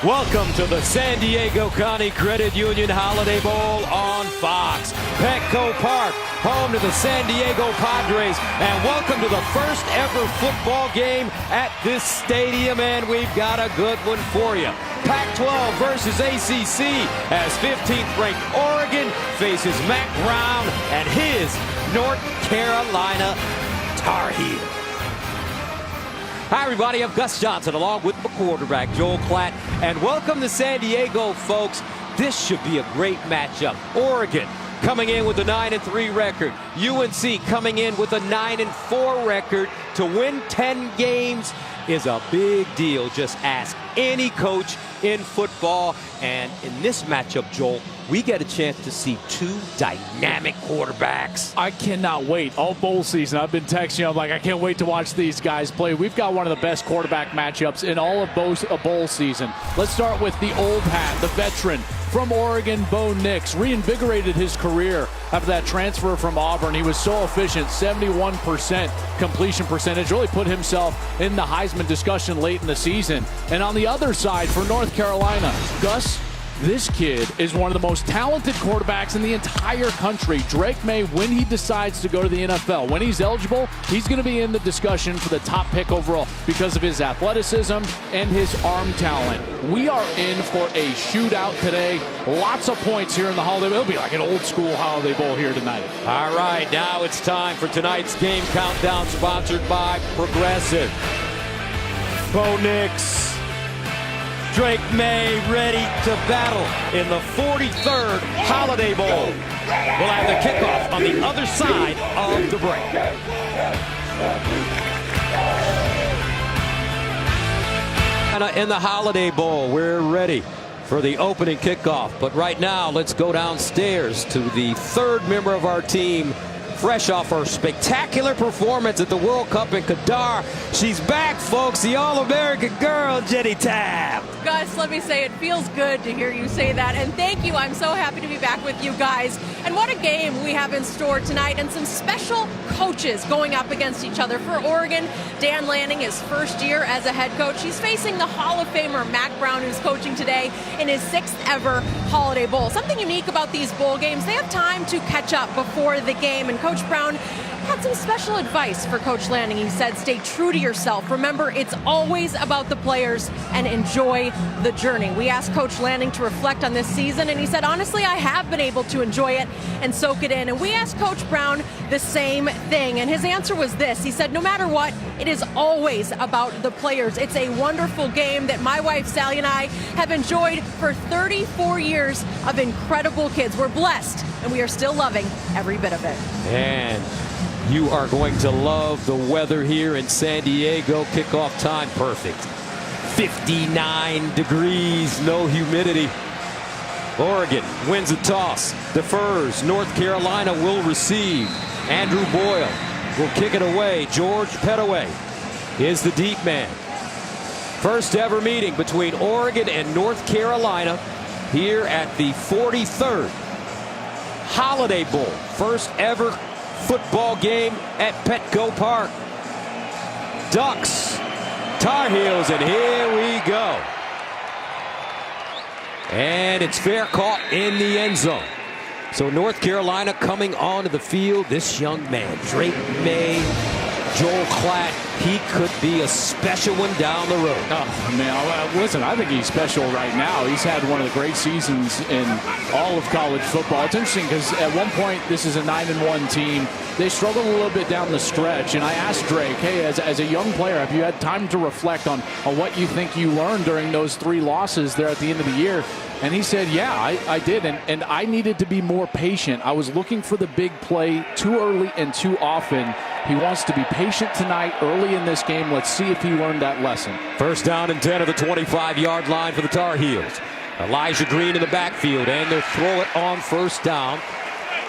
Welcome to the San Diego County Credit Union Holiday Bowl on Fox. Petco Park, home to the San Diego Padres. And welcome to the first ever football game at this stadium. And we've got a good one for you. Pac-12 versus ACC as 15th ranked Oregon faces Mac Brown and his North Carolina Tar Heels. Hi, everybody. I'm Gus Johnson along with my quarterback, Joel Klatt. And welcome to San Diego, folks. This should be a great matchup. Oregon coming in with a 9-3 record. UNC coming in with a 9-4 record. To win 10 games is a big deal. Just ask any coach in football. And in this matchup, Joel, we get a chance to see two dynamic quarterbacks. I cannot wait. All bowl season, I've been texting you. I'm like, I can't wait to watch these guys play. We've got one of the best quarterback matchups in all of bowl season. Let's start with the old hat, the veteran from Oregon, Bo Nix. Reinvigorated his career after that transfer from Auburn. He was so efficient, 71% completion percentage. Really put himself in the Heisman discussion late in the season. And on the other side, for North Carolina, Gus, this kid is one of the most talented quarterbacks in the entire country. Drake May, when he decides to go to the NFL, when he's eligible, he's going to be in the discussion for the top pick overall because of his athleticism and his arm talent. We are in for a shootout today. Lots of points here in the Holiday Bowl. It'll be like an old school Holiday Bowl here tonight. All right, now it's time for tonight's game countdown, sponsored by Progressive. Bo Nix, Drake May ready to battle in the 43rd Holiday Bowl. We'll have the kickoff on the other side of the break. In the Holiday Bowl, we're ready for the opening kickoff. But right now, let's go downstairs to the third member of our team, fresh off her spectacular performance at the World Cup in Qatar. She's back, folks, the All-American girl, Jenny Tabb. Gus, let me say, it feels good to hear you say that. And thank you. I'm so happy to be back with you guys. And what a game we have in store tonight. And some special coaches going up against each other. For Oregon, Dan Lanning, his first year as a head coach. He's facing the Hall of Famer Mac Brown, who's coaching today in his 6th ever Holiday Bowl. Something unique about these bowl games, they have time to catch up before the game. And Coach Brown had some special advice for Coach Lanning. He said, stay true to yourself. Remember, it's always about the players and enjoy the journey. We asked Coach Lanning to reflect on this season, and he said, honestly, I have been able to enjoy it and soak it in. And we asked Coach Brown the same thing, and his answer was this. He said, no matter what, it is always about the players. It's a wonderful game that my wife, Sally, and I have enjoyed for 34 years of incredible kids. We're blessed, and we are still loving every bit of it. And you are going to love the weather here in San Diego. Kickoff time, perfect. 59 degrees, no humidity. Oregon wins the toss, defers. North Carolina will receive. Andrew Boyle will kick it away. George Pettaway is the deep man. First ever meeting between Oregon and North Carolina here at the 43rd Holiday Bowl. First ever football game at Petco Park. Ducks, Tar Heels, and here we go. And it's fair caught in the end zone. So North Carolina coming onto the field. This young man, Drake May, Joel Klatt, he could be a special one down the road. Oh, man, listen, I think he's special right now. He's had one of the great seasons in all of college football. It's interesting because at one point, this is a 9-1 team. They struggled a little bit down the stretch, and I asked Drake, hey, as a young player, have you had time to reflect on what you think you learned during those 3 losses there at the end of the year? And he said, yeah, I did, and I needed to be more patient. I was looking for the big play too early and too often. He wants to be patient tonight, early in this game. Let's see if he learned that lesson. First down and 10 of the 25-yard line for the Tar Heels. Elijah Green in the backfield, and they'll throw it on first down.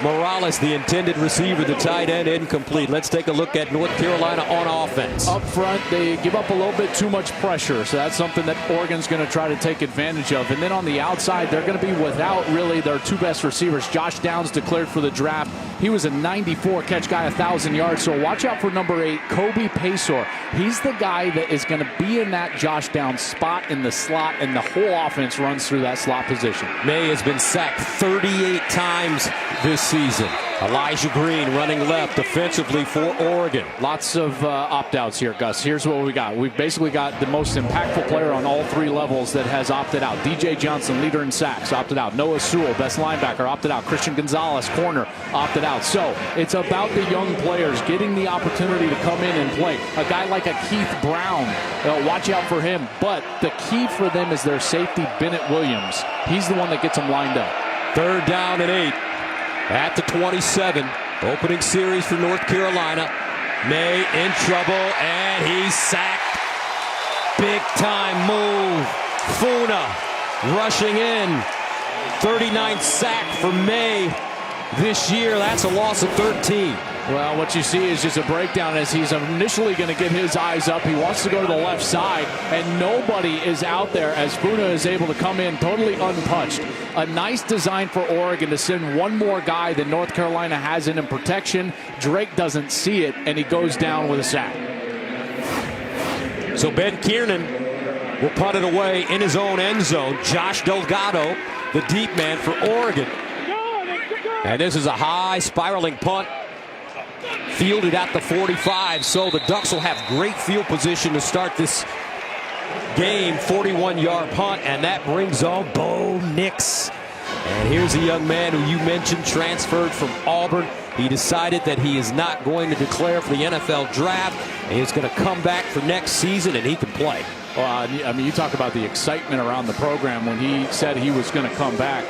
Morales, the intended receiver, the tight end, incomplete. Let's take a look at North Carolina on offense. Up front, they give up a little bit too much pressure, so that's something that Oregon's going to try to take advantage of. And then on the outside, they're going to be without really their two best receivers. Josh Downs declared for the draft. He was a 94-catch guy, 1,000 yards, so watch out for number 8, Kobe Paysor. He's the guy that is going to be in that Josh Downs spot in the slot, and the whole offense runs through that slot position. May has been sacked 38 times this season. Elijah Green running left defensively for Oregon. Lots of opt-outs here, Gus. Here's what we got. We've basically got the most impactful player on all 3 levels that has opted out. DJ Johnson, leader in sacks, opted out. Noah Sewell, best linebacker, opted out. Christian Gonzalez, corner, opted out. So it's about the young players getting the opportunity to come in and play. A guy like a Keith Brown, watch out for him. But the key for them is their safety, Bennett Williams. He's the one that gets them lined up. 3rd down and 8. At the 27, opening series for North Carolina. May in trouble, and he's sacked. Big time move. Funa rushing in. 39th sack for May this year. That's a loss of 13. Well, what you see is just a breakdown as he's initially going to get his eyes up. He wants to go to the left side, and nobody is out there as Funa is able to come in totally untouched. A nice design for Oregon to send one more guy than North Carolina has in protection. Drake doesn't see it, and he goes down with a sack. So Ben Kiernan will punt it away in his own end zone. Josh Delgado, the deep man for Oregon. And this is a high spiraling punt. Fielded at the 45, so the Ducks will have great field position to start this game. 41-yard punt, and that brings on Bo Nix. And here's a young man who you mentioned transferred from Auburn. He decided that he is not going to declare for the NFL draft, and he's going to come back for next season, and he can play. Well, I mean, you talk about the excitement around the program when he said he was going to come back.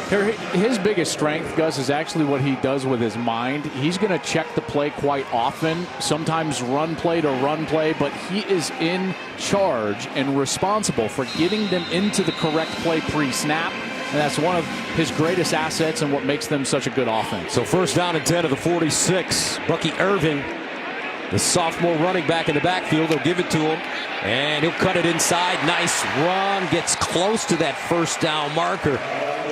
His biggest strength, Gus, is actually what he does with his mind. He's going to check the play quite often, sometimes run play to run play, but he is in charge and responsible for getting them into the correct play pre-snap. And that's one of his greatest assets and what makes them such a good offense. So 1st down and 10 of the 46. Bucky Irving, the sophomore running back in the backfield. They'll give it to him, and he'll cut it inside. Nice run. Gets close to that 1st down marker.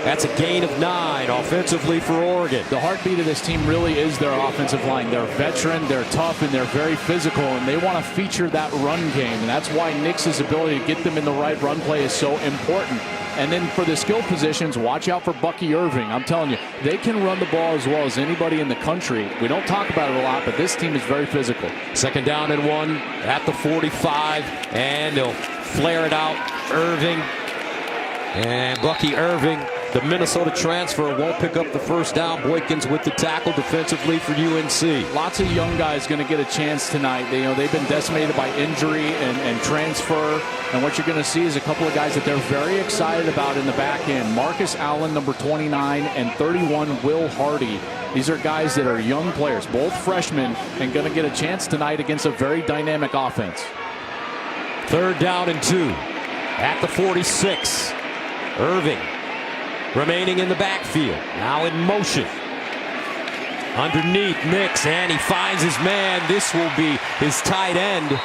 That's a gain of 9 offensively for Oregon. The heartbeat of this team really is their offensive line. They're veteran, they're tough, and they're very physical, and they want to feature that run game. And that's why Nix's ability to get them in the right run play is so important. And then for the skill positions, watch out for Bucky Irving. I'm telling you, they can run the ball as well as anybody in the country. We don't talk about it a lot, but this team is very physical. 2nd down and 1 at the 45, and they'll flare it out. Irving and Bucky Irving, the Minnesota transfer, won't pick up the 1st down. Boykins with the tackle defensively for UNC. Lots of young guys going to get a chance tonight. They've been decimated by injury and transfer. And what you're going to see is a couple of guys that they're very excited about in the back end. Marcus Allen, number 29, and 31, Will Hardy. These are guys that are young players, both freshmen, and going to get a chance tonight against a very dynamic offense. 3rd down and 2 at the 46. Irving remaining in the backfield, now in motion. Underneath Nix, and he finds his man. This will be his tight end,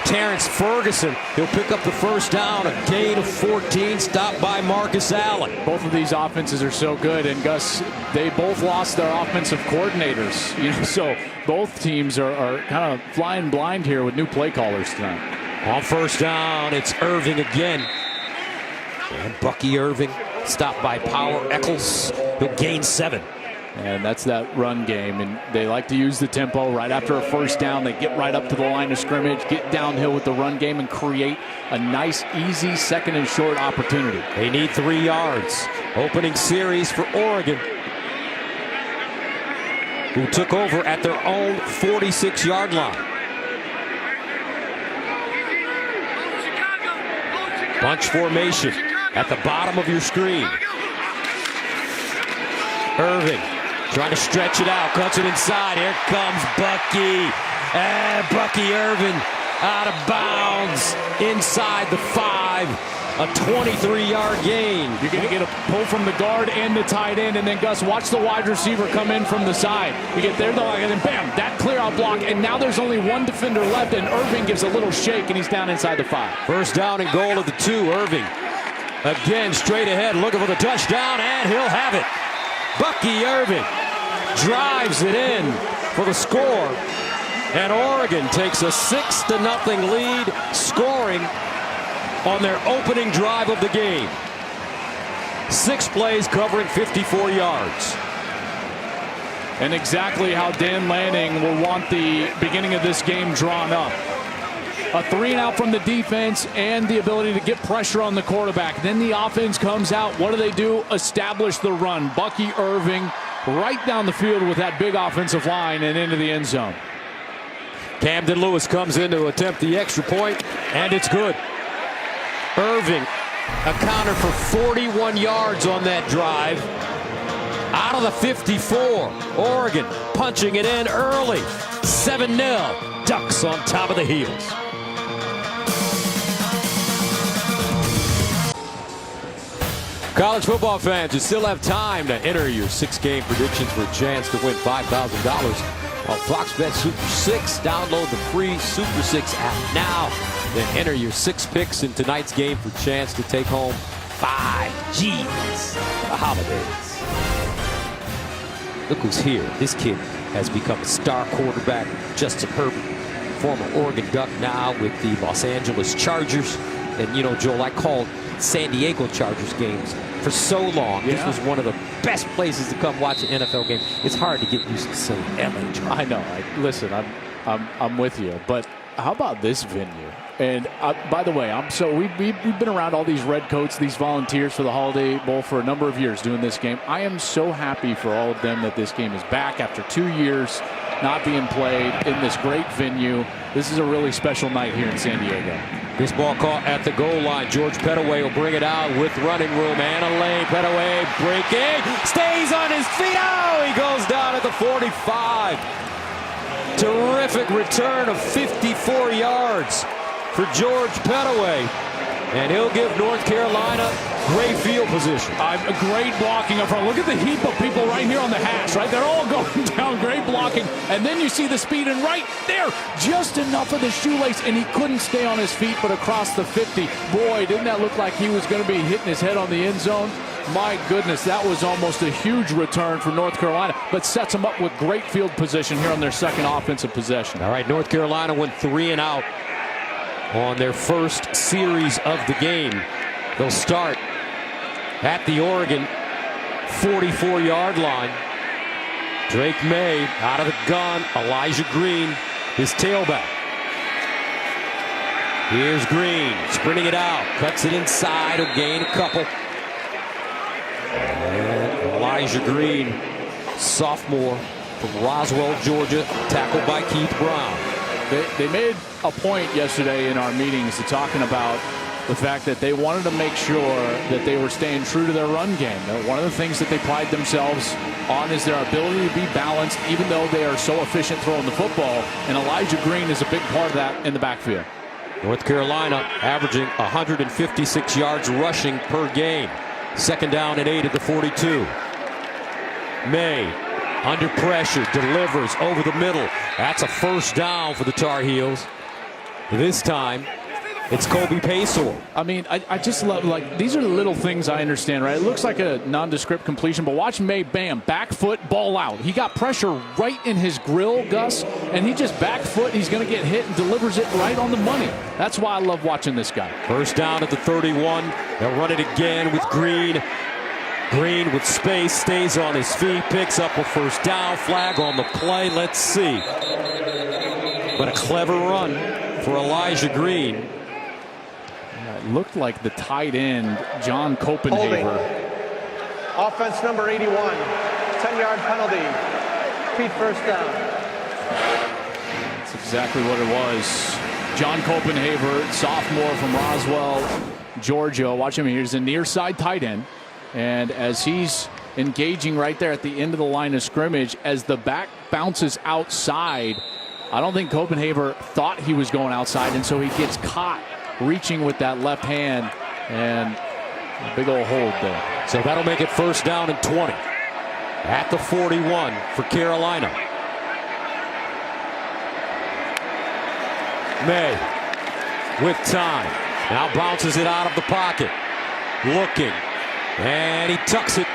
Terrence Ferguson. He'll pick up the 1st down, a gain of 14, stopped by Marcus Allen. Both of these offenses are so good, and Gus, they both lost their offensive coordinators. So both teams are kind of flying blind here with new play callers tonight. On 1st down, it's Irving again. And Bucky Irving stopped by Power Eccles. He'll gain 7. And that's that run game, and they like to use the tempo. Right after a 1st down, they get right up to the line of scrimmage, get downhill with the run game, and create a nice, easy 2nd and short opportunity. They need 3 yards. Opening series for Oregon, who took over at their own 46-yard line. Bunch formation at the bottom of your screen. Irving trying to stretch it out, cuts it inside. Here comes Bucky. And Bucky Irving out of bounds inside the 5. A 23-yard gain. You're going to get a pull from the guard and the tight end, and then Gus, watch the wide receiver come in from the side. You get there, though, and then bam, that clear out block, and now there's only one defender left, and Irving gives a little shake, and he's down inside the 5. First down and goal at the 2. Irving again straight ahead, looking for the touchdown, and he'll have it. Bucky Irving drives it in for the score, and Oregon takes a 6-0 lead, scoring on their opening drive of the game. 6 plays covering 54 yards. And exactly how Dan Lanning will want the beginning of this game drawn up. A 3-and-out from the defense and the ability to get pressure on the quarterback. Then the offense comes out. What do? Establish the run. Bucky Irving right down the field with that big offensive line and into the end zone. Camden Lewis comes in to attempt the extra point, and it's good. Irving accounted for 41 yards on that drive. Out of the 54, Oregon punching it in early. 7-0. Ducks on top of the heels. College football fans, you still have time to enter your 6-game predictions for a chance to win $5,000 on Fox Bet Super 6. Download the free Super 6 app now. Then enter your 6 picks in tonight's game for a chance to take home 5 G's for the holidays. Look who's here. This kid has become a star quarterback. Justin Herbert, former Oregon Duck, now with the Los Angeles Chargers. And, you know, Joel, I called San Diego Chargers games for so long. Yeah. This was one of the best places to come watch an NFL game. It's hard to get used to saying LA Chargers. I know. Listen, I'm with you. But how about this venue? And by the way, we've been around all these red coats, these volunteers for the Holiday Bowl for a number of years doing this game. I am so happy for all of them that this game is back after 2 years not being played in this great venue. This is a really special night here in San Diego. This ball caught at the goal line. George Pettaway will bring it out with running room and a lane. Pettaway breaking, stays on his feet. Oh, he goes down at the 45. Terrific return of 54 yards for George Pettaway, and he'll give North Carolina great field position. A great blocking up front. Look at the heap of people right here on the hash, right? They're all going down. Great blocking. And then you see the speed, and right there, just enough of the shoelace, and he couldn't stay on his feet, but across the 50. Boy, didn't that look like he was going to be hitting his head on the end zone? My goodness, that was almost a huge return for North Carolina, but sets them up with great field position here on their second offensive possession. All right, North Carolina went 3 and out on their first series of the game. They'll start at the Oregon 44-yard line. Drake May out of the gun. Elijah Green, his tailback. Here's Green sprinting it out. Cuts it inside. He'll gain a couple. And Elijah Green, sophomore from Roswell, Georgia, tackled by Keith Brown. They made a point yesterday in our meetings to talking about the fact that they wanted to make sure that they were staying true to their run game. One of the things that they pride themselves on is their ability to be balanced, even though they are so efficient throwing the football. And Elijah Green is a big part of that in the backfield. North Carolina averaging 156 yards rushing per game. Second down and 8 at the 42. May, under pressure, delivers over the middle. That's a first down for the Tar Heels. This time, it's Kobe Paysour. I mean, I just love, like, these are the little things I understand, right? It looks like a nondescript completion, but watch May, bam, back foot, ball out. He got pressure right in his grill, Gus, and he just back foot. He's going to get hit and delivers it right on the money. That's why I love watching this guy. First down at the 31. They'll run it again with Green. Green with space, stays on his feet, picks up a first down. Flag on the play. Let's see. But a clever run for Elijah Green. It looked like the tight end, John Copenhaver. Offense number 81, 10-yard penalty. Repeat first down. That's exactly what it was. John Copenhaver, sophomore from Roswell, Georgia. Watch him here. He's a near side tight end. And as he's engaging right there at the end of the line of scrimmage, as the back bounces outside, I don't think Copenhaver thought he was going outside, and so he gets caught reaching with that left hand, and a big old hold there. So that'll make it first down and 20 at the 41 for Carolina. May with time. Now bounces it out of the pocket. Looking. And he tucks it.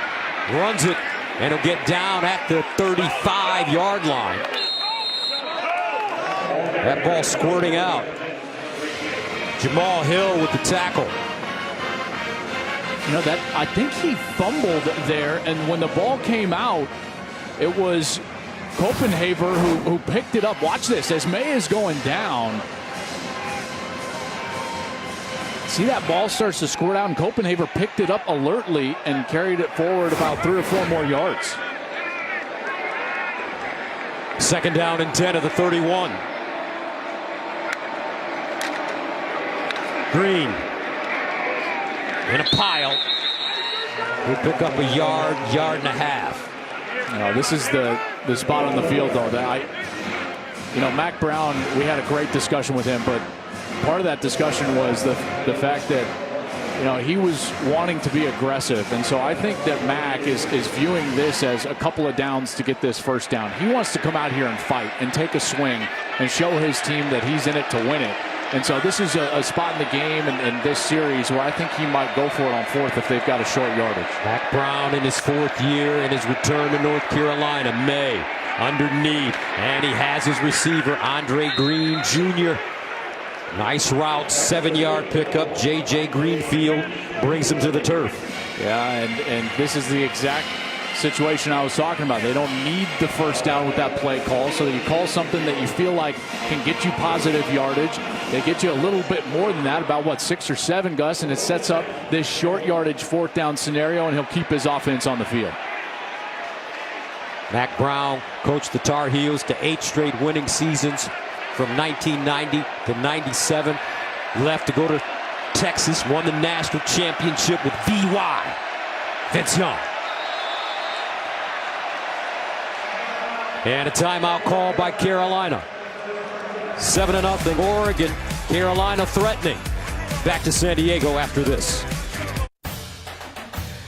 Runs it. And he'll get down at the 35-yard line. That ball squirting out. Jamal Hill with the tackle. You know, that I think he fumbled there, and when the ball came out, it was Copenhaver who picked it up. Watch this as May is going down. See, that ball starts to squirt out, and Copenhaver picked it up alertly and carried it forward about 3 or 4 more yards. Second down and 10 of the 31. Green in a pile. He'll pick up a yard and a half. This is the spot on the field, though, that Mac Brown, we had a great discussion with him, but part of that discussion was the fact that, he was wanting to be aggressive. And so I think that Mac is viewing this as a couple of downs to get this first down. He wants to come out here and fight and take a swing and show his team that he's in it to win it. And so this is a spot in the game and this series where I think he might go for it on 4th if they've got a short yardage. Mac Brown in his 4th year in his return to North Carolina. May underneath, and he has his receiver, Andre Green Jr. Nice route, 7-yard pickup. J.J. Greenfield brings him to the turf. Yeah, and this is the exact situation I was talking about. They don't need the first down with that play call, so you call something that you feel like can get you positive yardage. They get you a little bit more than that, about 6 or 7, Gus, and it sets up this short yardage 4th down scenario, and he'll keep his offense on the field. Mac Brown coached the Tar Heels to 8 straight winning seasons from 1990 to 97. Left to go to Texas, won the national championship with VY. Vince Young. And a timeout called by Carolina. 7-0 Oregon. Carolina threatening. Back to San Diego after this.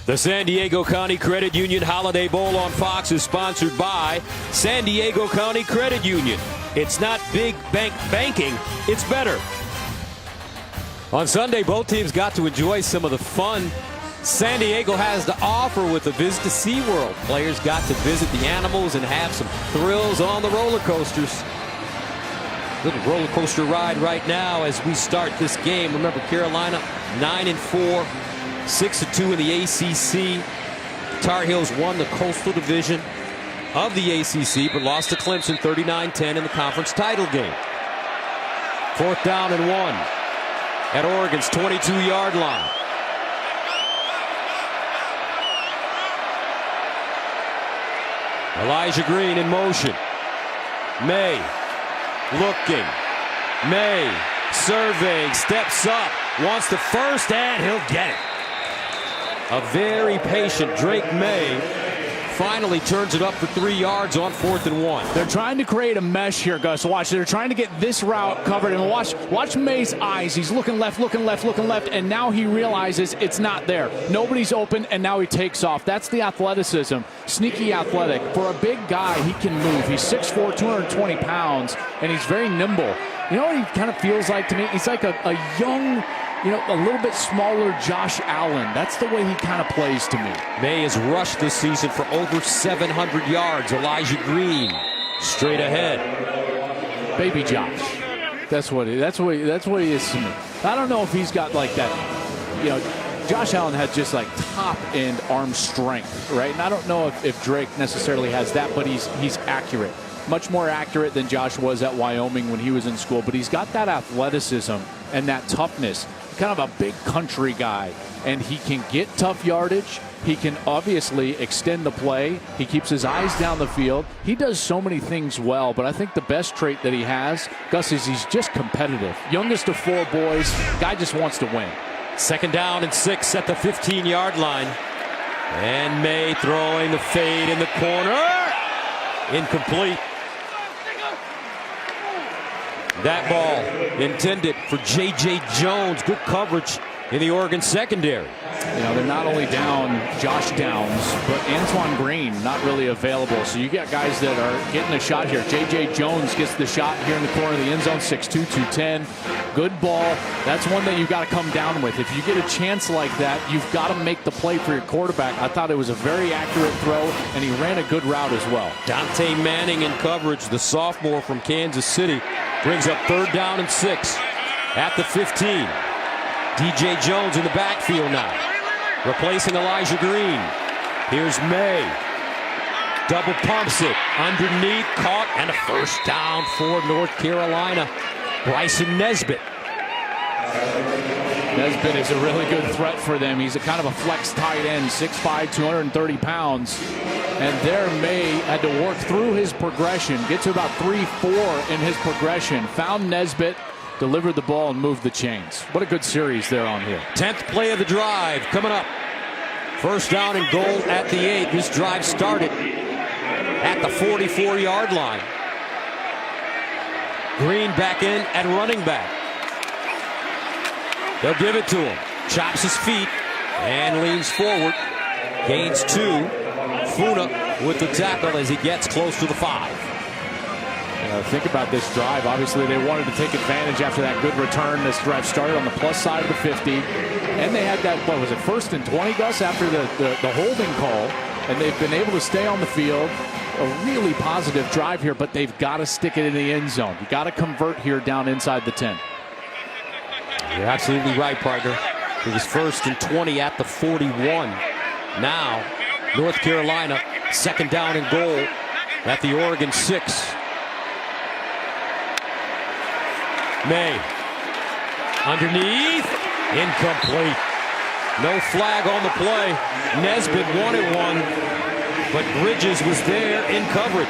The San Diego County Credit Union Holiday Bowl on Fox is sponsored by San Diego County Credit Union. It's not big bank banking, it's better. On Sunday, both teams got to enjoy some of the fun San Diego has to offer with a visit to SeaWorld. Players got to visit the animals and have some thrills on the roller coasters. Little roller coaster ride right now as we start this game. Remember, Carolina 9-4, 6-2 in the ACC. Tar Heels won the Coastal Division of the ACC, but lost to Clemson 39-10 in the conference title game. 4th down and 1 at Oregon's 22-yard line. Elijah Green in motion. May looking. May surveying, steps up, wants the first, and he'll get it. A very patient Drake May finally turns it up for 3 yards on 4th and 1. They're trying to create a mesh here, Gus. Watch, they're trying to get this route covered, and watch May's eyes. He's looking left, and now he realizes it's not there. Nobody's open, and now he takes off. That's the athleticism. Sneaky athletic. For a big guy, he can move. He's 6'4", 220 pounds, and he's very nimble. You know what he kind of feels like to me? He's like a young, a little bit smaller Josh Allen. That's the way he kind of plays to me. May has rushed this season for over 700 yards. Elijah Green straight ahead. Baby Josh. That's what he is to me. I don't know if he's got like that. Josh Allen had just like top end arm strength, right? And I don't know if Drake necessarily has that, but he's accurate. Much more accurate than Josh was at Wyoming when he was in school, but he's got that athleticism and that toughness. Kind of a big country guy, and he can get tough yardage. He can obviously extend the play. He keeps his eyes down the field. He does so many things well, but I think the best trait that he has, Gus, is he's just competitive. Youngest of 4 boys. Guy just wants to win. 2nd down and 6 at the 15-yard line. And May throwing the fade in the corner. Incomplete. That ball intended for J.J. Jones. Good coverage in the Oregon secondary. You know, they're not only down Josh Downs, but Antoine Green not really available. So you got guys that are getting a shot here. J.J. Jones gets the shot here in the corner of the end zone, 6'2", 210. Good ball. That's one that you've got to come down with. If you get a chance like that, you've got to make the play for your quarterback. I thought it was a very accurate throw, and he ran a good route as well. Dante Manning in coverage, the sophomore from Kansas City, brings up 3rd down and 6 at the 15. DJ Jones in the backfield now, replacing Elijah Green. Here's May. Double pumps it underneath, caught, and a 1st down for North Carolina. Bryson Nesbitt. Nesbitt is a really good threat for them. He's a kind of a flex tight end, 6'5", 230 pounds. And there May had to work through his progression, get to about 3-4 in his progression. Found Nesbitt, delivered the ball, and moved the chains. What a good series there on here. 10th play of the drive coming up. 1st down and goal at the 8. This drive started at the 44-yard line. Green back in at running back. They'll give it to him. Chops his feet and leans forward. Gains 2. Funa with the tackle as he gets close to the 5. Think about this drive. Obviously, they wanted to take advantage after that good return. This drive started on the plus side of the 50. And they had that, what was it, 1st and 20, Gus, after the holding call. And they've been able to stay on the field. A really positive drive here, but they've got to stick it in the end zone. You got to convert here down inside the 10. You're absolutely right, partner. It was 1st and 20 at the 41. Now, North Carolina, 2nd down and goal at the Oregon 6. May. Underneath. Incomplete. No flag on the play. Nesbitt wanted one, but Bridges was there in coverage.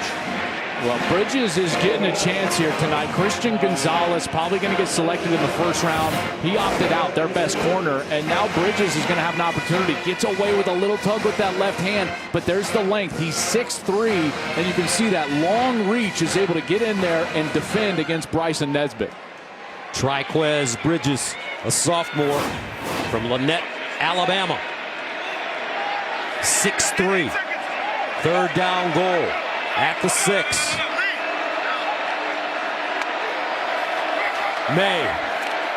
Well, Bridges is getting a chance here tonight. Christian Gonzalez probably going to get selected in the 1st round. He opted out, their best corner, and now Bridges is going to have an opportunity. Gets away with a little tug with that left hand, but there's the length. He's 6'3", and you can see that long reach is able to get in there and defend against Bryson Nesbitt. Triquez Bridges, a sophomore from Lynette, Alabama. 6'3". 3rd down goal at the 6. May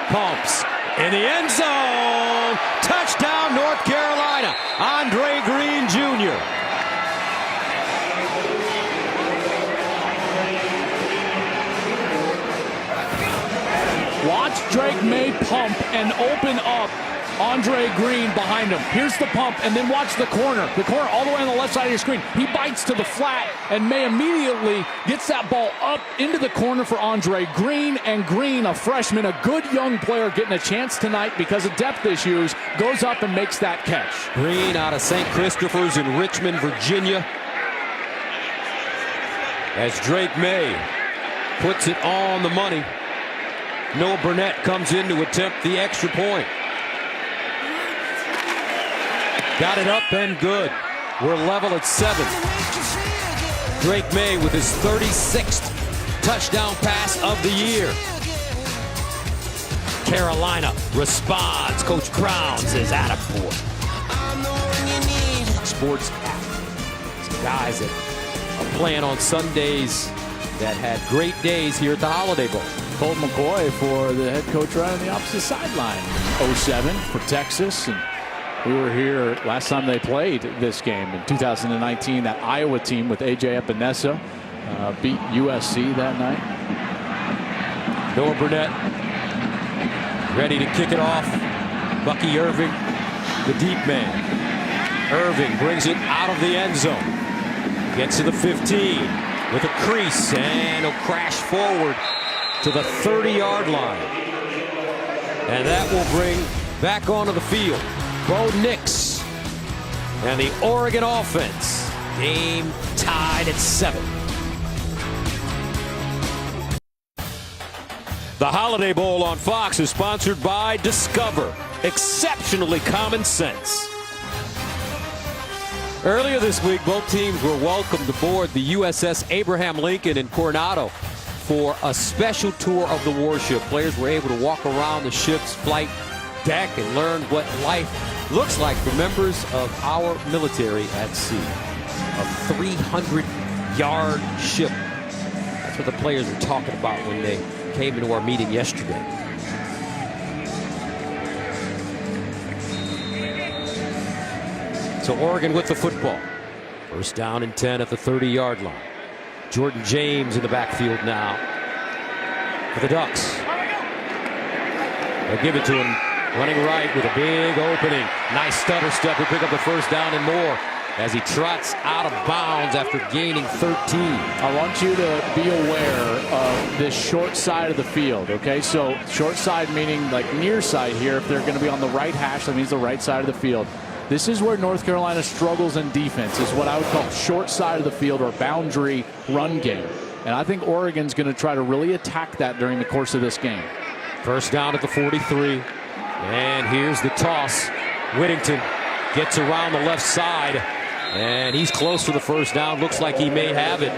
pumps in the end zone. Touchdown, North Carolina. Andre Green Jr. Watch Drake May pump and open up Andre Green behind him. Here's the pump, and then watch the corner. The corner all the way on the left side of your screen. He bites to the flat, and May immediately gets that ball up into the corner for Andre Green. And Green, a freshman, a good young player, getting a chance tonight because of depth issues, goes up and makes that catch. Green out of St. Christopher's in Richmond, Virginia. As Drake May puts it on the money. Noah Burnett comes in to attempt the extra point. Got it up and good. We're level at 7. Drake May with his 36th touchdown pass of the year. Carolina responds. Coach Brown says, attaboy. Sports athletes, guys that are playing on Sundays that had great days here at the Holiday Bowl. Colt McCoy for the head coach right on the opposite sideline. 07 for Texas, and we were here last time they played this game in 2019. That Iowa team with A.J. Epinesa beat USC that night. Noah Burnett ready to kick it off. Bucky Irving, the deep man. Irving brings it out of the end zone. Gets to the 15 with a crease, and he'll crash forward to the 30-yard line. And that will bring back onto the field Bo Nix and the Oregon offense. Game tied at 7. The Holiday Bowl on Fox is sponsored by Discover. Exceptionally common sense. Earlier this week, both teams were welcomed aboard the USS Abraham Lincoln in Coronado for a special tour of the warship. Players were able to walk around the ship's flight deck and learn what life looks like for members of our military at sea. A 300-yard ship. That's what the players were talking about when they came into our meeting yesterday. So Oregon with the football. First down and 10 at the 30-yard line. Jordan James in the backfield now for the Ducks. They'll give it to him, running right with a big opening. Nice stutter step to pick up the first down and more as he trots out of bounds after gaining 13. I want you to be aware of this short side of the field, okay? So short side meaning like near side here. If they're going to be on the right hash, that means the right side of the field. This is where North Carolina struggles in defense, is what I would call short side of the field or boundary run game. And I think Oregon's going to try to really attack that during the course of this game. First down at the 43. And here's the toss. Whittington gets around the left side. And he's close to the first down. Looks like he may have it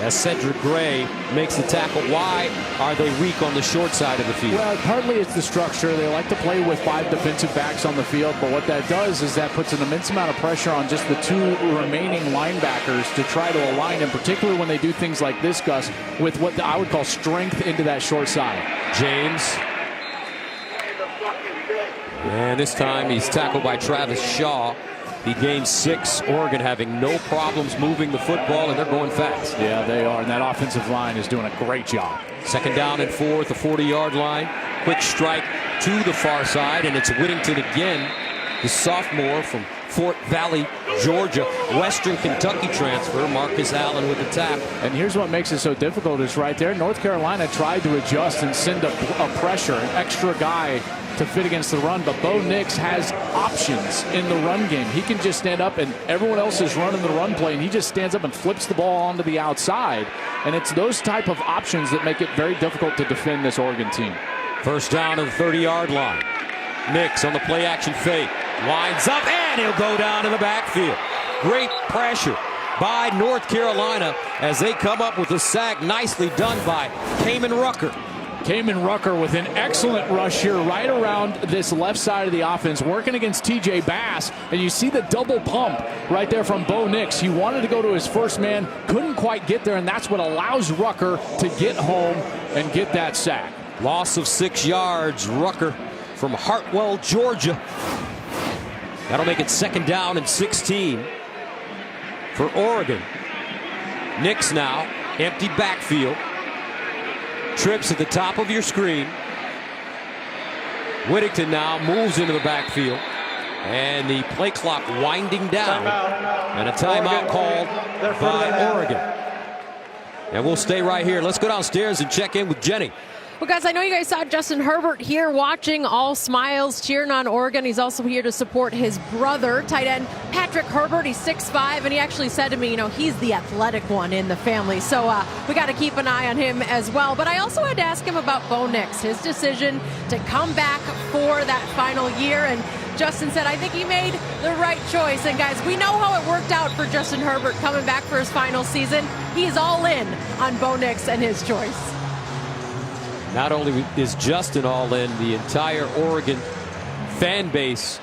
as Cedric Gray makes the tackle. Why are they weak on the short side of the field? Well, partly it's the structure. They like to play with 5 defensive backs on the field, but what that does is that puts an immense amount of pressure on just the 2 remaining linebackers to try to align them, particularly when they do things like this, Gus, with what I would call strength into that short side. James. And this time he's tackled by Travis Shaw. He gains 6. Oregon having no problems moving the football, and they're going fast. Yeah, they are, and that offensive line is doing a great job. Second down and 4 at the 40-yard line. Quick strike to the far side, and it's Whittington again, the sophomore from Fort Valley, Georgia. Western Kentucky transfer, Marcus Allen with the tackle. And here's what makes it so difficult is right there, North Carolina tried to adjust and send a pressure, an extra guy to fit against the run, but Bo Nix has options in the run game. He can just stand up, and everyone else is running the run play, and he just stands up and flips the ball onto the outside. And it's those type of options that make it very difficult to defend this Oregon team. First down to the 30-yard line. Nix on the play action fake. Winds up, and he'll go down in the backfield. Great pressure by North Carolina as they come up with a sack. Nicely done by Kamen Rucker. Kamen Rucker with an excellent rush here right around this left side of the offense, working against TJ Bass, and you see the double pump right there from Bo Nix. He wanted to go to his first man, couldn't quite get there, and that's what allows Rucker to get home and get that sack. Loss of 6 yards. Rucker from Hartwell, Georgia. That'll make it second down and 16 for Oregon. Nix now, empty backfield. Trips at the top of your screen. Whittington now moves into the backfield. And the play clock winding down. And a timeout called by Oregon. And we'll stay right here. Let's go downstairs and check in with Jenny. Well, guys, I know you guys saw Justin Herbert here watching, all smiles, cheering on Oregon. He's also here to support his brother, tight end Patrick Herbert. He's 6'5", and he actually said to me, you know, he's the athletic one in the family. So we got to keep an eye on him as well. But I also had to ask him about Bo Nix, his decision to come back for that final year. And Justin said, I think he made the right choice. And guys, we know how it worked out for Justin Herbert coming back for his final season. He's all in on Bo Nix and his choice. Not only is Justin all in, the entire Oregon fan base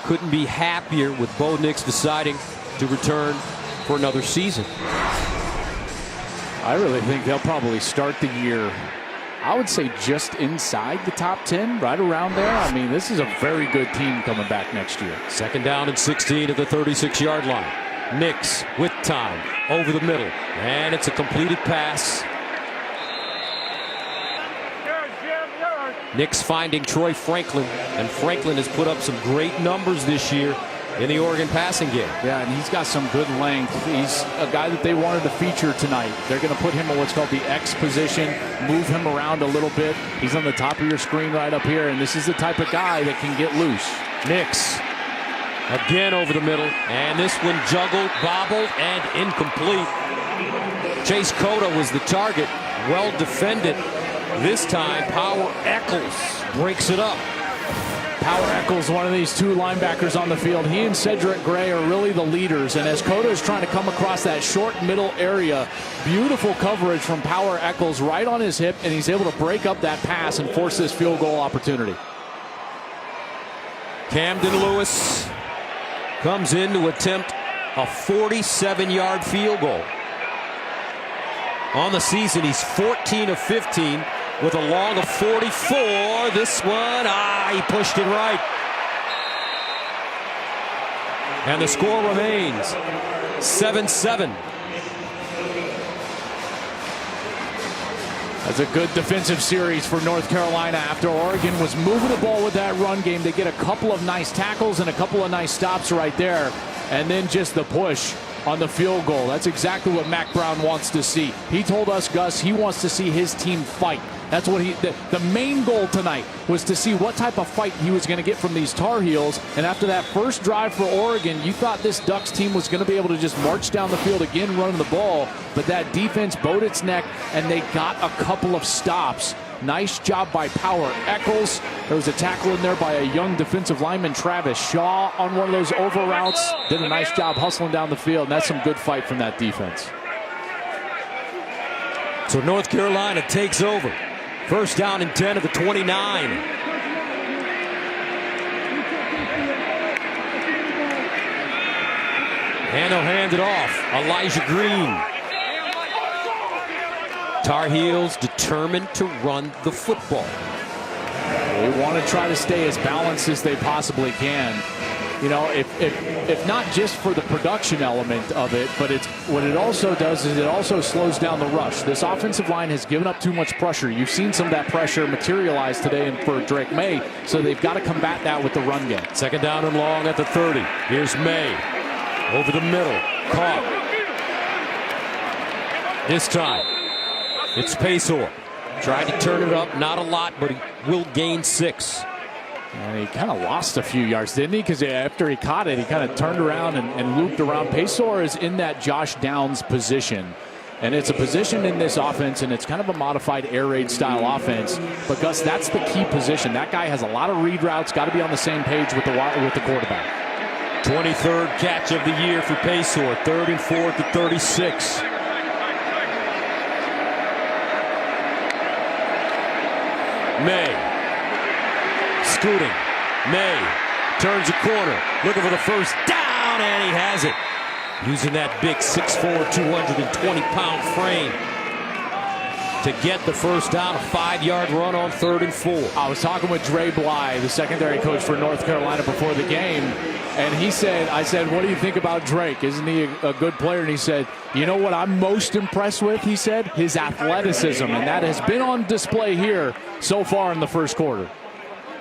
couldn't be happier with Bo Nix deciding to return for another season. I really think they'll probably start the year, I would say, just inside the top 10, right around there. I mean, this is a very good team coming back next year. Second down and 16 at the 36-yard line. Nix with time over the middle, and it's a completed pass. Nix finding Troy Franklin, and Franklin has put up some great numbers this year in the Oregon passing game. Yeah, and he's got some good length. He's a guy that they wanted to feature tonight. They're going to put him in what's called the X position, move him around a little bit. He's on the top of your screen right up here, and this is the type of guy that can get loose. Nix again over the middle, and this one juggled, bobbled, and incomplete. Chase Cota was the target, well defended. This time, Power Eccles breaks it up. Power Eccles, one of these two linebackers on the field. He and Cedric Gray are really the leaders. And as Cota is trying to come across that short middle area, beautiful coverage from Power Eccles right on his hip, and he's able to break up that pass and force this field goal opportunity. Camden Lewis comes in to attempt a 47-yard field goal. On the season, he's 14 of 15 with a long of 44. This one, he pushed it right. And the score remains 7-7. That's a good defensive series for North Carolina after Oregon was moving the ball with that run game. They get a couple of nice tackles and a couple of nice stops right there. And then just the push on the field goal. That's exactly what Mac Brown wants to see. He told us, Gus, he wants to see his team fight. That's what the main goal tonight was, to see what type of fight he was going to get from these Tar Heels. And after that first drive for Oregon, you thought this Ducks team was going to be able to just march down the field again running the ball. But that defense bowed its neck, and they got a couple of stops. Nice job by Power Eccles. There was a tackle in there by a young defensive lineman, Travis Shaw, on one of those over routes. Did a nice job hustling down the field, and that's some good fight from that defense. So North Carolina takes over. First down and 10 at the 29. And they'll hand it off. Elijah Green. Tar Heels determined to run the football. They want to try to stay as balanced as they possibly can. You know, if not just for the production element of it, but what it also does is it also slows down the rush. This offensive line has given up too much pressure. You've seen some of that pressure materialize today for Drake May, so they've got to combat that with the run game. Second down and long at the 30. Here's May. Over the middle. Caught. This time, it's Paysour. Tried to turn it up, not a lot, but he will gain 6. And he kind of lost a few yards, didn't he? Because after he caught it, he kind of turned around and looped around. Paysour is in that Josh Downs position. And it's a position in this offense, and it's kind of a modified air raid style offense. But, Gus, that's the key position. That guy has a lot of read routes, got to be on the same page with the quarterback. 23rd catch of the year for Paysour. 3rd and 4th at 36. May. Scooting. May turns a corner, looking for the first down, and he has it. Using that big 6'4", 220-pound frame to get the first down, a 5-yard run on 3rd and 4. I was talking with Dre Bly, the secondary coach for North Carolina, before the game, and he said, I said, what do you think about Drake? Isn't he a good player? And he said, you know what I'm most impressed with, he said? His athleticism, and that has been on display here so far in the first quarter.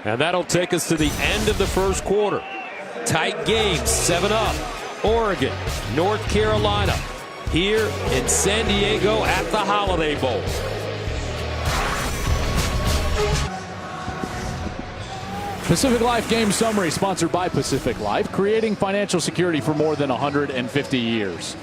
And that'll take us to the end of the first quarter. Tight game, 7-up. Oregon, North Carolina, here in San Diego at the Holiday Bowl. Pacific Life Game Summary, sponsored by Pacific Life, creating financial security for more than 150 years.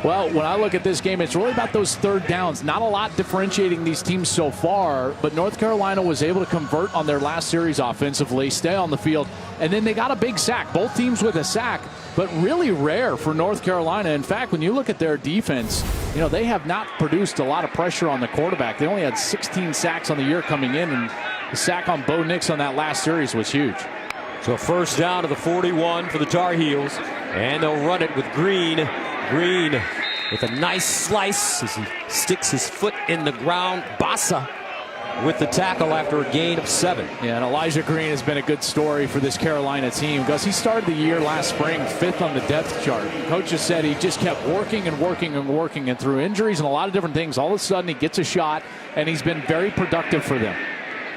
Well, when I look at this game, it's really about those third downs. Not a lot differentiating these teams so far, but North Carolina was able to convert on their last series offensively, stay on the field, and then they got a big sack. Both teams with a sack, but really rare for North Carolina. In fact, when you look at their defense, you know, they have not produced a lot of pressure on the quarterback. They only had 16 sacks on the year coming in, and the sack on Bo Nix on that last series was huge. So first down to the 41 for the Tar Heels, and they'll run it with Green. Green with a nice slice as he sticks his foot in the ground. Bassa with the tackle after a gain of 7. Yeah, and Elijah Green has been a good story for this Carolina team, because he started the year last spring 5th on the depth chart. Coach has said he just kept working and working and working, and through injuries and a lot of different things, all of a sudden he gets a shot, and he's been very productive for them.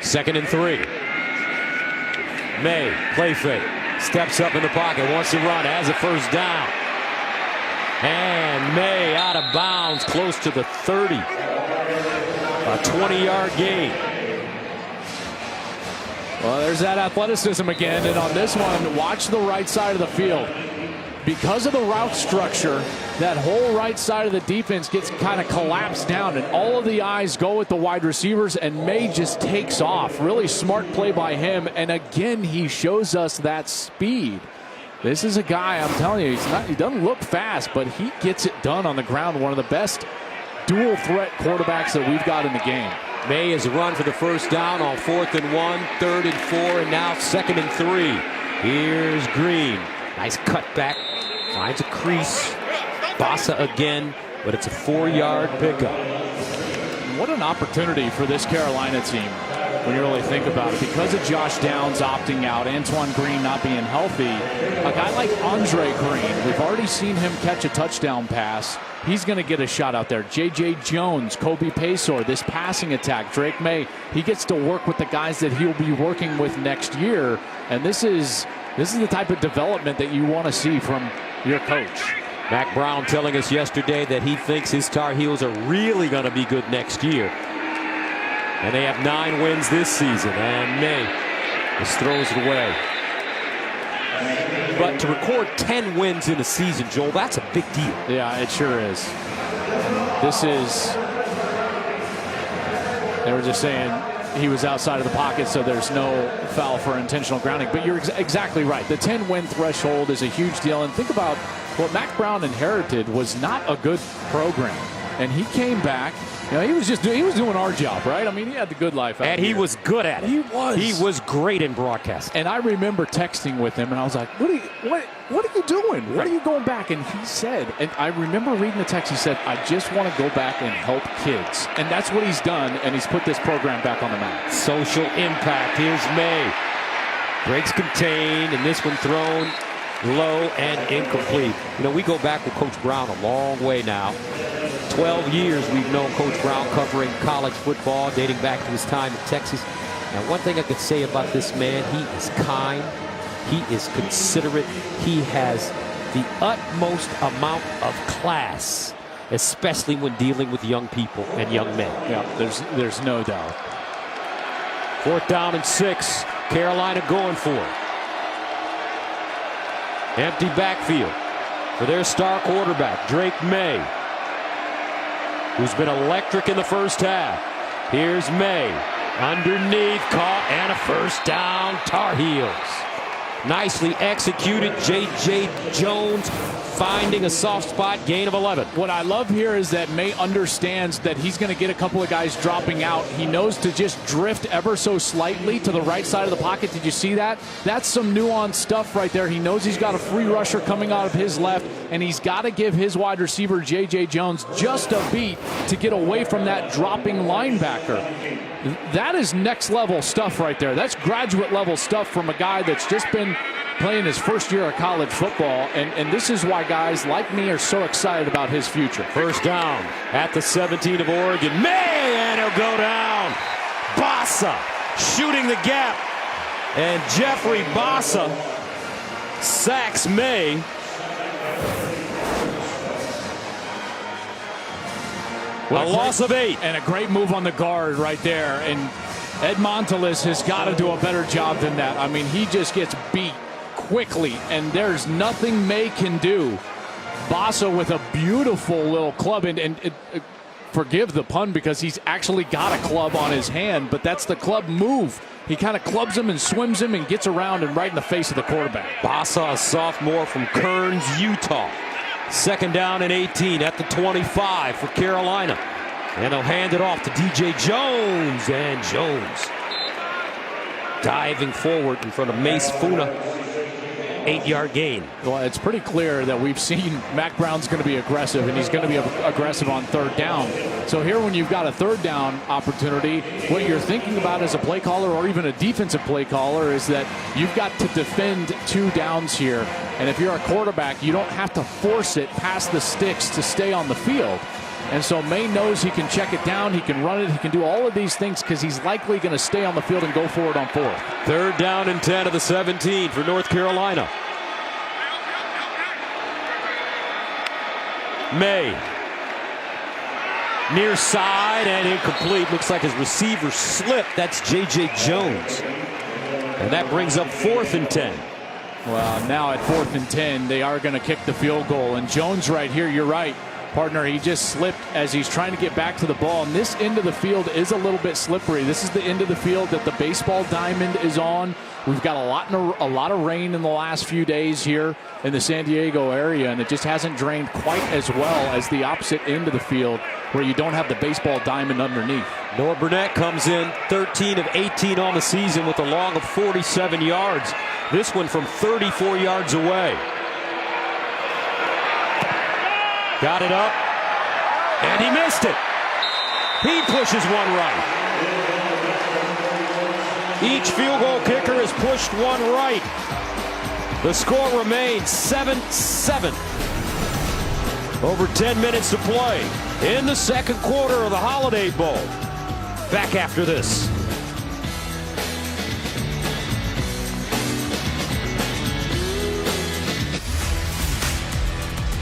2nd and 3. May, play fake, steps up in the pocket, wants to run, has a first down. And May out of bounds, close to the 30. A 20-yard gain. Well, there's that athleticism again. And on this one, watch the right side of the field. Because of the route structure, that whole right side of the defense gets kind of collapsed down, and all of the eyes go at the wide receivers, and May just takes off. Really smart play by him, and again, he shows us that speed. This is a guy, I'm telling you, he doesn't look fast, but he gets it done on the ground. One of the best dual threat quarterbacks that we've got in the game. May has run for the first down on 4th and 1, 3rd and 4, and now 2nd and 3. Here's Green. Nice cutback. Finds a crease. Bossa again, but it's a 4-yard pickup. What an opportunity for this Carolina team when you really think about it. Because of Josh Downs opting out, Antoine Green not being healthy, a guy like Andre Green, we've already seen him catch a touchdown pass. He's going to get a shot out there. J.J. Jones, Kobe Paysour, this passing attack. Drake May, he gets to work with the guys that he'll be working with next year. And this is the type of development that you want to see from your coach. Mac Brown telling us yesterday that he thinks his Tar Heels are really going to be good next year. And they have 9 wins this season. And May just throws it away. But to record 10 wins in a season, Joel, that's a big deal. Yeah, it sure is. This is, they were just saying he was outside of the pocket, so there's no foul for intentional grounding. But you're exactly right. The 10-win threshold is a huge deal. And think about what Mac Brown inherited was not a good program. And he came back. You know, he was doing our job, right? I mean, he had the good life out And he here. was good at it. He was. He was great in broadcasting. And I remember texting with him, and I was like, what are you doing? What are you going back? And he said, and I remember reading the text, he said, I just want to go back and help kids. And that's what he's done, and he's put this program back on the map. Social impact. Here's May. Breaks contained, and this one thrown low and incomplete. You know, we go back with Coach Brown a long way now. 12 years we've known Coach Brown covering college football, dating back to his time in Texas. And one thing I could say about this man, he is kind, he is considerate, he has the utmost amount of class, especially when dealing with young people and young men. Yeah, there's no doubt. 4th down and 6. Carolina going for it. Empty backfield for their star quarterback, Drake May, who's been electric in the first half. Here's May. Underneath, caught, and a first down, Tar Heels. Nicely executed. J.J. Jones finding a soft spot, gain of 11. What I love here is that May understands that he's going to get a couple of guys dropping out. He knows to just drift ever so slightly to the right side of the pocket. Did you see that? That's some nuanced stuff right there. He knows he's got a free rusher coming out of his left, and he's got to give his wide receiver, J.J. Jones, just a beat to get away from that dropping linebacker. That is next level stuff right there. That's graduate level stuff from a guy that's just been playing his first year of college football, and this is why guys like me are so excited about his future. First down at the 17 of Oregon. May, and he'll go down. Bossa shooting the gap, and Jeffrey Bossa sacks May. A loss of 8. And a great move on the guard right there. And Ed Montelis has got to do a better job than that. I mean, he just gets beat quickly, and there's nothing May can do. Bossa with a beautiful little club, and forgive the pun because he's actually got a club on his hand, but that's the club move. He kind of clubs him and swims him and gets around and right in the face of the quarterback. Bossa, a sophomore from Kearns, Utah. 2nd down and 18 at the 25 for Carolina. And they'll hand it off to DJ Jones. And Jones diving forward in front of Mace Funa. 8-yard gain. Well, it's pretty clear that we've seen Mac Brown's going to be aggressive, and he's going to be aggressive on 3rd down. So here, when you've got a 3rd down opportunity, what you're thinking about as a play caller or even a defensive play caller is that you've got to defend 2 downs here. And if you're a quarterback, you don't have to force it past the sticks to stay on the field. And so May knows he can check it down, he can run it, he can do all of these things because he's likely going to stay on the field and go for it on 4th. 3rd down and 10 of the 17 for North Carolina. May. Near side and incomplete. Looks like his receiver slipped. That's J.J. Jones. And that brings up 4th and 10. Well, now at 4th and 10, they are going to kick the field goal. And Jones right here, you're right, partner, he just slipped as he's trying to get back to the ball. And this end of the field is a little bit slippery. This is the end of the field that the baseball diamond is on. We've got a lot of rain in the last few days here in the San Diego area, and it just hasn't drained quite as well as the opposite end of the field where you don't have the baseball diamond underneath. Noah Burnett comes in 13 of 18 on the season with a long of 47 yards. This one from 34 yards away. Got it up, and he missed it. He pushes one right. Each field goal kicker has pushed one right. The score remains 7-7. Over 10 minutes to play in the second quarter of the Holiday Bowl. Back after this.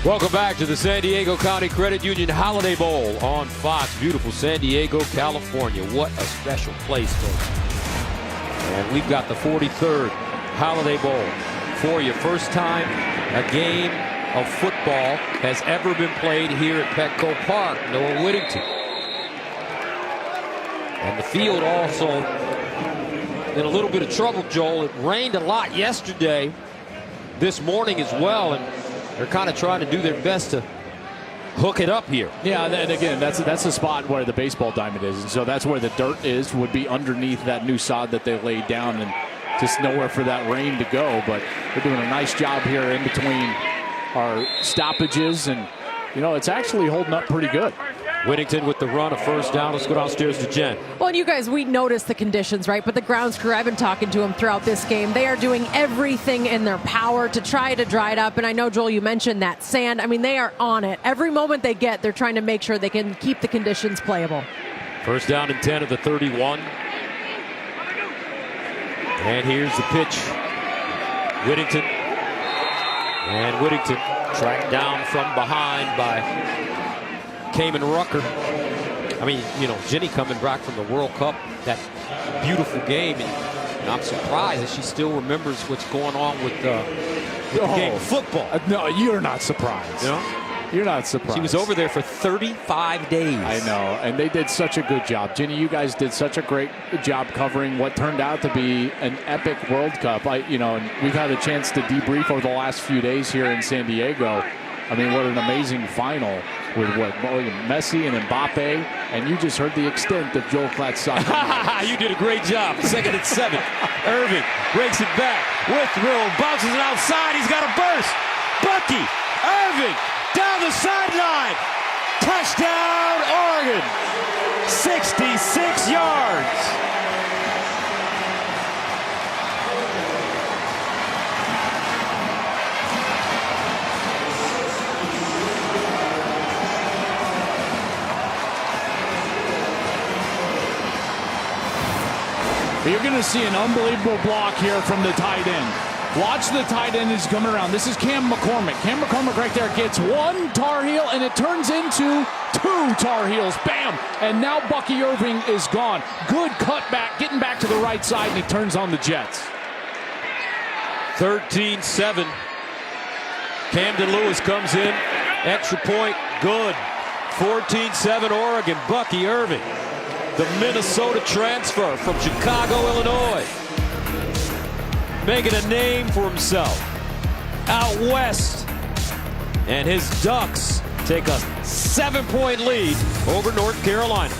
Welcome back to the San Diego County Credit Union Holiday Bowl on Fox. Beautiful San Diego, California. What a special place, folks. And we've got the 43rd Holiday Bowl for you. First time a game of football has ever been played here at Petco Park. Noah Whittington. And the field also in a little bit of trouble, Joel. It rained a lot yesterday, this morning as well, and they're kind of trying to do their best to hook it up here. Yeah, and again, that's the spot where the baseball diamond is, and so that's where the dirt is, would be underneath that new sod that they laid down, and just nowhere for that rain to go. But they're doing a nice job here in between our stoppages, and you know, it's actually holding up pretty good. Whittington with the run, a first down. Let's go downstairs to Jen. Well, and you guys, we noticed the conditions, right? But the grounds crew, I've been talking to them throughout this game. They are doing everything in their power to try to dry it up. And I know, Joel, you mentioned that sand. I mean, they are on it. Every moment they get, they're trying to make sure they can keep the conditions playable. First down and 10 of the 31. And here's the pitch. Whittington. And Whittington tracked down from behind by Kamen Rucker. I mean, you know, Jenny coming back from the World Cup, that beautiful game, and I'm surprised that she still remembers what's going on with the game of football. No, you're not surprised. You know? You're not surprised. She was over there for 35 days. I know, and they did such a good job. Jenny, you guys did such a great job covering what turned out to be an epic World Cup. You know, and we've had a chance to debrief over the last few days here in San Diego. I mean, what an amazing final with Messi and Mbappe, and you just heard the extent of Joel Klatt's soccer. You did a great job. Second and 7. Irving breaks it back with room, bounces it outside. He's got a burst. Bucky Irving down the sideline. Touchdown, Oregon. 66 yards. You're going to see an unbelievable block here from the tight end. Watch the tight end is coming around. This is Cam McCormick. Cam McCormick right there gets one Tar Heel, and it turns into 2 Tar Heels. Bam! And now Bucky Irving is gone. Good cutback, getting back to the right side, and he turns on the Jets. 13-7. Camden Lewis comes in. Extra point, good. 14-7 Oregon. Bucky Irving, the Minnesota transfer from Chicago, Illinois, making a name for himself out west. And his Ducks take a 7-point lead over North Carolina.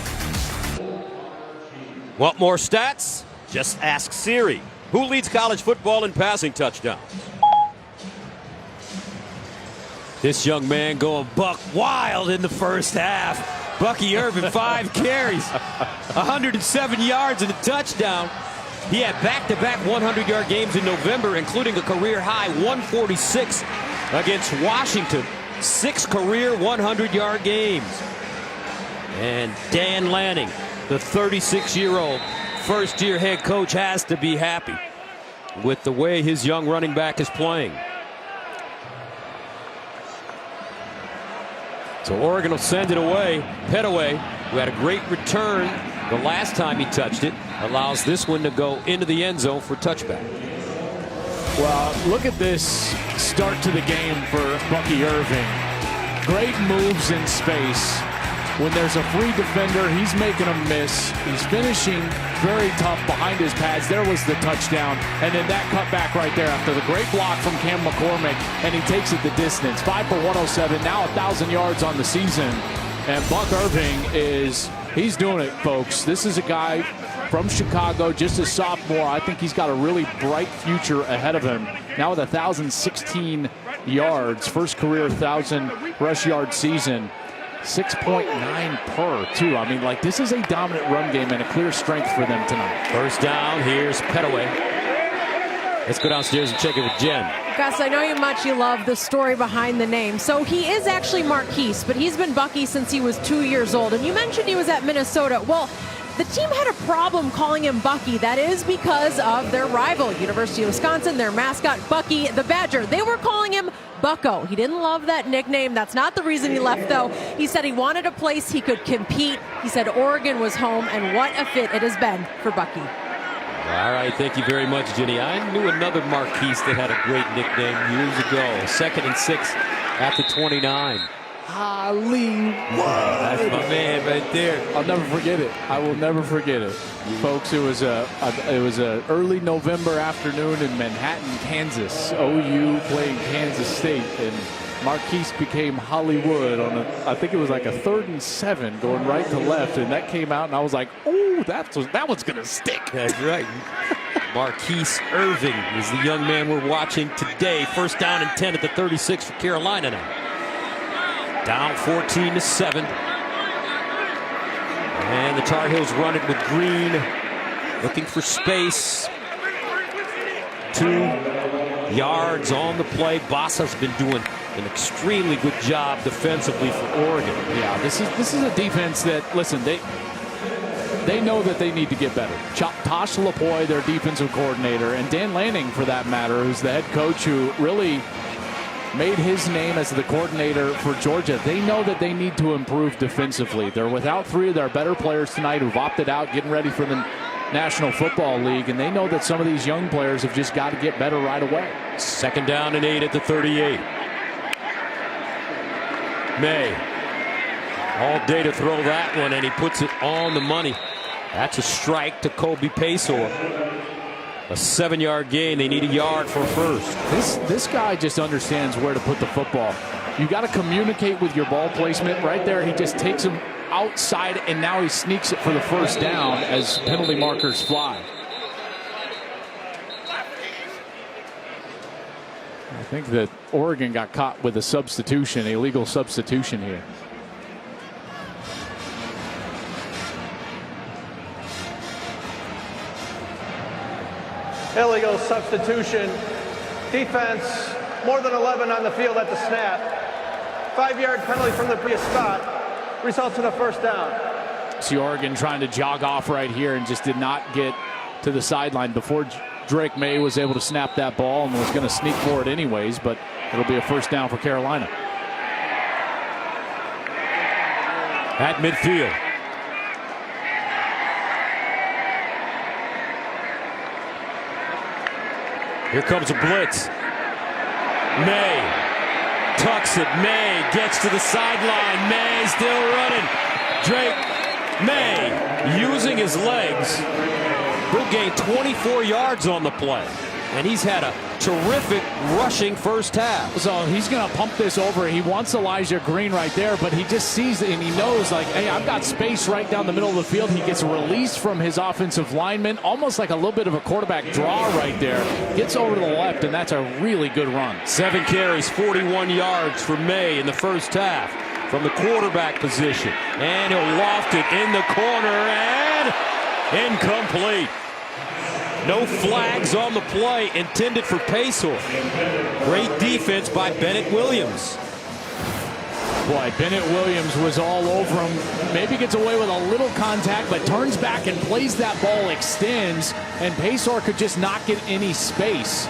Want more stats? Just ask Siri. Who leads college football in passing touchdowns? This young man going buck wild in the first half. Bucky Irving, 5 carries, 107 yards and a touchdown. He had back-to-back 100-yard games in November, including a career-high 146 against Washington. 6 career 100-yard games. And Dan Lanning, the 36-year-old first-year head coach, has to be happy with the way his young running back is playing. So Oregon will send it away. Petaway, who had a great return the last time he touched it, allows this one to go into the end zone for touchback. Well, look at this start to the game for Bucky Irving. Great moves in space. When there's a free defender, he's making a miss. He's finishing very tough behind his pads. There was the touchdown. And then that cutback right there after the great block from Cam McCormick. And he takes it the distance. 5 for 107, now 1,000 yards on the season. And Buck Irving he's doing it, folks. This is a guy from Chicago, just a sophomore. I think he's got a really bright future ahead of him. Now with 1,016 yards, first career 1,000 rush yard season. 6.9 per, too. I mean, like, this is a dominant run game and a clear strength for them tonight. First down, here's Petaway. Let's go downstairs and check it with Jen. Gus, I know you love the story behind the name. So he is actually Marquise, but he's been Bucky since he was 2 years old. And you mentioned he was at Minnesota. Well, the team had a problem calling him Bucky. That is because of their rival, University of Wisconsin, their mascot, Bucky the Badger. They were calling him Bucko. He didn't love that nickname. That's not the reason he left, though. He said he wanted a place he could compete. He said Oregon was home, and what a fit it has been for Bucky. All right, thank you very much, Jenny. I knew another Marquise that had a great nickname years ago. 2nd and 6 at the 29. Hollywood. That's my man right there. I'll never forget it. I will never forget it. Folks, it was a early November afternoon in Manhattan, Kansas. OU playing Kansas State, and Marquise became Hollywood on I think it was like a 3rd and 7 going right to left, and that came out, and I was like, oh, that one's gonna stick. That's right. Marquise Irving is the young man we're watching today. First down and 10 at the 36 for Carolina now. Down 14-7. And the Tar Heels run it with Green. Looking for space. 2 yards on the play. Bassa's been doing an extremely good job defensively for Oregon. Yeah, this is a defense that, listen, they know that they need to get better. Tosh Lapoy, their defensive coordinator, and Dan Lanning, for that matter, who's the head coach who really made his name as the coordinator for Georgia. They know that they need to improve defensively. They're without 3 of their better players tonight who've opted out, getting ready for the National Football League, and they know that some of these young players have just got to get better right away. 2nd down and 8 at the 38. May all day to throw that one, and he puts it on the money. That's a strike to Kobe Paysour. A 7-yard gain. They need a yard for first. This guy just understands where to put the football. You got to communicate with your ball placement. Right there, he just takes him outside, and now he sneaks it for the first down as penalty markers fly. I think that Oregon got caught with a substitution, a illegal substitution here. Illegal substitution. Defense, more than 11 on the field at the snap. 5-yard penalty from the previous spot. Results in a first down. See Oregon trying to jog off right here and just did not get to the sideline before Drake May was able to snap that ball and was going to sneak forward anyways, but it'll be a first down for Carolina. At midfield. Here comes a blitz. May tucks it. May gets to the sideline. May still running. Drake May using his legs. He'll gain 24 yards on the play. And he's had a terrific rushing first half. So he's going to pump this over. He wants Elijah Green right there, but he just sees it and he knows, like, hey, I've got space right down the middle of the field. He gets released from his offensive lineman, almost like a little bit of a quarterback draw right there. Gets over to the left, and that's a really good run. 7 carries, 41 yards for May in the first half from the quarterback position. And he'll loft it in the corner, and incomplete. No flags on the play intended for Paysour. Great defense by Bennett Williams. Boy, Bennett Williams was all over him. Maybe gets away with a little contact, but turns back and plays that ball, extends, and Paysour could just not get any space.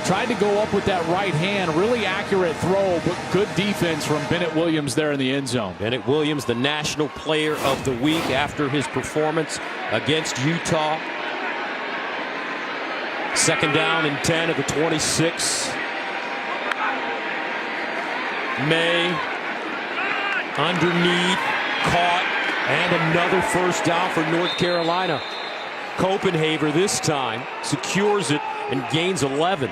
Tried to go up with that right hand. Really accurate throw, but good defense from Bennett Williams there in the end zone. Bennett Williams, the National Player of the Week after his performance against Utah. Second down and 10 at the 26. May underneath, caught, and another first down for North Carolina. Copenhaver this time secures it and gains 11.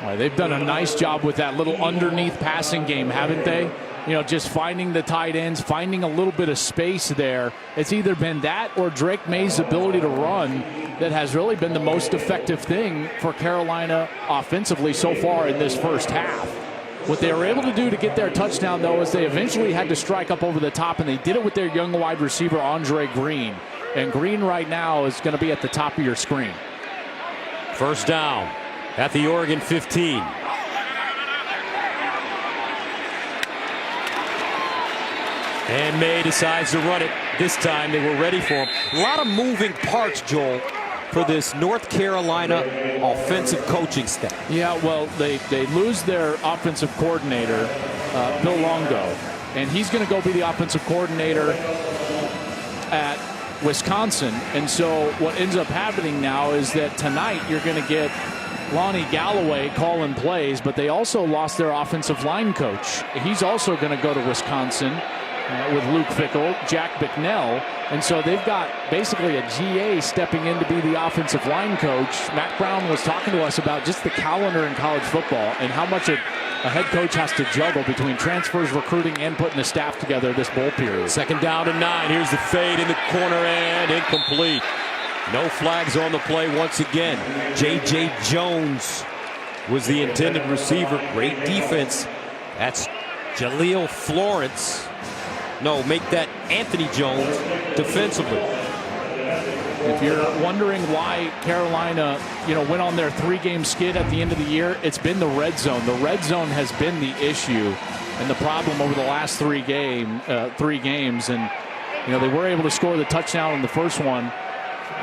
Well, they've done a nice job with that little underneath passing game, haven't they? You know, just finding the tight ends, finding a little bit of space there. It's either been that or Drake May's ability to run that has really been the most effective thing for Carolina offensively so far in this first half. What they were able to do to get their touchdown, though, is they eventually had to strike up over the top, and they did it with their young wide receiver, Andre Green. And Green right now is going to be at the top of your screen. First down at the Oregon 15. And May decides to run it. This time they were ready for him. A lot of moving parts, Joel, for this North Carolina offensive coaching staff. Yeah, well, they lose their offensive coordinator, Bill Longo, and he's going to go be the offensive coordinator at Wisconsin. And so what ends up happening now is that tonight you're going to get Lonnie Galloway calling plays, but they also lost their offensive line coach. He's also going to go to Wisconsin with Luke Fickell, Jack Bicknell. And so they've got basically a GA stepping in to be the offensive line coach. Matt Brown was talking to us about just the calendar in college football and how much a head coach has to juggle between transfers, recruiting, and putting the staff together this bowl period. Second down and 9. Here's the fade in the corner and incomplete. No flags on the play once again. J.J. Jones was the intended receiver. Great defense. That's Jaleel Florence. No, make that Anthony Jones defensively. If you're wondering why Carolina, went on their 3-game skid at the end of the year, it's been the red zone. The red zone has been the issue and the problem over the last 3 games. And, they were able to score the touchdown in the first one,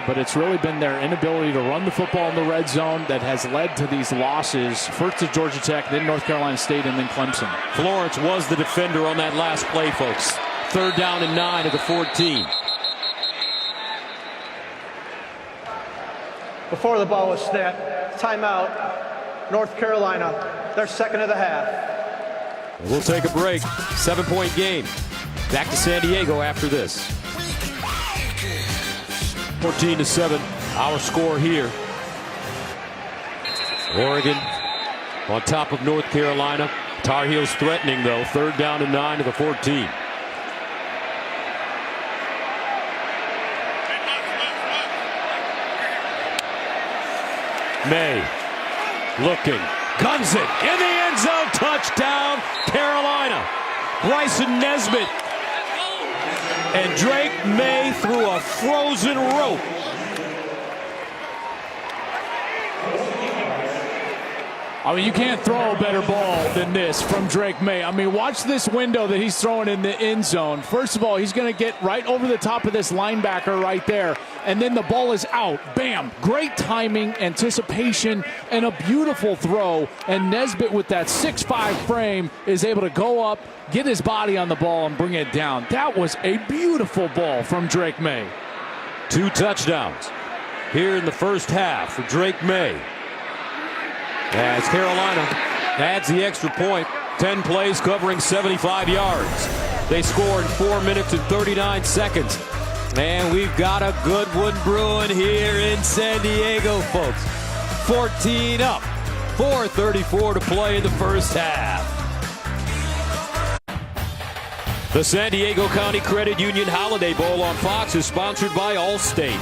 but it's really been their inability to run the football in the red zone that has led to these losses. First to Georgia Tech, then North Carolina State, and then Clemson. Florence was the defender on that last play, folks. Third down and 9 at the 14. Before the ball was snapped, timeout, North Carolina, their second of the half. We'll take a break. 7-point game. Back to San Diego after this. 14-7, our score here. Oregon on top of North Carolina. Tar Heels threatening, though. Third down and 9 to the 14. May looking, guns it in the end zone, touchdown Carolina. Bryson Nesbitt and Drake May through a frozen rope. I mean, you can't throw a better ball than this from Drake May. I mean, watch this window that he's throwing in the end zone. First of all, he's going to get right over the top of this linebacker right there, and then the ball is out. Bam! Great timing, anticipation, and a beautiful throw. And Nesbitt, with that 6'5" frame, is able to go up, get his body on the ball, and bring it down. That was a beautiful ball from Drake May. 2 touchdowns here in the first half for Drake May. As Carolina adds the extra point, 10 plays covering 75 yards. They score in 4 minutes and 39 seconds. And we've got a good one brewing here in San Diego, folks. 14 up, 4:34 to play in the first half. The San Diego County Credit Union Holiday Bowl on Fox is sponsored by Allstate,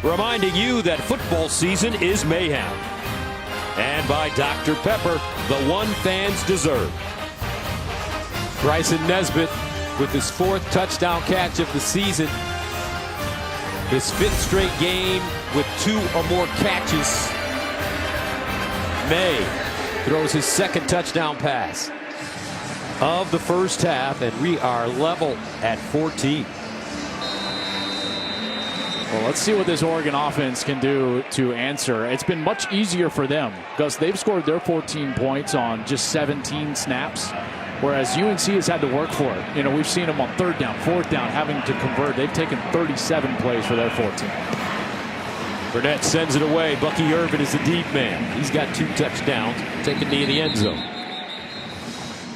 reminding you that football season is mayhem. And by Dr. Pepper, the one fans deserve. Bryson Nesbitt with his 4th touchdown catch of the season. His 5th straight game with 2 or more catches. May throws his 2nd touchdown pass of the first half, and we are level at 14. Well, let's see what this Oregon offense can do to answer. It's been much easier for them because they've scored their 14 points on just 17 snaps, whereas UNC has had to work for it. We've seen them on 3rd down, 4th down, having to convert. They've taken 37 plays for their 14. Burnett sends it away. Bucky Irvin is the deep man. He's got 2 touchdowns. Take a knee in the end zone.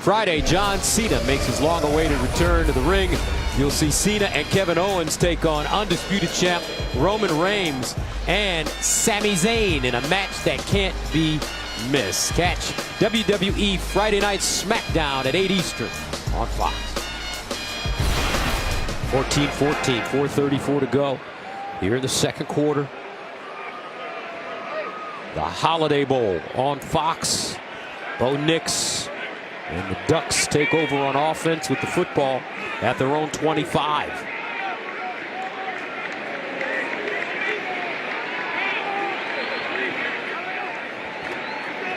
Friday, John Cena makes his long-awaited return to the ring. You'll see Cena and Kevin Owens take on undisputed champ Roman Reigns and Sami Zayn in a match that can't be missed. Catch WWE Friday Night SmackDown at 8 Eastern on Fox. 14-14, 4:34 to go here in the second quarter. The Holiday Bowl on Fox. Bo Nix and the Ducks take over on offense with the football at their own 25.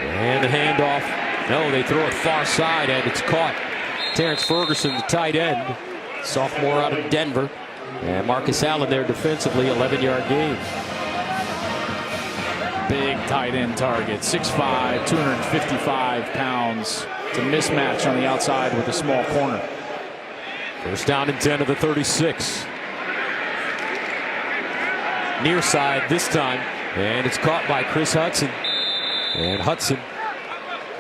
And the handoff. No, they throw it far side and it's caught. Terrence Ferguson, the tight end, sophomore out of Denver. And Marcus Allen there defensively, 11-yard gain. Big tight end target, 6'5", 255 pounds. It's a mismatch on the outside with a small corner. First down and 10 of the 36. Near side this time, and it's caught by Chris Hudson. And Hudson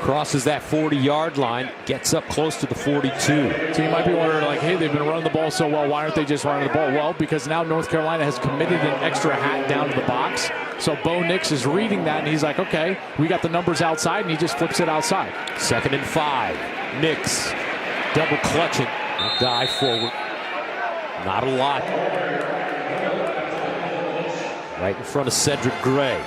crosses that 40-yard line, gets up close to the 42. So you might be wondering, like, hey, they've been running the ball so well. Why aren't they just running the ball? Well, because now North Carolina has committed an extra hat down to the box. So Bo Nix is reading that, and he's like, okay, we got the numbers outside, and he just flips it outside. 2nd and 5. Nix double clutching. Dive forward. Not a lot. Right in front of Cedric Gray.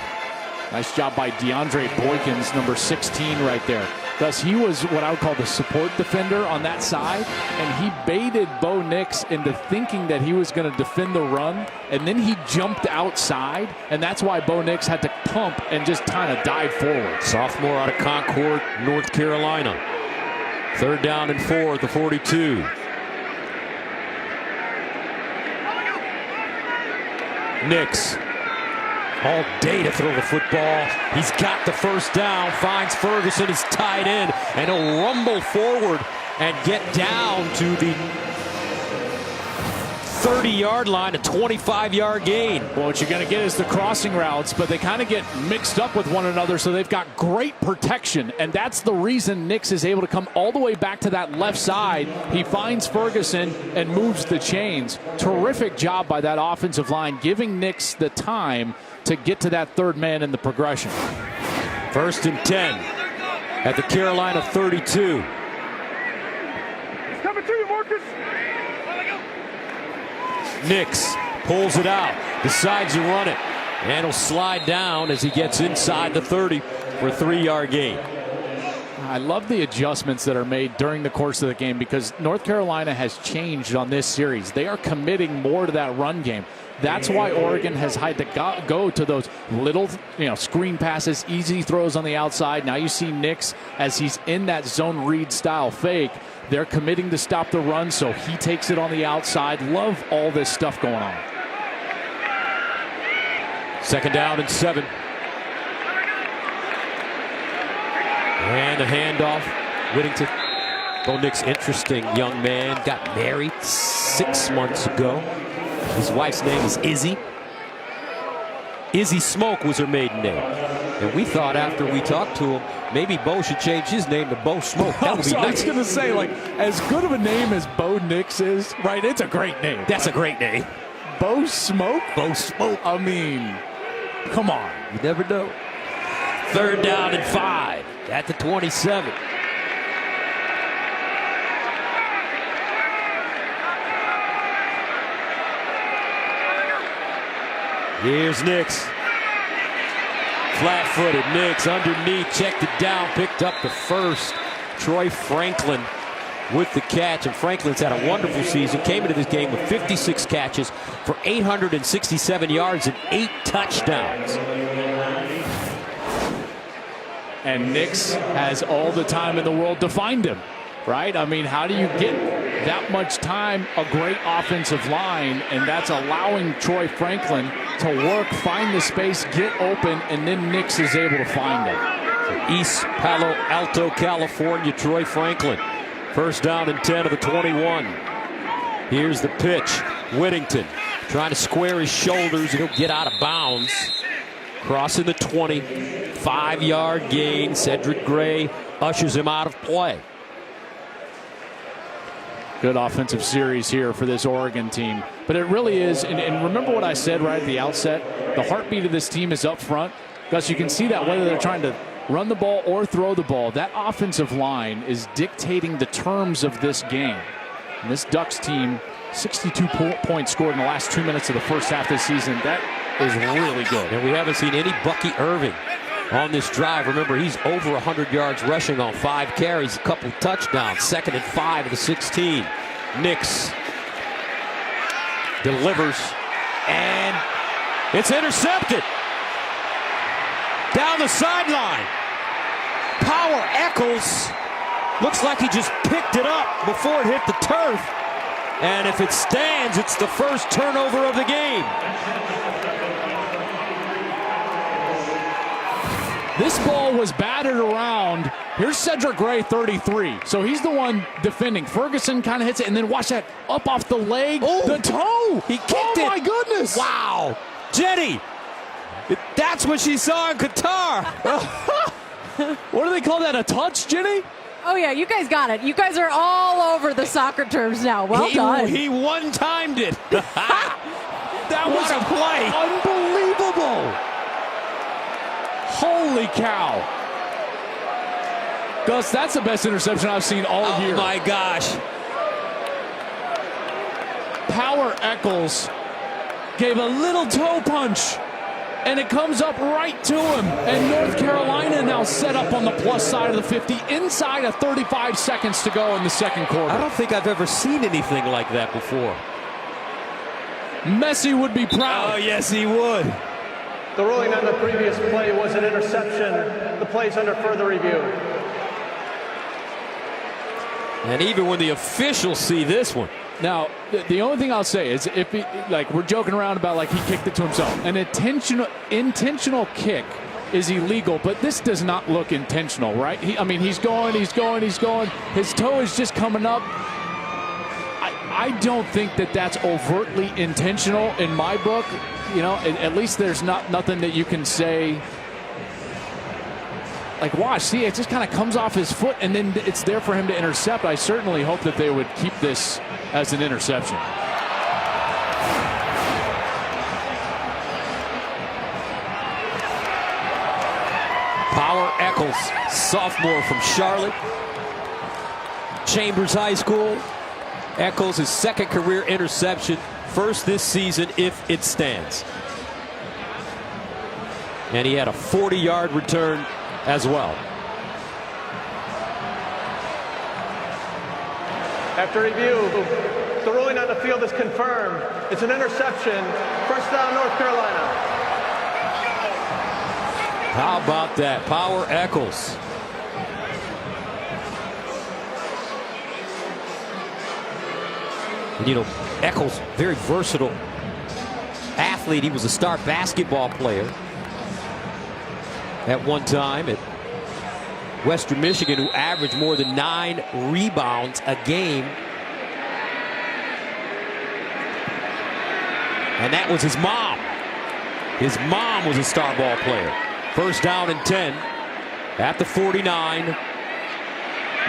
Nice job by DeAndre Boykins, number 16 right there. Thus, he was what I would call the support defender on that side, and he baited Bo Nix into thinking that he was going to defend the run, and then he jumped outside, and that's why Bo Nix had to pump and just kind of dive forward. Sophomore out of Concord, North Carolina. 3rd down and 4 at the 42. Nix. All day to throw the football. He's got the first down, finds Ferguson, his tight end, and he'll rumble forward and get down to the 30-yard line, a 25-yard gain. Well, what you're going to get is the crossing routes, but they kind of get mixed up with one another, so they've got great protection, and that's the reason Nix is able to come all the way back to that left side. He finds Ferguson and moves the chains. Terrific job by that offensive line, giving Nix the time to get to that 3rd man in the progression. 1st and 10 at the Carolina 32. Coming to you, Marcus. Nix pulls it out, decides to run it, and he'll slide down as he gets inside the 30 for a 3-yard gain. I love the adjustments that are made during the course of the game because North Carolina has changed on this series. They are committing more to that run game. That's why Oregon has had to go to those little, screen passes, easy throws on the outside. Now you see Nix as he's in that zone read style fake. They're committing to stop the run, so he takes it on the outside. Love all this stuff going on. 2nd down and 7. And a handoff. Whittington. Bo Nix, interesting young man. Got married 6 months ago. His wife's name is Izzy. Izzy Smoke was her maiden name. And we thought after we talked to him, maybe Bo should change his name to Bo Smoke. That would be nice. I was going to say, like, as good of a name as Bo Nix is, right? It's a great name. That's a great name. Bo Smoke? Bo Smoke. I mean, come on. You never know. 3rd down and 5 at the 27. Here's Nix. Flat-footed Nix underneath, checked it down, picked up the first. Troy Franklin with the catch, and Franklin's had a wonderful season. Came into this game with 56 catches for 867 yards and 8 touchdowns. And Nix has all the time in the world to find him, right? I mean, how do you get that much time? A great offensive line, and that's allowing Troy Franklin to work, find the space, get open, and then Nix is able to find him. From East Palo Alto, California, Troy Franklin. 1st down and 10 of the 21. Here's the pitch. Whittington trying to square his shoulders, and he'll get out of bounds. Crossing the 20, 5-yard gain. Cedric Gray ushers him out of play. Good offensive series here for this Oregon team. But it really is, and remember what I said right at the outset, the heartbeat of this team is up front. Gus, you can see that whether they're trying to run the ball or throw the ball, that offensive line is dictating the terms of this game. And this Ducks team, 62 points scored in the last 2 minutes of the first half this season. That is really good. And we haven't seen any Bucky Irving on this drive. Remember, he's over 100 yards rushing on 5 carries, a couple touchdowns. 2nd and 5 of the 16. Nix delivers, and it's intercepted. Down the sideline. Power Eccles looks like he just picked it up before it hit the turf. And if it stands, it's the first turnover of the game. This ball was battered around. Here's Cedric Gray, 33. So he's the one defending. Ferguson kind of hits it, and then watch that up off the leg. Oh, the toe. He kicked it. Oh, my goodness. Wow. Jenny, that's what she saw in Qatar. What do they call that, a touch, Jenny? Oh, yeah, you guys got it. You guys are all over the soccer terms now. Well done. He one-timed it. That was a play. Unbelievable. Holy cow. Gus, that's the best interception I've seen all year. Oh, my gosh. Power Eccles gave a little toe punch, and it comes up right to him. And North Carolina now set up on the plus side of the 50, inside of 35 seconds to go in the second quarter. I don't think I've ever seen anything like that before. Messi would be proud. Oh, yes, he would. The ruling on the previous play was an interception. The play's under further review. And even when the officials see this one. Now, the only thing I'll say is, if he, like, we're joking around about like he kicked it to himself. An intentional kick is illegal, but this does not look intentional, right? He's going. His toe is just coming up. I don't think that that's overtly intentional in my book. You know, at least there's nothing that you can say. Like, watch, see, it just kind of comes off his foot, and then it's there for him to intercept. I certainly hope that they would keep this as an interception. Power Eccles, sophomore from Charlotte. Chambers High School. Eccles, his second career interception. First this season, if it stands. And he had a 40-yard return as well. After review, the ruling on the field is confirmed. It's an interception. First down, North Carolina. How about that? Power Eccles. And, you know, Eccles, very versatile athlete. He was a star basketball player at one time at Western Michigan, who averaged more than 9 rebounds a game. And that was his mom. His mom was a star ball player. First down and 10 at the 49.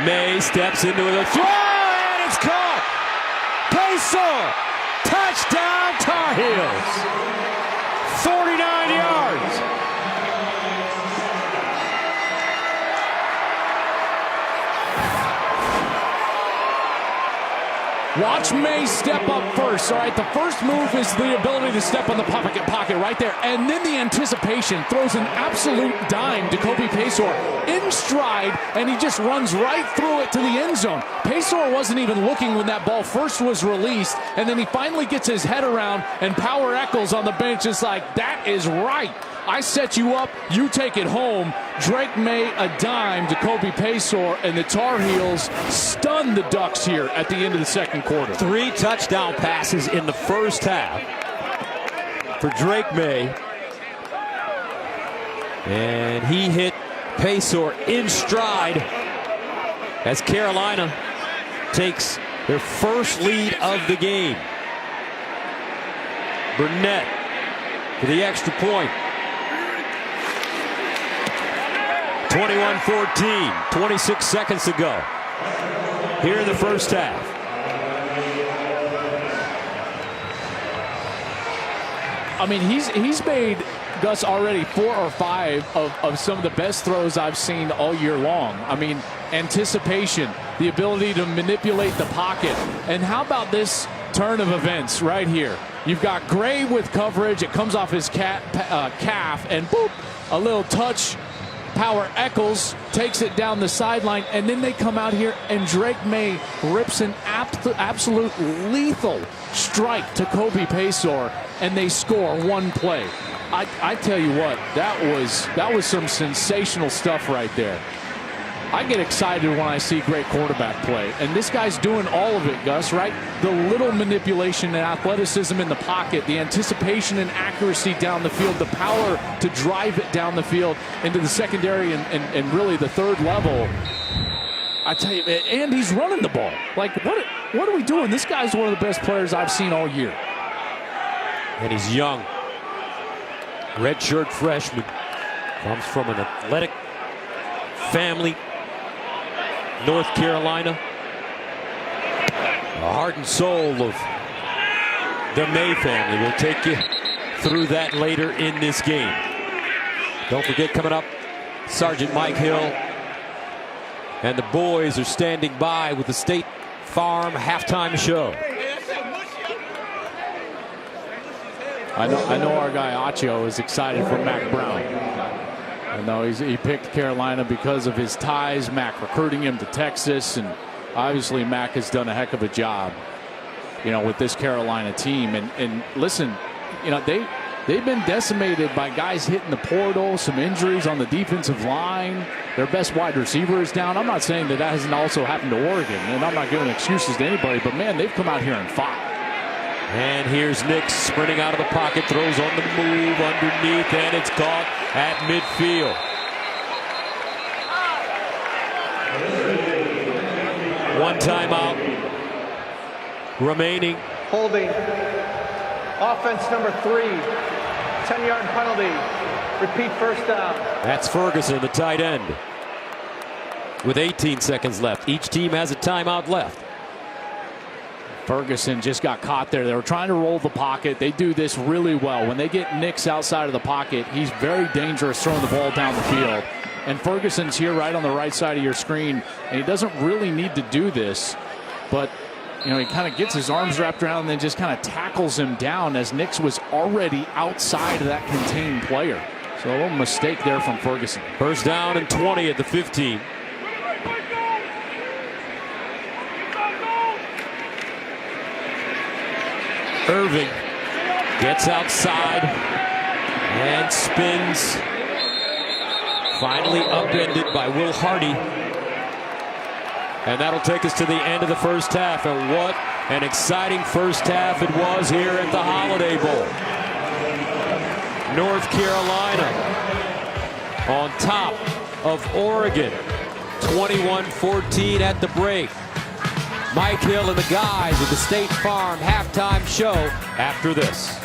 May steps into the throw, and it's caught. Paysor, touchdown Tar Heels. 49 yards. Watch May step up first. All right, the first move is the ability to step on the pocket right there. And then the anticipation, throws an absolute dime to Kobe Paysor in stride, and he just runs right through it to the end zone. Paysor wasn't even looking when that ball first was released, and then he finally gets his head around, and Power Eccles on the bench is like, that is right. I set you up, you take it home. Drake May a dime to Kobe Paysor, and the Tar Heels stun the Ducks here at the end of the second quarter. 3 touchdown passes in the first half for Drake May. And he hit Paysor in stride as Carolina takes their first lead of the game. Burnett for the extra point. 21-14, 26 seconds to go here in the first half. I mean, he's made, Gus, already 4 or 5 of some of the best throws I've seen all year long. I mean, anticipation, the ability to manipulate the pocket. And how about this turn of events right here? You've got Gray with coverage. It comes off his calf, and boop, a little touch. Power Eccles takes it down the sideline, and then they come out here, and Drake May rips an absolute lethal strike to Kobe Paysour, and they score one play. I tell you what, that was some sensational stuff right there. I get excited when I see great quarterback play, and this guy's doing all of it, Gus, right? The little manipulation and athleticism in the pocket, the anticipation and accuracy down the field, the power to drive it down the field into the secondary and really the third level. I tell you, and he's running the ball. Like, what are we doing? This guy's one of the best players I've seen all year. And he's young. Redshirt freshman. Comes from an athletic family. North Carolina. The heart and soul of the May family. We'll take you through that later in this game. Don't forget, coming up, Sergeant Mike Hill and the boys are standing by with the State Farm halftime show. I know our guy Accio is excited for Mac Brown. I know he picked Carolina because of his ties, Mac recruiting him to Texas, and obviously Mac has done a heck of a job, with this Carolina team. And listen, they've been decimated by guys hitting the portal, some injuries on the defensive line. Their best wide receiver is down. I'm not saying that hasn't also happened to Oregon, and I'm not giving excuses to anybody, but man, they've come out here and fought. And here's Nix sprinting out of the pocket, throws on the move underneath, and it's caught at midfield. One timeout remaining. Holding. Offense number 3. 10-yard penalty. Repeat first down. That's Ferguson, the tight end, with 18 seconds left. Each team has a timeout left. Ferguson just got caught there. They were trying to roll the pocket. They do this really well. When they get Nix outside of the pocket, he's very dangerous throwing the ball down the field. And Ferguson's here right on the right side of your screen, and he doesn't really need to do this, but he kind of gets his arms wrapped around and then just kind of tackles him down as Nix was already outside of that contained player. So a little mistake there from Ferguson. First down and 20 at the 15. Irving gets outside and spins. Finally upended by Will Hardy. And that'll take us to the end of the first half. And what an exciting first half it was here at the Holiday Bowl. North Carolina on top of Oregon. 21-14 at the break. Mike Hill and the guys with the State Farm halftime show after this.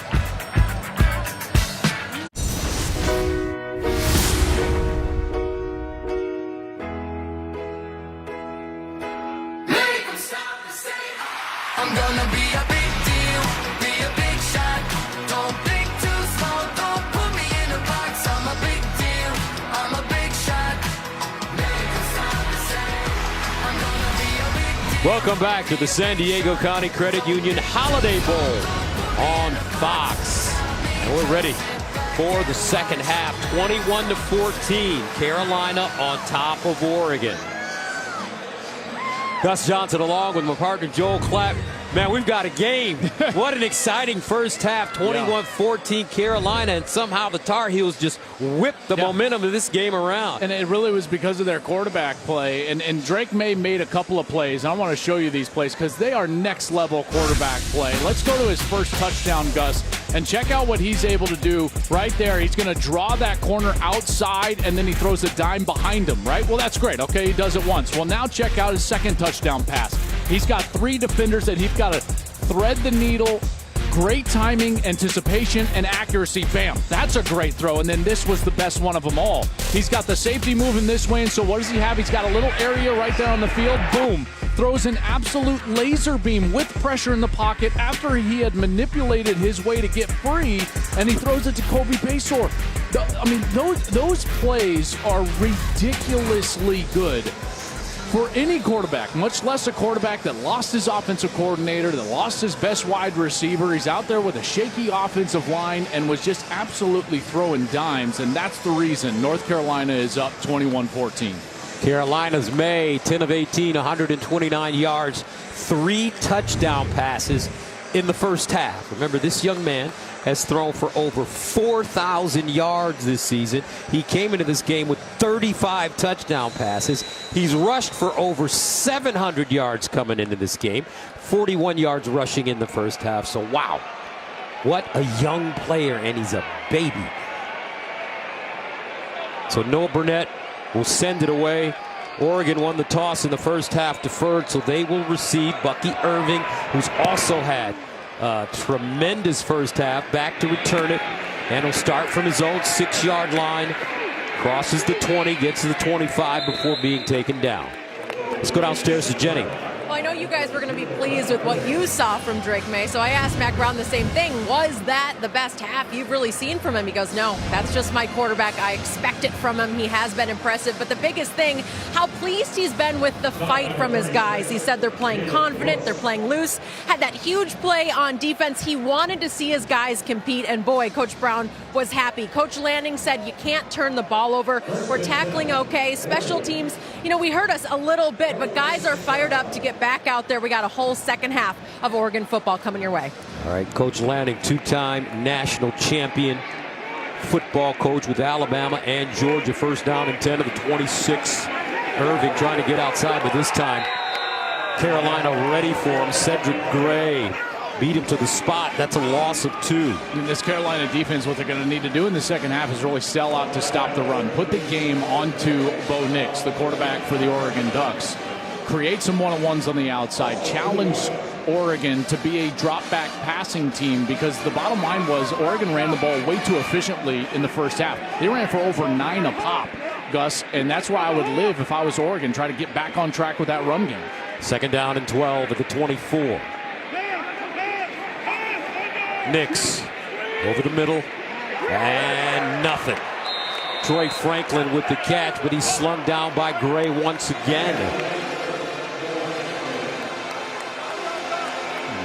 I'm gonna be a big deal, be a big shot. Don't think too small, don't put me in a box. I'm a big deal, I'm a big shot. Make them stop the same. I'm gonna be a big deal. Welcome back to the San Diego County Credit Union Holiday Bowl on Fox. And we're ready for the second half. 21-14, Carolina on top of Oregon. Gus Johnson along with my partner Joel Clapp. Man, we've got a game. What an exciting first half. 21-14 Carolina, and somehow the Tar Heels just whipped the momentum of this game around. And it really was because of their quarterback play. And Drake May made a couple of plays. I want to show you these plays because they are next level quarterback play. Let's go to his first touchdown, Gus, and check out what he's able to do right there. He's going to draw that corner outside, and then he throws a dime behind him, right? Well, that's great. Okay, he does it once. Well, now check out his second touchdown pass. He's got 3 defenders that he's got to thread the needle, Great timing, anticipation, and accuracy. Bam. That's a great throw. And then this was the best one of them all. He's got the safety moving this way, and so what does he have? He's got a little area right there on the field. Boom. Throws an absolute laser beam with pressure in the pocket after he had manipulated his way to get free, and he throws it to Kobe Paysor. I mean, those plays are ridiculously good for any quarterback, much less a quarterback that lost his offensive coordinator, that lost his best wide receiver. He's out there with a shaky offensive line and was just absolutely throwing dimes, and that's the reason North Carolina is up 21-14. Carolina's May, 10 of 18, 129 yards, 3 touchdown passes in the first half. Remember, this young man has thrown for over 4,000 yards this season. He came into this game with 35 touchdown passes. He's rushed for over 700 yards coming into this game, 41 yards rushing in the first half. So, wow, what a young player, and he's a baby. So Noah Burnett will send it away. Oregon won the toss in the first half, deferred, so they will receive Bucky Irving, who's also had a tremendous first half, back to return it, and he'll start from his own 6-yard line, crosses the 20, gets to the 25 before being taken down. Let's go downstairs to Jenny. Well, I know you guys were going to be pleased with what you saw from Drake May, so I asked Mac Brown the same thing. Was that the best half you've really seen from him? He goes, no, that's just my quarterback. I expect it from him. He has been impressive. But the biggest thing, how pleased he's been with the fight from his guys. He said they're playing confident, they're playing loose. Had that huge play on defense. He wanted to see his guys compete, and boy, Coach Brown was happy. Coach Lanning said you can't turn the ball over. We're tackling okay. Special teams, you know, we hurt us a little bit, but guys are fired up to get back out there. We got a whole second half of Oregon football coming your way. All right, Coach Lanning, 2-time national champion football coach with Alabama and Georgia. First down and 10 of the 26. Irving trying to get outside, but this time Carolina ready for him. Cedric Gray beat him to the spot. That's a loss of 2. And this Carolina defense, what they're going to need to do in the second half is really sell out to stop the run. Put the game onto Bo Nix, the quarterback for the Oregon Ducks. Create some one-on-ones on the outside. Challenge Oregon to be a drop-back passing team, because the bottom line was Oregon ran the ball way too efficiently in the first half. They ran for over 9 a pop, Gus, and that's where I would live if I was Oregon, try to get back on track with that run game. Second down and 12 at the 24. Nix over the middle, and nothing. Troy Franklin with the catch, but he's slung down by Gray once again.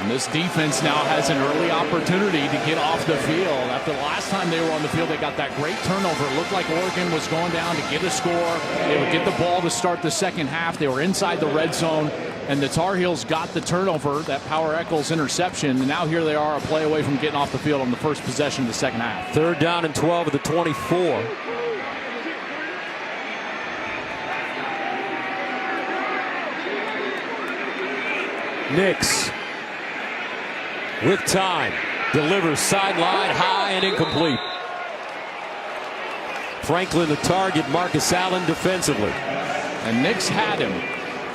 And this defense now has an early opportunity to get off the field. After the last time they were on the field, they got that great turnover. It looked like Oregon was going down to get a score. They would get the ball to start the second half. They were inside the red zone, and the Tar Heels got the turnover, that Power Echols interception, and now here they are, a play away from getting off the field on the first possession of the second half. Third down and 12 of the 24. Nix with time, delivers sideline high and incomplete. Franklin the target, Marcus Allen defensively. And Nix had him,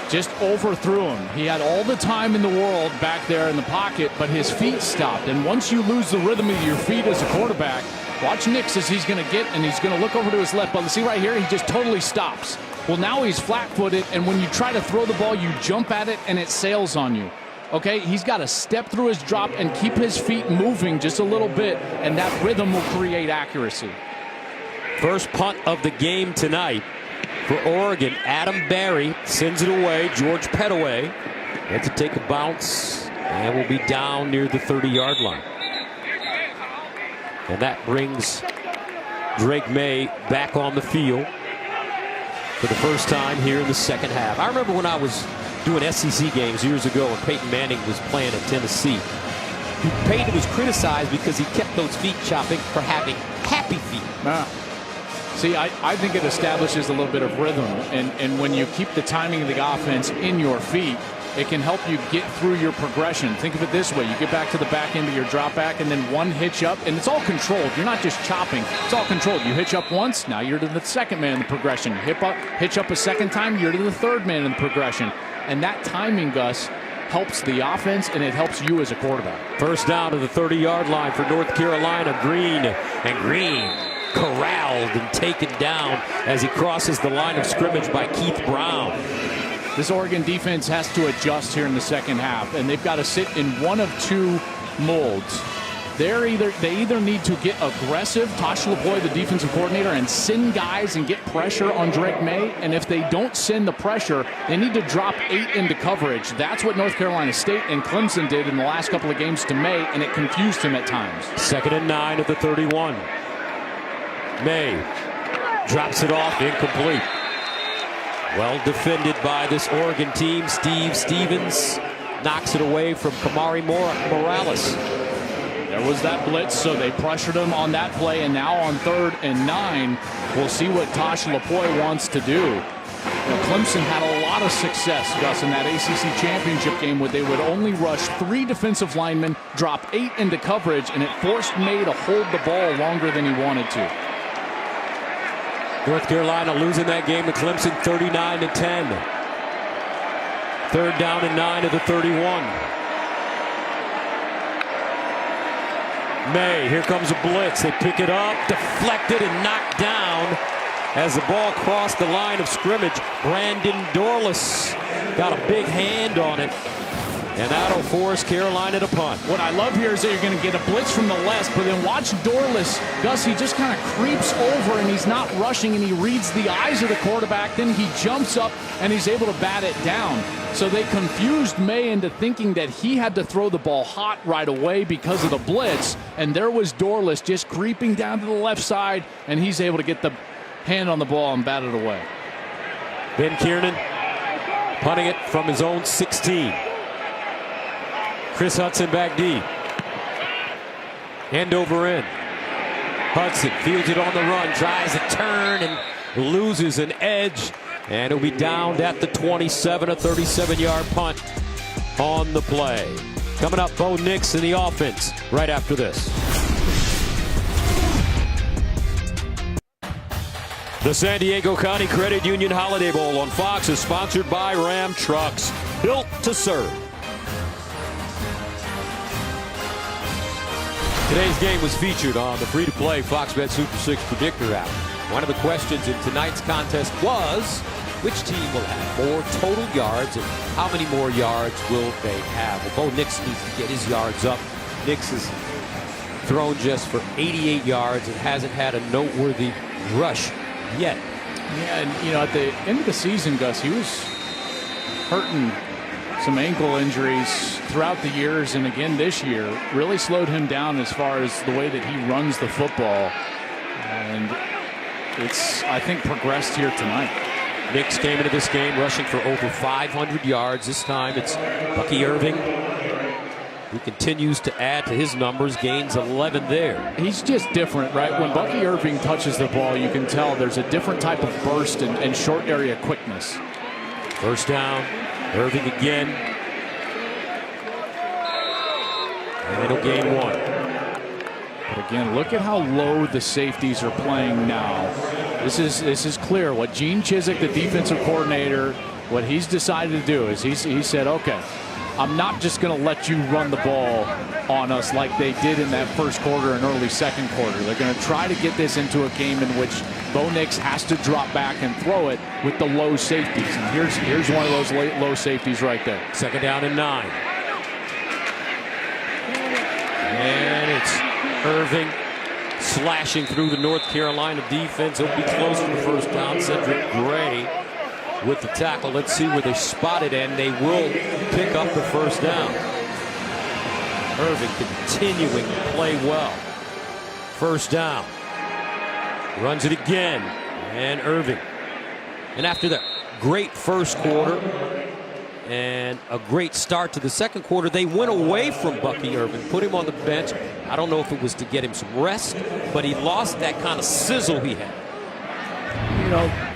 just overthrew him. He had all the time in the world back there in the pocket, but his feet stopped. And once you lose the rhythm of your feet as a quarterback, watch Nix as he's going to get, and he's going to look over to his left. But see right here, he just totally stops. Well, now he's flat-footed, and when you try to throw the ball, you jump at it, and it sails on you. Okay, he's got to step through his drop and keep his feet moving just a little bit, and that rhythm will create accuracy. First punt of the game tonight for Oregon. Adam Barry sends it away. George Pettaway had to take a bounce and will be down near the 30-yard line. And that brings Drake May back on the field for the first time here in the second half. I remember when I was doing SEC games years ago when Peyton Manning was playing at Tennessee. Peyton was criticized because he kept those feet chopping for having happy feet. See, I think it establishes a little bit of rhythm, and when you keep the timing of the offense in your feet, it can help you get through your progression. Think of it this way. You get back to the back end of your drop back, and then one hitch up, and it's all controlled. You're not just chopping. It's all controlled. You hitch up once, now you're to the second man in the progression. Hitch up a second time, you're to the third man in the progression. And that timing, Gus, helps the offense, and it helps you as a quarterback. First down to the 30-yard line for North Carolina. Green corralled and taken down as he crosses the line of scrimmage by Keith Brown. This Oregon defense has to adjust here in the second half, and they've got to sit in one of two molds. They either need to get aggressive, Tosh LaPoy, the defensive coordinator, and send guys and get pressure on Drake May. And if they don't send the pressure, they need to drop 8 into coverage. That's what North Carolina State and Clemson did in the last couple of games to May, and it confused him at times. 2nd and 9 at the 31. May drops it off, incomplete. Well defended by this Oregon team. Steve Stevens knocks it away from Kamari Morales. There was that blitz, so they pressured him on that play, and now on 3rd and 9, we'll see what Tosh LaPoy wants to do. Clemson had a lot of success, Gus, in that ACC championship game where they would only rush 3 defensive linemen, drop 8 into coverage, and it forced May to hold the ball longer than he wanted to. North Carolina losing that game to Clemson 39-10. 3rd down and 9 at the 31. May, here comes a blitz. They pick it up, deflected and knocked down as the ball crossed the line of scrimmage. Brandon Dorless got a big hand on it, and that'll force Carolina to punt. What I love here is that you're going to get a blitz from the left, but then watch Dorless. Gus, he just kind of creeps over, and he's not rushing, and he reads the eyes of the quarterback. Then he jumps up, and he's able to bat it down. So they confused May into thinking that he had to throw the ball hot right away because of the blitz, and there was Dorless just creeping down to the left side, and he's able to get the hand on the ball and bat it away. Ben Kiernan punting it from his own 16. Chris Hudson back deep. End over end. Hudson fields it on the run, tries a turn and loses an edge. And it'll be down at the 27, a 37-yard punt on the play. Coming up, Bo Nix in the offense right after this. The San Diego County Credit Union Holiday Bowl on Fox is sponsored by Ram Trucks, built to serve. Today's game was featured on the free-to-play Fox Bet Super 6 Predictor app. One of the questions in tonight's contest was, which team will have more total yards and how many more yards will they have? Well, Bo Nix needs to get his yards up. Nix has thrown just for 88 yards and hasn't had a noteworthy rush yet. Yeah, and at the end of the season, Gus, he was hurting some ankle injuries throughout the years, and again this year really slowed him down as far as the way that he runs the football. And it's, I think, progressed here tonight. Nix came into this game rushing for over 500 yards. This time it's Bucky Irving, who continues to add to his numbers, gains 11 there. He's just different, right? When Bucky Irving touches the ball, you can tell there's a different type of burst and short area quickness. First down, Irving again. And it'll gain 1. But again, look at how low the safeties are playing now. This is clear. What Gene Chizik, the defensive coordinator, what he's decided to do is he said, okay, I'm not just going to let you run the ball on us like they did in that first quarter and early second quarter. They're going to try to get this into a game in which Bo Nix has to drop back and throw it with the low safeties. And here's one of those low safeties right there. 2nd down and 9. And it's Irving slashing through the North Carolina defense. It'll be close to the first down. Cedric Gray with the tackle. Let's see where they spot it, and they will pick up the first down. Irving continuing to play well. First down. Runs it again. And Irving. And after that great first quarter and a great start to the second quarter, they went away from Bucky Irving, put him on the bench. I don't know if it was to get him some rest, but he lost that kind of sizzle he had.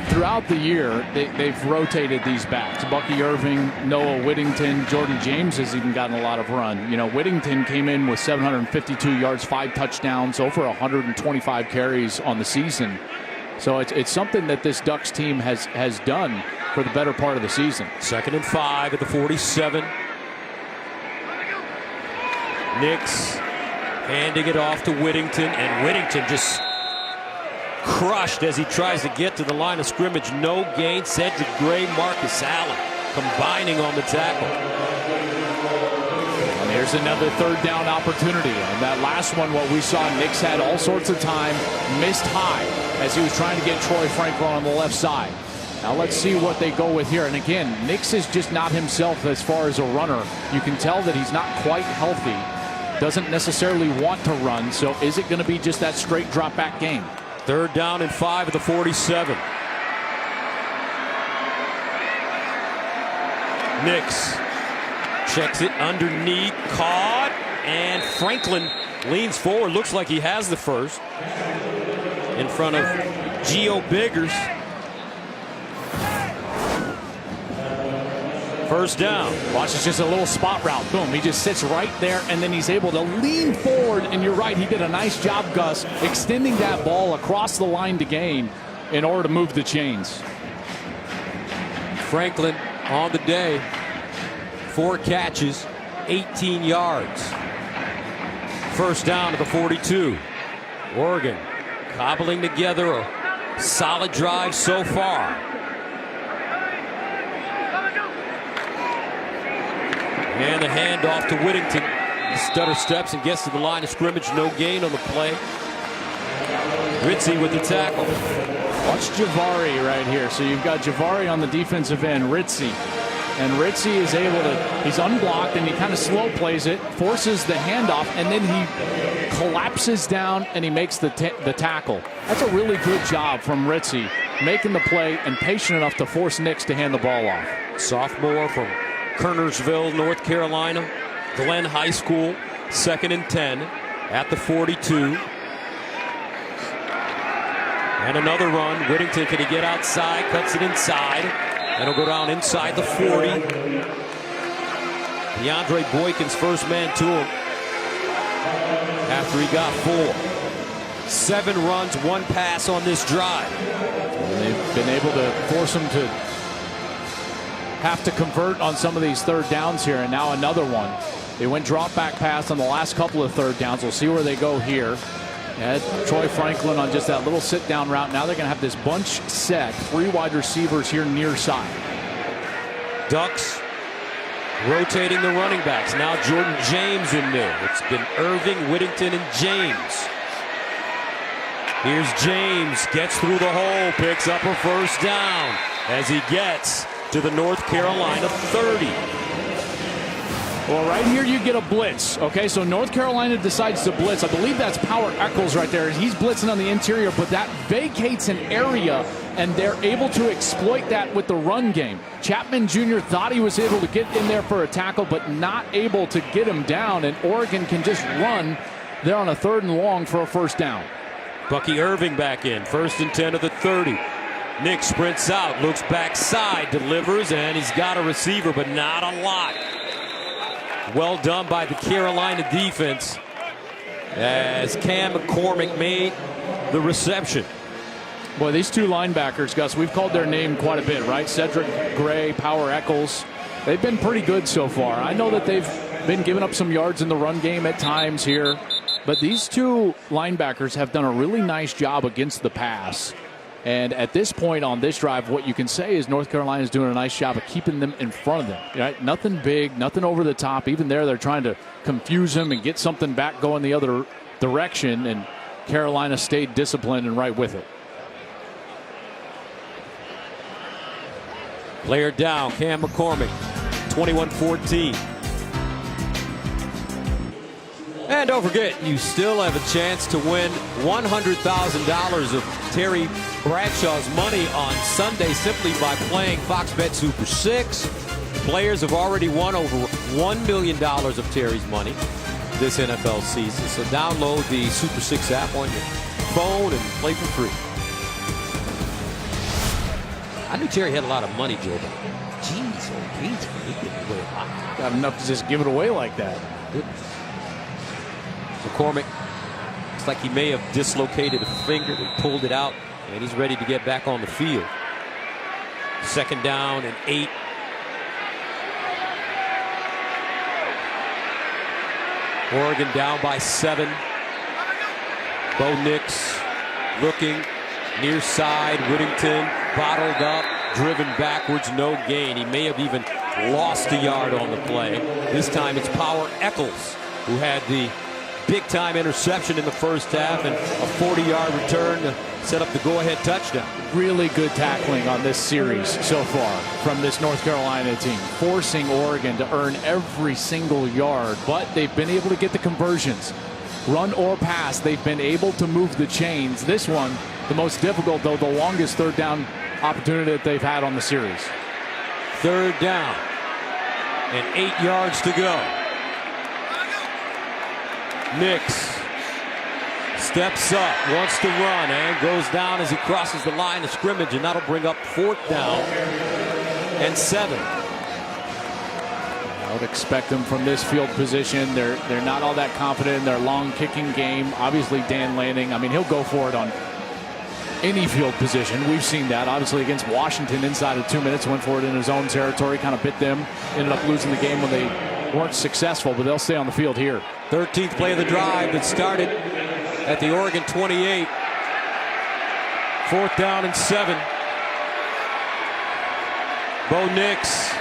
Throughout the year, they've rotated these backs. Bucky Irving, Noah Whittington, Jordan James has even gotten a lot of run. Whittington came in with 752 yards, 5 touchdowns, over 125 carries on the season. So it's something that this Ducks team has done for the better part of the season. 2nd and 5 at the 47. Nix handing it off to Whittington, and Whittington just crushed as he tries to get to the line of scrimmage. No gain. Cedric Gray, Marcus Allen combining on the tackle. And here's another third down opportunity. On that last one, what we saw, Nix had all sorts of time, missed high as he was trying to get Troy Franklin on the left side. Now let's see what they go with here. And again, Nix is just not himself as far as a runner. You can tell that he's not quite healthy. Doesn't necessarily want to run. So is it going to be just that straight drop back game? Third down and 5 at the 47. Nix checks it underneath, caught, and Franklin leans forward. Looks like he has the first in front of Gio Biggers. First down. Watch, it's just a little spot route. Boom, he just sits right there, and then he's able to lean forward. And you're right, he did a nice job, Gus, extending that ball across the line to gain in order to move the chains. Franklin on the day, 4 catches, 18 yards. First down to the 42. Oregon cobbling together a solid drive so far. And the handoff to Whittington. He stutter steps and gets to the line of scrimmage. No gain on the play. Ritzy with the tackle. Watch Javari right here. So you've got Javari on the defensive end, Ritzy. And Ritzy is able to, he's unblocked and he kind of slow plays it, forces the handoff, and then he collapses down and he makes the tackle. That's a really good job from Ritzy, making the play and patient enough to force Nix to hand the ball off. Sophomore from Kernersville, North Carolina, Glenn High School, 2nd and 10 at the 42. And another run. Whittington, can he get outside? Cuts it inside. And he'll go down inside the 40. DeAndre Boykin's first man to him after he got 4. 7 runs, 1 pass on this drive. And they've been able to force him to have to convert on some of these third downs here, and now another one. They went drop back pass on the last couple of third downs. We'll see where they go here. Had Troy Franklin on just that little sit down route. Now they're going to have this bunch set, 3 wide receivers here near side. Ducks rotating the running backs. Now Jordan James in there. It's been Irving, Whittington, and James. Here's James, gets through the hole, picks up a first down as he gets to the North Carolina 30. Well, right here you get a blitz. Okay, so North Carolina decides to blitz. I believe that's Power Eccles right there. He's blitzing on the interior, but that vacates an area, and they're able to exploit that with the run game. Chapman Jr. thought he was able to get in there for a tackle, but not able to get him down, and Oregon can just run there on a 3rd and long for a first down. Bucky Irving back in, 1st and 10 of the 30. Nick sprints out, looks backside, delivers, and he's got a receiver, but not a lot. Well done by the Carolina defense as Cam McCormick made the reception. Boy, these 2 linebackers, Gus, we've called their name quite a bit, right? Cedric Gray, Power Eccles. They've been pretty good so far. I know that they've been giving up some yards in the run game at times here, but these 2 linebackers have done a really nice job against the pass. And at this point on this drive, what you can say is North Carolina is doing a nice job of keeping them in front of them. Right? Nothing big, nothing over the top. Even there, they're trying to confuse them and get something back going the other direction. And Carolina stayed disciplined and right with it. Player down, Cam McCormick, 21-14. And don't forget, you still have a chance to win $100,000 of Terry Bradshaw's money on Sunday simply by playing Fox Bet Super 6. Players have already won over $1 million of Terry's money this NFL season. So download the Super 6 app on your phone and play for free. I knew Terry had a lot of money, Joe, but jeez, oh, he gave away a lot. Got enough to just give it away like that. McCormick looks like he may have dislocated a finger. They pulled it out, and he's ready to get back on the field. 2nd down and 8. Oregon down by 7. Bo Nix looking near side. Whittington bottled up, driven backwards, no gain. He may have even lost a yard on the play. This time it's Power Eccles who had the big-time interception in the first half and a 40-yard return to set up the go-ahead touchdown. Really good tackling on this series so far from this North Carolina team, forcing Oregon to earn every single yard, but they've been able to get the conversions. Run or pass, they've been able to move the chains. This one, the most difficult, though, the longest third down opportunity that they've had on the series. Third down and 8 yards to go. Nix steps up, wants to run, and goes down as he crosses the line of scrimmage, and that'll bring up 4th down and 7. I would expect them from this field position. They're not all that confident in their long kicking game. Obviously, Dan Lanning, I mean, he'll go for it on any field position. We've seen that. Obviously, against Washington, inside of 2 minutes, went for it in his own territory, kind of bit them, ended up losing the game when they weren't successful, but they'll stay on the field here. 13th play of the drive that started at the Oregon 28. 4th down and 7. Bo Nix,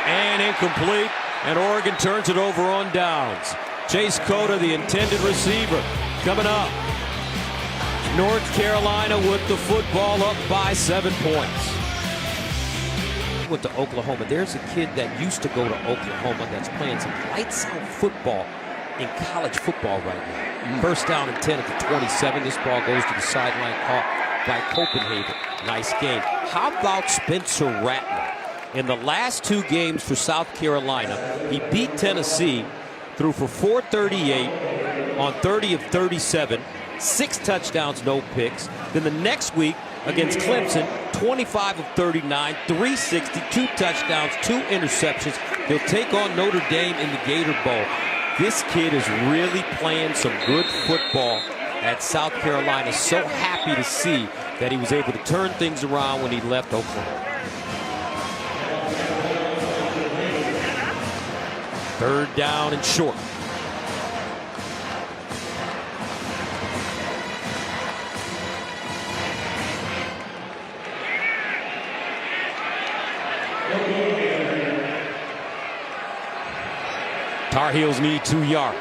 and incomplete, and Oregon turns it over on downs. Chase Cota, the intended receiver, coming up. North Carolina with the football up by 7 points. Went to Oklahoma. There's a kid that used to go to Oklahoma that's playing some lights out football in college football right now. First down and 10 at the 27. This ball goes to the sideline, caught by Copenhagen. Nice game. How about Spencer Rattler? In the last 2 games for South Carolina, he beat Tennessee, threw for 438 on 30 of 37, 6 touchdowns, no picks. Then the next week against Clemson, 25 of 39, 360, 2 touchdowns, 2 interceptions. They'll take on Notre Dame in the Gator Bowl. This kid is really playing some good football at South Carolina. So happy to see that he was able to turn things around when he left Oklahoma. 3rd down and short. Tar Heels need 2 yards.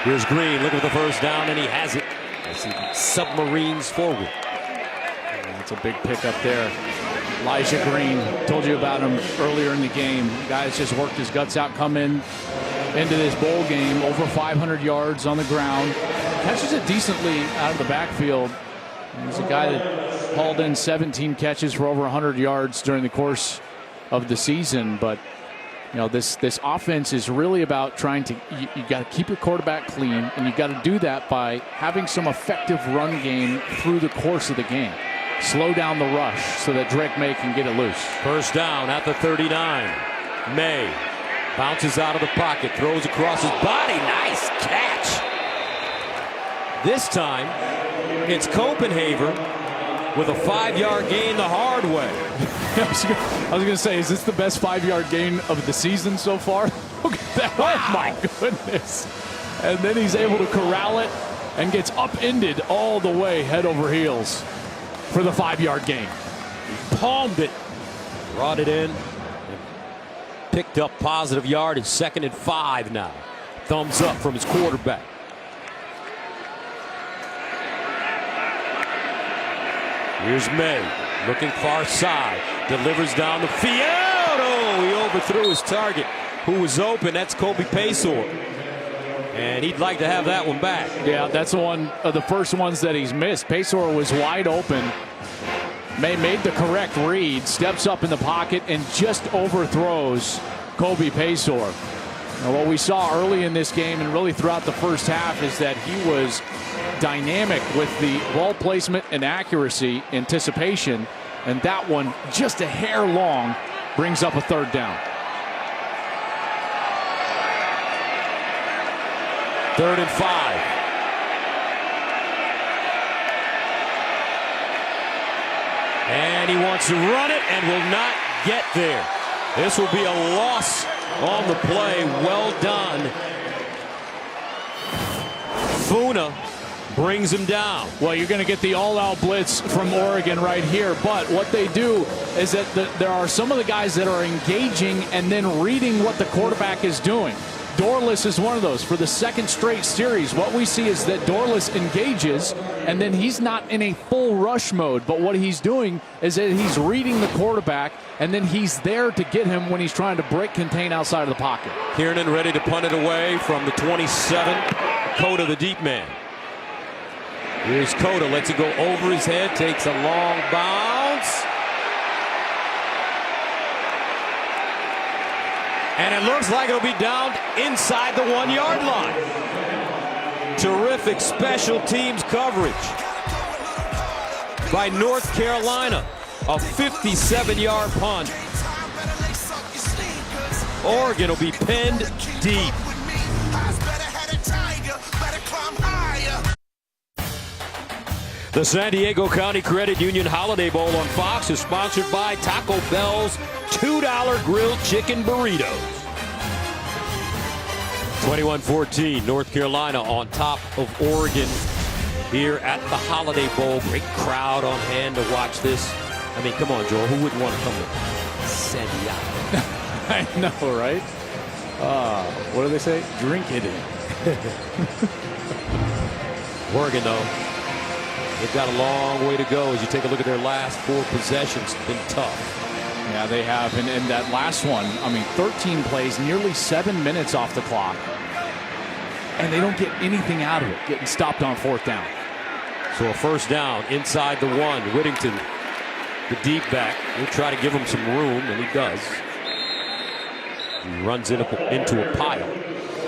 Here's Green looking for the first down, and he has it as he submarines forward. That's a big pickup there. Elijah Green, told you about him earlier in the game. Guy's just worked his guts out coming into this bowl game. Over 500 yards on the ground. Catches it decently out of the backfield. He's a guy that hauled in 17 catches for over 100 yards during the course of the season. But you know, this offense is really about trying to, you got to keep your quarterback clean, and you got to do that by having some effective run game through the course of the game. Slow down the rush so that Drake May can get it loose. First down at the 39. May bounces out of the pocket, throws across his body. Nice catch. This time, it's Copenhagen with a 5-yard gain the hard way. I was going to say, is this the best 5-yard gain of the season so far? Look at that. Wow. Oh, my goodness. And then he's able to corral it and gets upended all the way head over heels for the 5-yard gain. He palmed it, brought it in, and picked up positive yardage. 2nd and 5 now. Thumbs up from his quarterback. Here's May, looking far side, delivers down the field. Oh, he overthrew his target, who was open. That's Kobe Paysour. And he'd like to have that one back. Yeah, that's the one of the first ones that he's missed. Paysour was wide open. May made the correct read, steps up in the pocket, and just overthrows Kobe Paysour. Now, what we saw early in this game and really throughout the first half is that he was dynamic with the ball placement and accuracy, anticipation, and that one just a hair long brings up a 3rd down. 3rd and 5. And he wants to run it and will not get there. This will be a loss on the play. Well done. Funa brings him down. Well, you're going to get the all-out blitz from Oregon right here, but what they do is that there are some of the guys that are engaging and then reading what the quarterback is doing. Dorless is one of those. For the second straight series, what we see is that Dorless engages, and then he's not in a full rush mode, but what he's doing is that he's reading the quarterback, and then he's there to get him when he's trying to break contain outside of the pocket. Kiernan ready to punt it away from the 27. Cota, the deep man. Here's Cota, lets it go over his head, takes a long bounce. And it looks like it'll be down inside the 1-yard line. Terrific special teams coverage by North Carolina. A 57-yard punt. Oregon will be pinned deep. The San Diego County Credit Union Holiday Bowl on Fox is sponsored by Taco Bell's $2 grilled chicken burritos. 21-14, North Carolina on top of Oregon here at the Holiday Bowl. Great crowd on hand to watch this. I mean, come on, Joel. Who wouldn't want to come to San Diego? I know, right? What do they say? Drink it in. Oregon, though, they've got a long way to go as you take a look at their last 4 possessions. It's been tough. Yeah, they have. And that last one, I mean, 13 plays, nearly 7 minutes off the clock. And they don't get anything out of it, getting stopped on 4th down. So a first down inside the 1. Whittington, the deep back. He'll try to give him some room, and he does. He runs into a pile.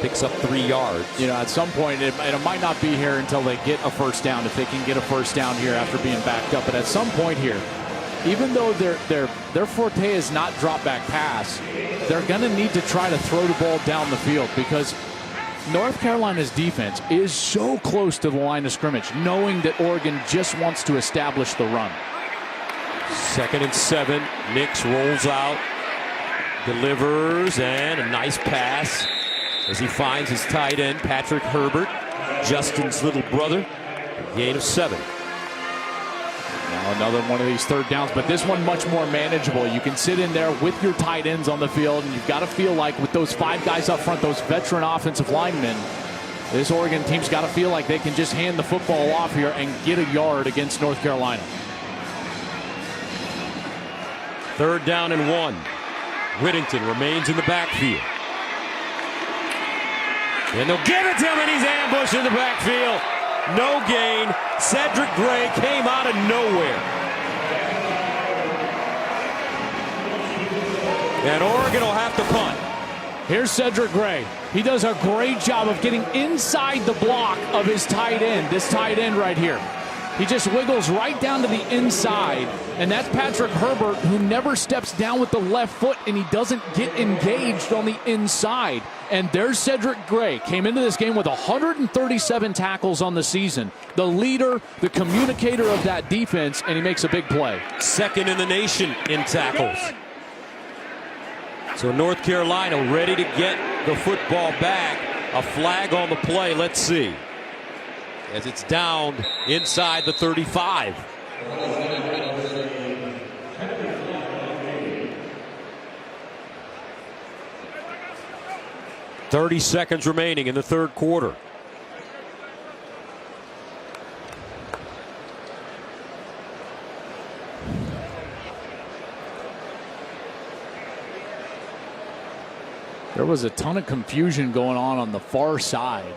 Picks up 3 yards. You know, at some point, it might not be here until they get a first down, if they can get a first down here after being backed up. But at some point here, even though their forte is not drop back pass, they're going to need to try to throw the ball down the field, because North Carolina's defense is so close to the line of scrimmage, knowing that Oregon just wants to establish the run. 2nd and 7. Nix rolls out, delivers, and a nice pass as he finds his tight end, Patrick Herbert, Justin's little brother. A gain of 7. Now another one of these 3rd downs, but this one much more manageable. You can sit in there with your tight ends on the field, and you've got to feel like with those 5 guys up front, those veteran offensive linemen, this Oregon team's got to feel like they can just hand the football off here and get a yard against North Carolina. 3rd down and 1. Whittington remains in the backfield. And they'll give it to him, and he's ambushed in the backfield. No gain. Cedric Gray came out of nowhere. And Oregon will have to punt. Here's Cedric Gray. He does a great job of getting inside the block of his tight end, this tight end right here. He just wiggles right down to the inside, and that's Patrick Herbert, who never steps down with the left foot, and he doesn't get engaged on the inside. And there's Cedric Gray. Came into this game with 137 tackles on the season. The leader, the communicator of that defense, and he makes a big play. 2nd in the nation in tackles. So North Carolina ready to get the football back. A flag on the play. Let's see. As it's down inside the 35. "30 seconds remaining in the 3rd quarter. There was a ton of confusion going on the far side,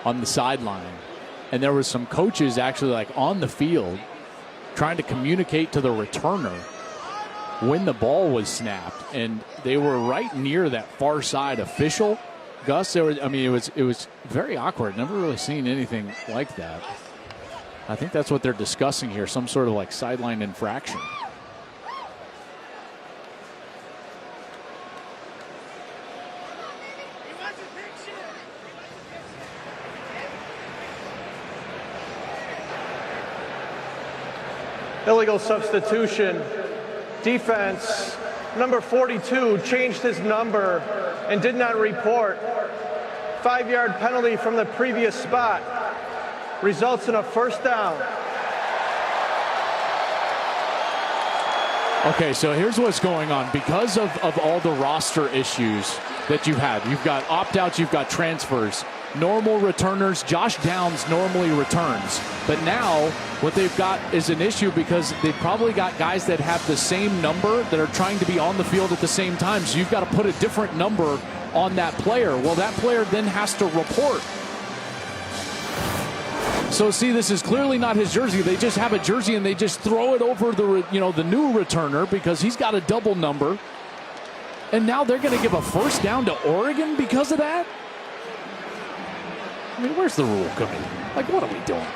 on the sideline. And there was some coaches actually like on the field trying to communicate to the returner when the ball was snapped. And they were right near that far side official. Gus, it was very awkward. Never really seen anything like that. I think that's what they're discussing here, some sort of like sideline infraction. Illegal substitution. Defense Number 42 changed his number and did not report. 5-yard penalty from the previous spot results in a first down. Okay, so here's what's going on. Because of all the roster issues that you've got opt-outs, you've got transfers, normal returners. Josh Downs normally returns. But now what they've got is an issue because they've probably got guys that have the same number that are trying to be on the field at the same time. So you've got to put a different number on that player. Well, that player then has to report. So see, this is clearly not his jersey. They just have a jersey and they just throw it over the new returner because he's got a double number. And now they're going to give a first down to Oregon because of that? I mean, where's the rule committee? Like, what are we doing?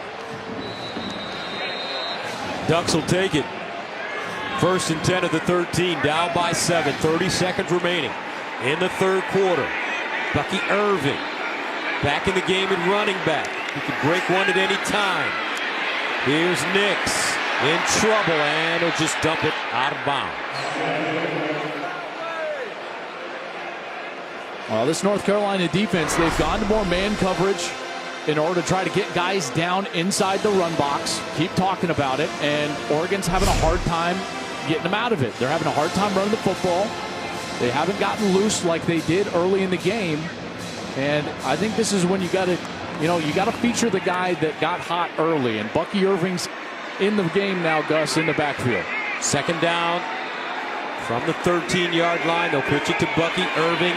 Ducks will take it. 1st and 10 of the 13, down by 7. 30 seconds remaining in the third quarter. Bucky Irving back in the game at running back. He can break one at any time. Here's Nix in trouble, and he'll just dump it out of bounds. Well, this North Carolina defense, they've gone to more man coverage in order to try to get guys down inside the run box. Keep talking about it, and Oregon's having a hard time getting them out of it. They're having a hard time running the football. They haven't gotten loose like they did early in the game, and I think this is when you got to feature the guy that got hot early, and Bucky Irving's in the game now, Gus, in the backfield. Second down from the 13-yard line. They'll pitch it to Bucky Irving,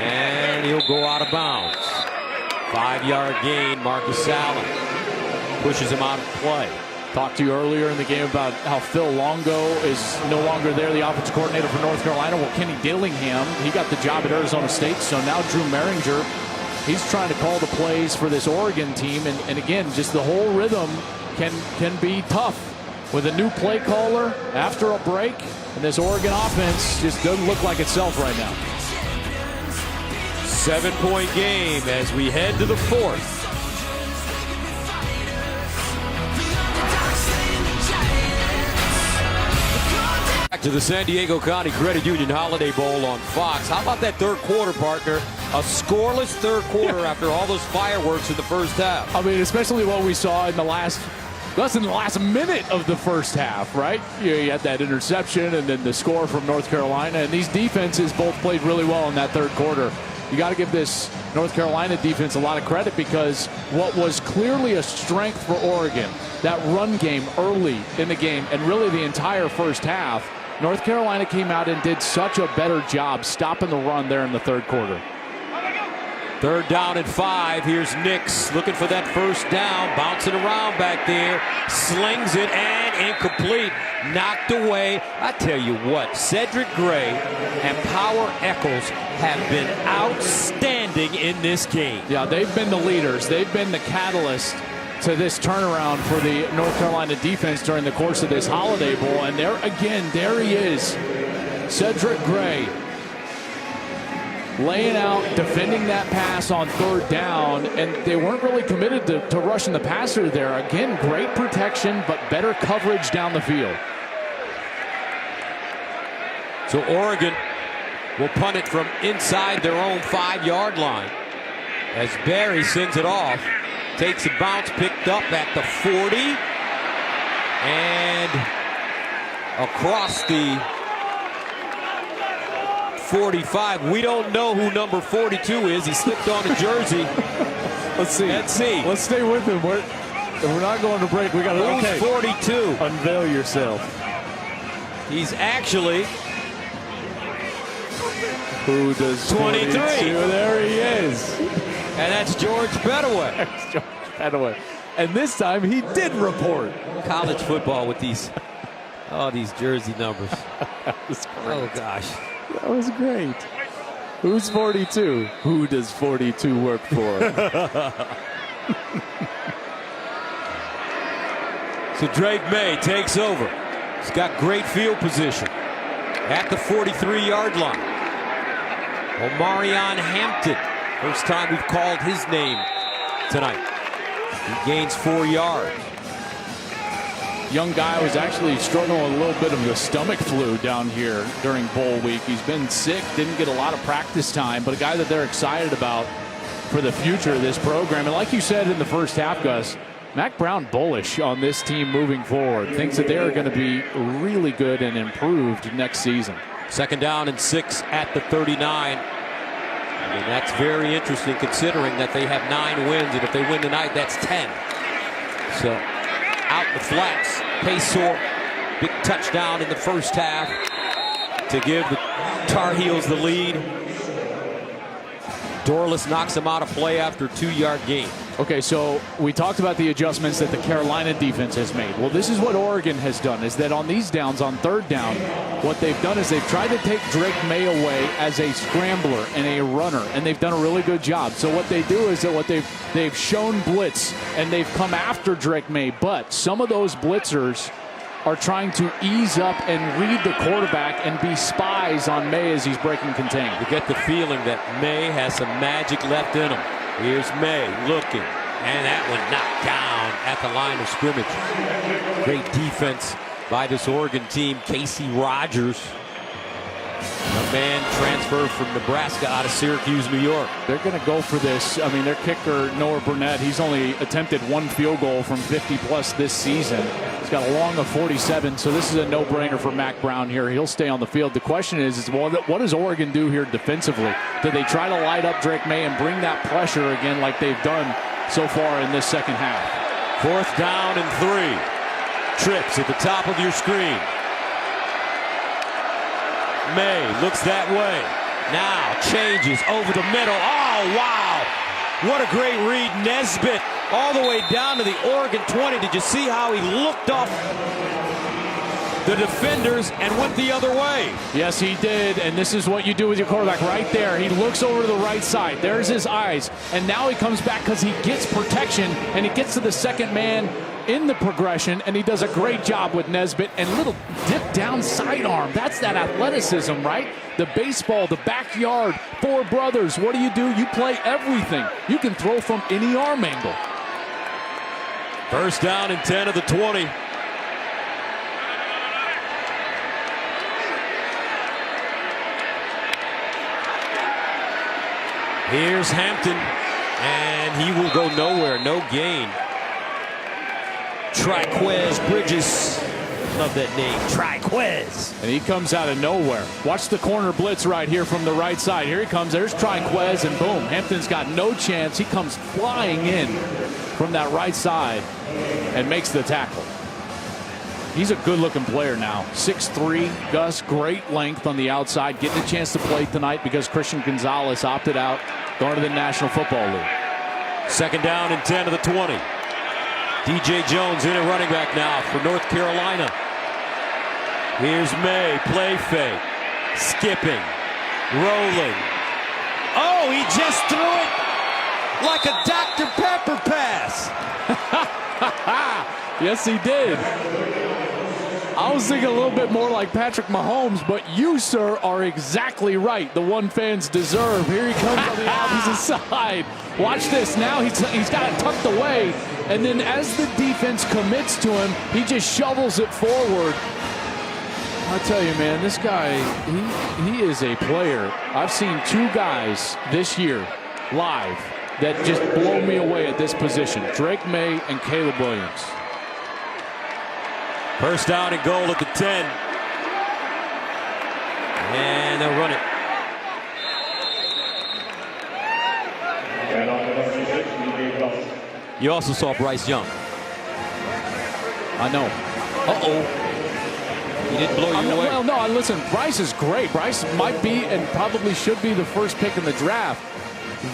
and he'll go out of bounds. 5-yard gain. Marcus Allen pushes him out of play. Talked to you earlier in the game about how Phil Longo is no longer there, the offensive coordinator for North Carolina. Well, Kenny Dillingham, he got the job at Arizona State, so now Drew Mehringer, he's trying to call the plays for this Oregon team, and again, just the whole rhythm can be tough with a new play caller after a break, and this Oregon offense just doesn't look like itself right now. 7-point game as we head to the fourth. Back to the San Diego County Credit Union Holiday Bowl on Fox. How about that third quarter, partner? A scoreless third quarter after all those fireworks in the first half. I mean, especially what we saw in less than the last minute of the first half, right? You had that interception and then the score from North Carolina. And these defenses both played really well in that third quarter. You got to give this North Carolina defense a lot of credit because what was clearly a strength for Oregon, that run game early in the game and really the entire first half, North Carolina came out and did such a better job stopping the run there in the third quarter. Third down and 5. Here's Nix looking for that first down. Bouncing around back there. Slings it and incomplete. Knocked away. I tell you what, Cedric Gray and Power Echols have been outstanding in this game. Yeah, they've been the leaders. They've been the catalyst to this turnaround for the North Carolina defense during the course of this Holiday Bowl. And there he is. Cedric Gray laying out, defending that pass on third down, and they weren't really committed to rushing the passer there. Again, great protection, but better coverage down the field. So Oregon will punt it from inside their own 5-yard line as Barry sends it off. Takes a bounce, picked up at the 40, and across the 45. We don't know who number 42 is. He slipped on a jersey. Let's see. Let's stay with him. We're not going to break. We got to. Okay. 42. Unveil yourself. He's actually. Who does 23? There he is. And that's George Bedaway. That's George Bedaway. And this time he did report. College football with these jersey numbers. Oh gosh. That was great. Who's 42? Who does 42 work for? So Drake May takes over. He's got great field position at the 43-yard line. Omarion Hampton. First time we've called his name tonight. He gains 4 yards. young guy was actually struggling with a little bit of the stomach flu down here during bowl week. He's been sick, didn't get a lot of practice time, but a guy that they're excited about for the future of this program. And like you said in the first half, Gus, Mack Brown bullish on this team moving forward. Thinks that they are going to be really good and improved next season. 2nd down and 6 at the 39. I mean, that's very interesting considering that they have 9 wins, and if they win tonight, that's 10. So, out the flats, Paysor, big touchdown in the first half to give the Tar Heels the lead. Dorless knocks him out of play after a 2-yard gain. Okay, so we talked about the adjustments that the Carolina defense has made. Well, this is what Oregon has done, is that on these downs, on 3rd down, what they've done is they've tried to take Drake May away as a scrambler and a runner, and they've done a really good job. So what they do is that they've shown blitz, and they've come after Drake May, but some of those blitzers are trying to ease up and read the quarterback and be spies on May as he's breaking contain. You get the feeling that May has some magic left in him. Here's May looking, and that one knocked down at the line of scrimmage. Great defense by this Oregon team. Casey Rogers, a man transferred from Nebraska out of Syracuse, New York. They're going to go for this. I mean, their kicker, Noah Burnett, he's only attempted 1 field goal from 50-plus this season. He's got a long of 47, so this is a no-brainer for Mack Brown here. He'll stay on the field. The question is well, what does Oregon do here defensively? Do they try to light up Drake May and bring that pressure again like they've done so far in this second half? 4th down and 3. Trips at the top of your screen. May looks that way. Now changes over the middle. Oh, wow. What a great read. Nesbitt all the way down to the Oregon 20. Did you see how he looked off the defenders and went the other way? Yes, he did. And this is what you do with your quarterback right there. He looks over to the right side. There's his eyes. And now he comes back because he gets protection and he gets to the second man in the progression, and he does a great job with Nesbitt, and little dip down sidearm. That's that athleticism, right? The baseball, the backyard, 4 brothers. What do? You play everything. You can throw from any arm angle. 1st down and 10 of the 20. Here's Hampton, and he will go nowhere. No gain. Triquez Bridges. Love that name, Triquez. And he comes out of nowhere. Watch the corner blitz right here from the right side. Here he comes. There's Triquez, and boom. Hampton's got no chance. He comes flying in from that right side and makes the tackle. He's a good-looking player now. 6'3", Gus, great length on the outside. Getting a chance to play tonight because Christian Gonzalez opted out, going to the National Football League. 2nd down and 10 of the 20. DJ Jones in at running back now for North Carolina. Here's May, play fake, skipping, rolling. Oh, he just threw it like a Dr. Pepper pass. Yes, he did. I was thinking a little bit more like Patrick Mahomes, but you, sir, are exactly right. The one fans deserve. Here he comes on the opposite side. Watch this. Now he's got it tucked away, and then as the defense commits to him, he just shovels it forward. I tell you, man, this guy, he is a player. I've seen 2 guys this year live that just blow me away at this position. Drake May and Caleb Williams. 1st down and goal at the 10. And they'll run it. You also saw Bryce Young. I know. Uh-oh. He didn't blow you away. Well, no, listen, Bryce is great. Bryce might be and probably should be the first pick in the draft.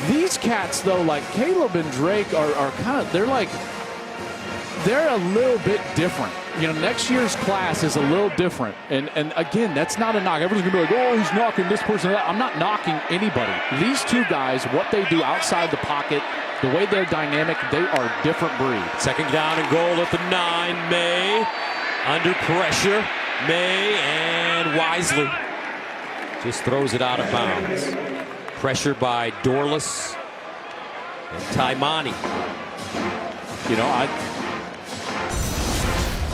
These cats, though, like Caleb and Drake are kind of, they're a little bit different. You know, next year's class is a little different. And again, that's not a knock. Everyone's going to be like, oh, he's knocking this person. I'm not knocking anybody. These 2 guys, what they do outside the pocket, the way they're dynamic, they are a different breed. 2nd down and goal at the 9. May under pressure. May and wisely just throws it out of bounds. Pressure by Dorless and Taimani. You know,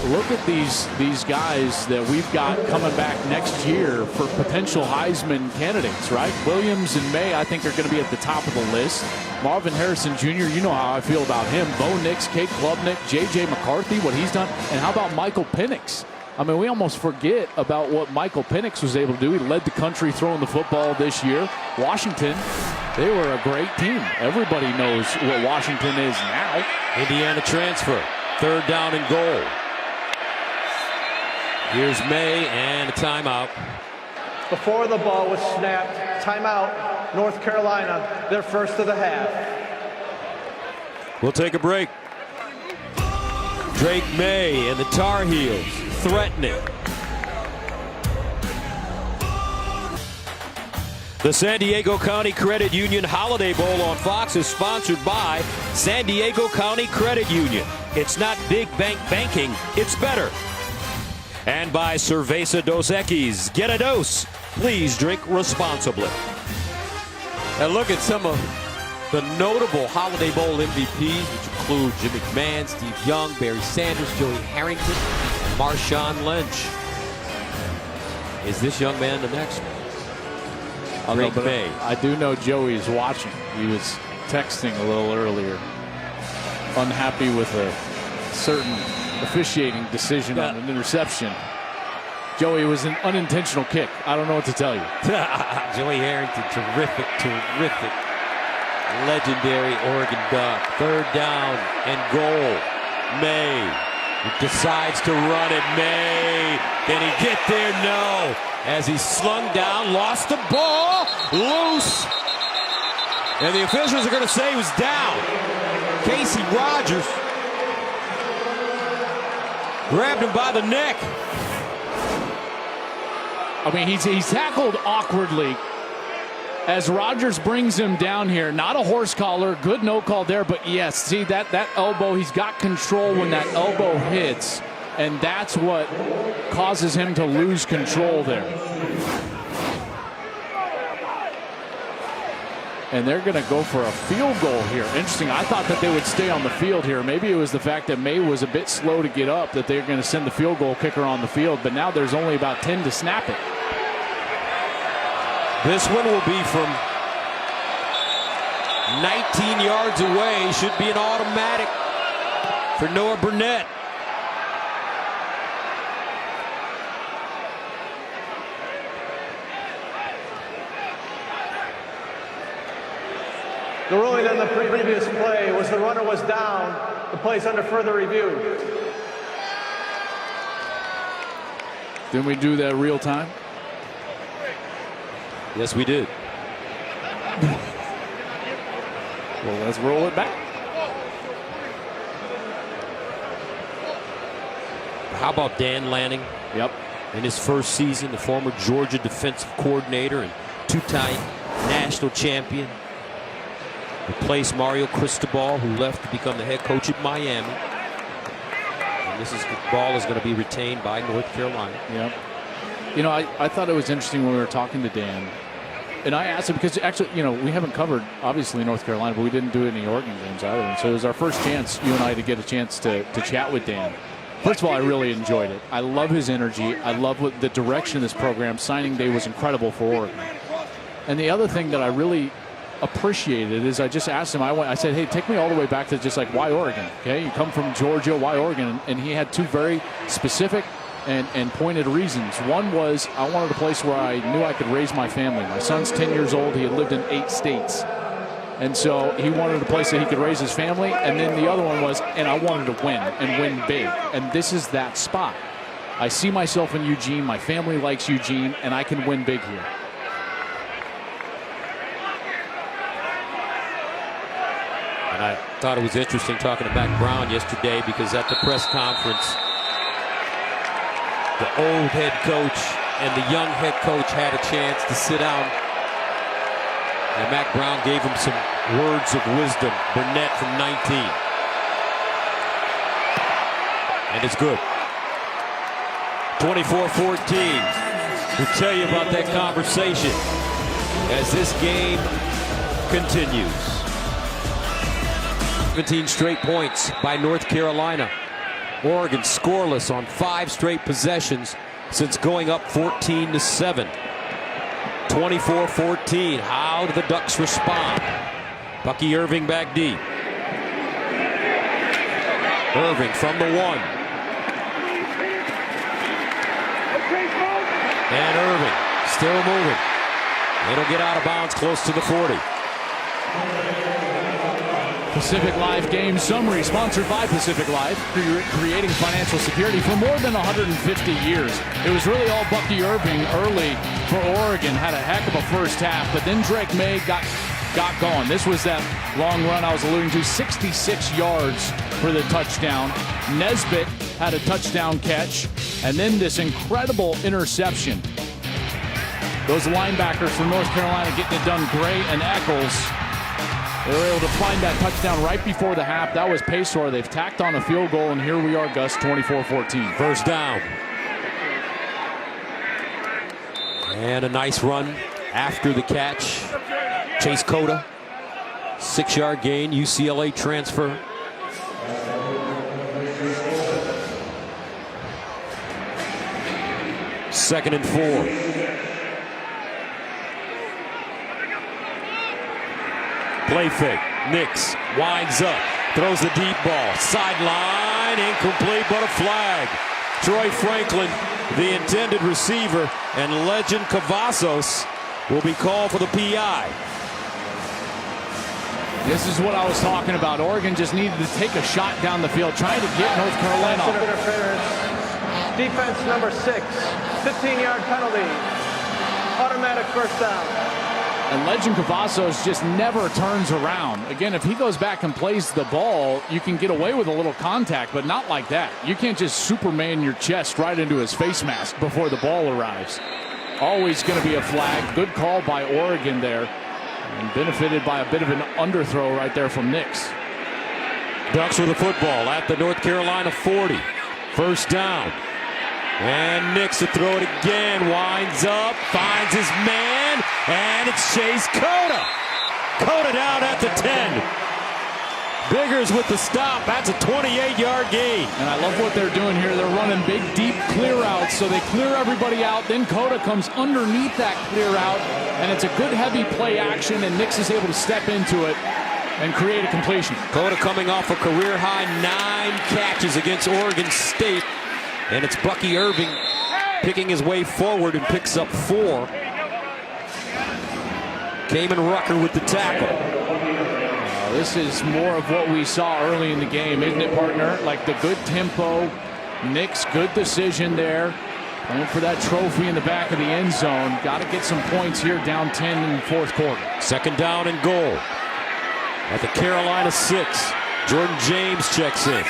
look at these guys that we've got coming back next year for potential Heisman candidates, right? Williams and May, I think, are going to be at the top of the list. Marvin Harrison Jr., you know how I feel about him. Bo Nix, Kate Klubnik, J.J. McCarthy, what he's done. And how about Michael Penix? I mean, we almost forget about what Michael Penix was able to do. He led the country throwing the football this year. Washington, they were a great team. Everybody knows what Washington is now. Indiana transfer. 3rd down and goal. Here's May and a timeout. Before the ball was snapped, timeout, North Carolina, their first of the half. We'll take a break. Drake May and the Tar Heels threatening. The San Diego County Credit Union Holiday Bowl on Fox is sponsored by San Diego County Credit Union. It's not big bank banking, it's better. And by Cerveza Dos Equis. Get a dose. Please drink responsibly. And look at some of the notable Holiday Bowl MVPs, which include Jim McMahon, Steve Young, Barry Sanders, Joey Harrington, and Marshawn Lynch. Is this young man the next one? Drake May. I do know Joey's watching. He was texting a little earlier, unhappy with a certain officiating decision on an interception. Joey, it was an unintentional kick. I don't know what to tell you. Joey Harrington, terrific, legendary Oregon Duck. 3rd down and goal. May decides to run it. May, can he get there? No. As he slung down, lost the ball, loose. And the officials are going to say he was down. Casey Rogers grabbed him by the neck. I mean, he's tackled awkwardly as Rogers brings him down here. Not a horse collar, good no call there, but yes, see that elbow, he's got control when that elbow hits, and that's what causes him to lose control there. And they're going to go for a field goal here. Interesting. I thought that they would stay on the field here. Maybe it was the fact that May was a bit slow to get up that they're going to send the field goal kicker on the field. But now there's only about 10 to snap it. This one will be from 19 yards away. Should be an automatic for Noah Burnett. The ruling on the previous play was the runner was down. The play's under further review. Didn't we do that real time? Yes, we did. Well, let's roll it back. How about Dan Lanning? Yep. In his first season, the former Georgia defensive coordinator and 2-time national champion. Replaced Mario Cristobal, who left to become the head coach at Miami. And this ball is going to be retained by North Carolina. Yep. You know, I thought it was interesting when we were talking to Dan. And I asked him, because actually, you know, we haven't covered, obviously, North Carolina, but we didn't do any Oregon games either. And so it was our first chance, you and I, to get a chance to chat with Dan. First of all, I really enjoyed it. I love his energy. I love the direction of this program. Signing day was incredible for Oregon. And the other thing that I really appreciated is I just asked him, I said, hey, take me all the way back to just like, why Oregon? Okay, you come from Georgia, why Oregon? And he had two very specific and pointed reasons. One was, I wanted a place where I knew I could raise my family. My son's 10 years old. He had lived in 8 states. And so he wanted a place that he could raise his family. And then the other one was, and I wanted to win and win big. And this is that spot. I see myself in Eugene. My family likes Eugene, and I can win big here. And I thought it was interesting talking to Mac Brown yesterday, because at the press conference, the old head coach and the young head coach had a chance to sit down. And Mac Brown gave him some words of wisdom. Burnett from 19. And it's good. 24-14. We'll tell you about that conversation as this game continues. 17 straight points by North Carolina. Oregon scoreless on 5 straight possessions since going up 14-7. 24-14. How do the Ducks respond? Bucky Irving back deep. Irving from the 1. And Irving still moving. It'll get out of bounds close to the 40. Pacific Life Game Summary, sponsored by Pacific Life, creating financial security for more than 150 years. It was really all Bucky Irving early for Oregon. Had a heck of a first half, but then Drake May got going. This was that long run I was alluding to, 66 yards for the touchdown. Nesbitt had a touchdown catch, and then this incredible interception. Those linebackers from North Carolina getting it done great, and Eccles, they were able to find that touchdown right before the half. That was Paysour. They've tacked on a field goal, and here we are, Gus, 24-14. First down. And a nice run after the catch. Chase Cota, 6-yard gain, UCLA transfer. Second and 4. Play fake. Nix winds up, throws the deep ball. Sideline, incomplete, but a flag. Troy Franklin, the intended receiver, and Legend Cavazos will be called for the PI. This is what I was talking about. Oregon just needed to take a shot down the field, trying to get North Carolina off. Interference. Defense number 6. 15-yard penalty. Automatic first down. And Legend Cavazos just never turns around. Again, if he goes back and plays the ball, you can get away with a little contact, but not like that. You can't just Superman your chest right into his face mask before the ball arrives. Always going to be a flag. Good call by Oregon there. And benefited by a bit of an underthrow right there from Nix. Ducks with the football at the North Carolina 40. First down. And Nix to throw it again. Winds up, finds his man, and it's Chase Cota. Cota down at the 10. Biggers with the stop. That's a 28-yard gain. And I love what they're doing here. They're running big, deep clear outs, so they clear everybody out. Then Cota comes underneath that clear out, and it's a good heavy play action, and Nix is able to step into it and create a completion. Cota coming off a career-high 9 catches against Oregon State. And it's Bucky Irving picking his way forward and picks up 4. Kamen Rucker with the tackle. This is more of what we saw early in the game, isn't it, partner? Like the good tempo. Nix, good decision there. Going for that trophy in the back of the end zone. Got to get some points here, down 10 in the fourth quarter. Second down and goal. At the Carolina 6. Jordan James checks in.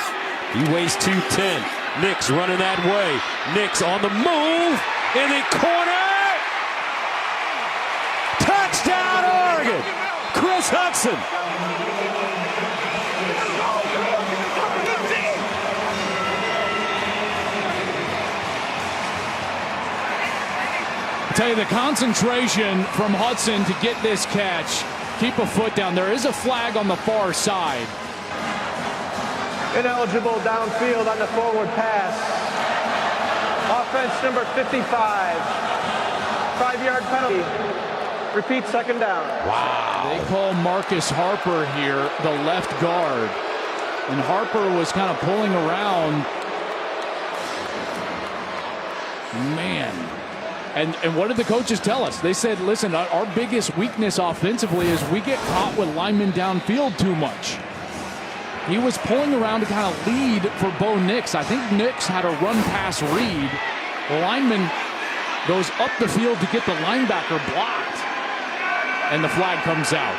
He weighs 210. Nix running that way. Nix on the move in the corner. Touchdown, Oregon. Chris Hudson. I tell you, the concentration from Hudson to get this catch. Keep a foot down. There is a flag on the far side. Ineligible downfield on the forward pass. Offense number 55. 5-yard penalty. Repeat, second down. Wow. They call Marcus Harper here, the left guard. And Harper was kind of pulling around. Man. And what did the coaches tell us? They said, listen, our biggest weakness offensively is we get caught with linemen downfield too much. He was pulling around to kind of lead for Bo Nix. I think Nix had a run-pass read. The lineman goes up the field to get the linebacker blocked. And the flag comes out.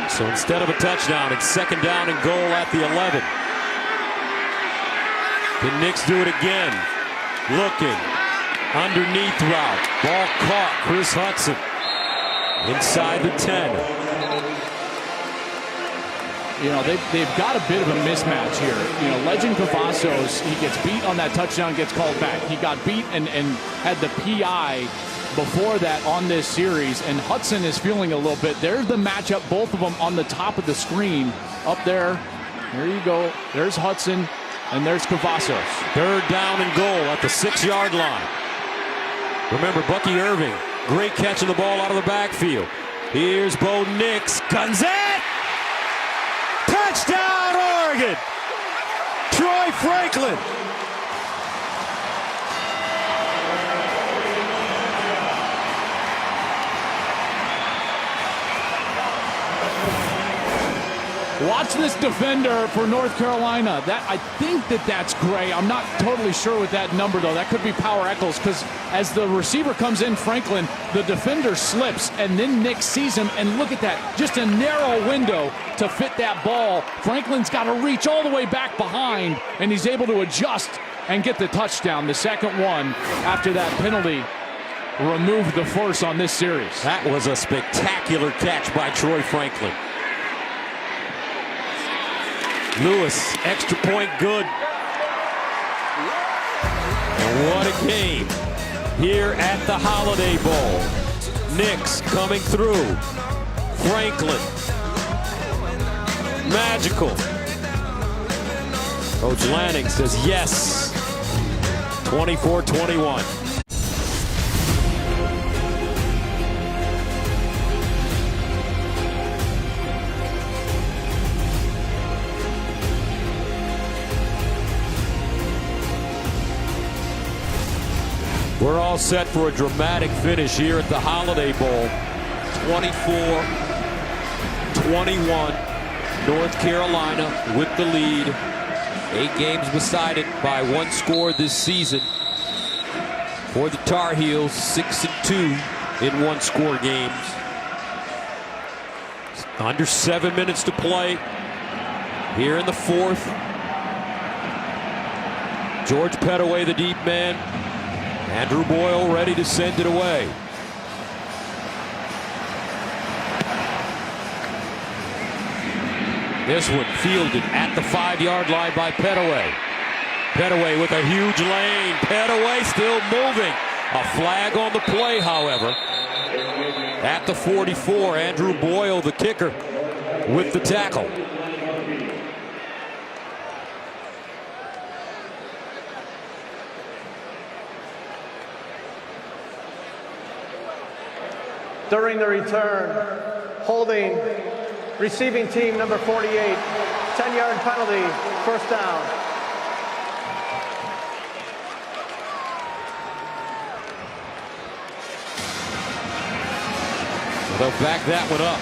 So instead of a touchdown, it's second down and goal at the 11. Can Nix do it again? Looking. Underneath route. Ball caught. Chris Hudson. Inside the 10. You know, they've got a bit of a mismatch here. You know, Legend Cavazos, he gets beat on that touchdown, gets called back. He got beat and had the PI before that on this series, and Hudson is feeling a little bit. There's the matchup, both of them on the top of the screen up there. There you go. There's Hudson. And there's Cavazos. 3rd down and goal at the 6-yard line. Remember, Bucky Irving, great catching the ball out of the backfield. Here's Bo Nix, guns it! Touchdown, Oregon! Troy Franklin. Watch this defender for North Carolina. I think that's Gray. I'm not totally sure with that number, though. That could be Power Eccles, because as the receiver comes in, Franklin, the defender slips, and then Nick sees him, and look at that. Just a narrow window to fit that ball. Franklin's got to reach all the way back behind, and he's able to adjust and get the touchdown. The second one after that penalty removed the force on this series. That was a spectacular catch by Troy Franklin. Lewis, extra point good. And what a game here at the Holiday Bowl. Nix coming through. Franklin. Magical. Coach Lanning says yes. 24-21. We're all set for a dramatic finish here at the Holiday Bowl. 24-21. North Carolina with the lead. 8 games decided by 1 score this season. For the Tar Heels, 6-2 in 1-score games. Under 7 minutes to play here in the 4th. George Pettaway, the deep man. Andrew Boyle ready to send it away. This one fielded at the 5-yard line by Pettaway. Pettaway with a huge lane. Pettaway still moving. A flag on the play, however. At the 44, Andrew Boyle, the kicker, with the tackle. During the return, holding receiving team number 48, 10-yard penalty, 1st down. They'll back that one up.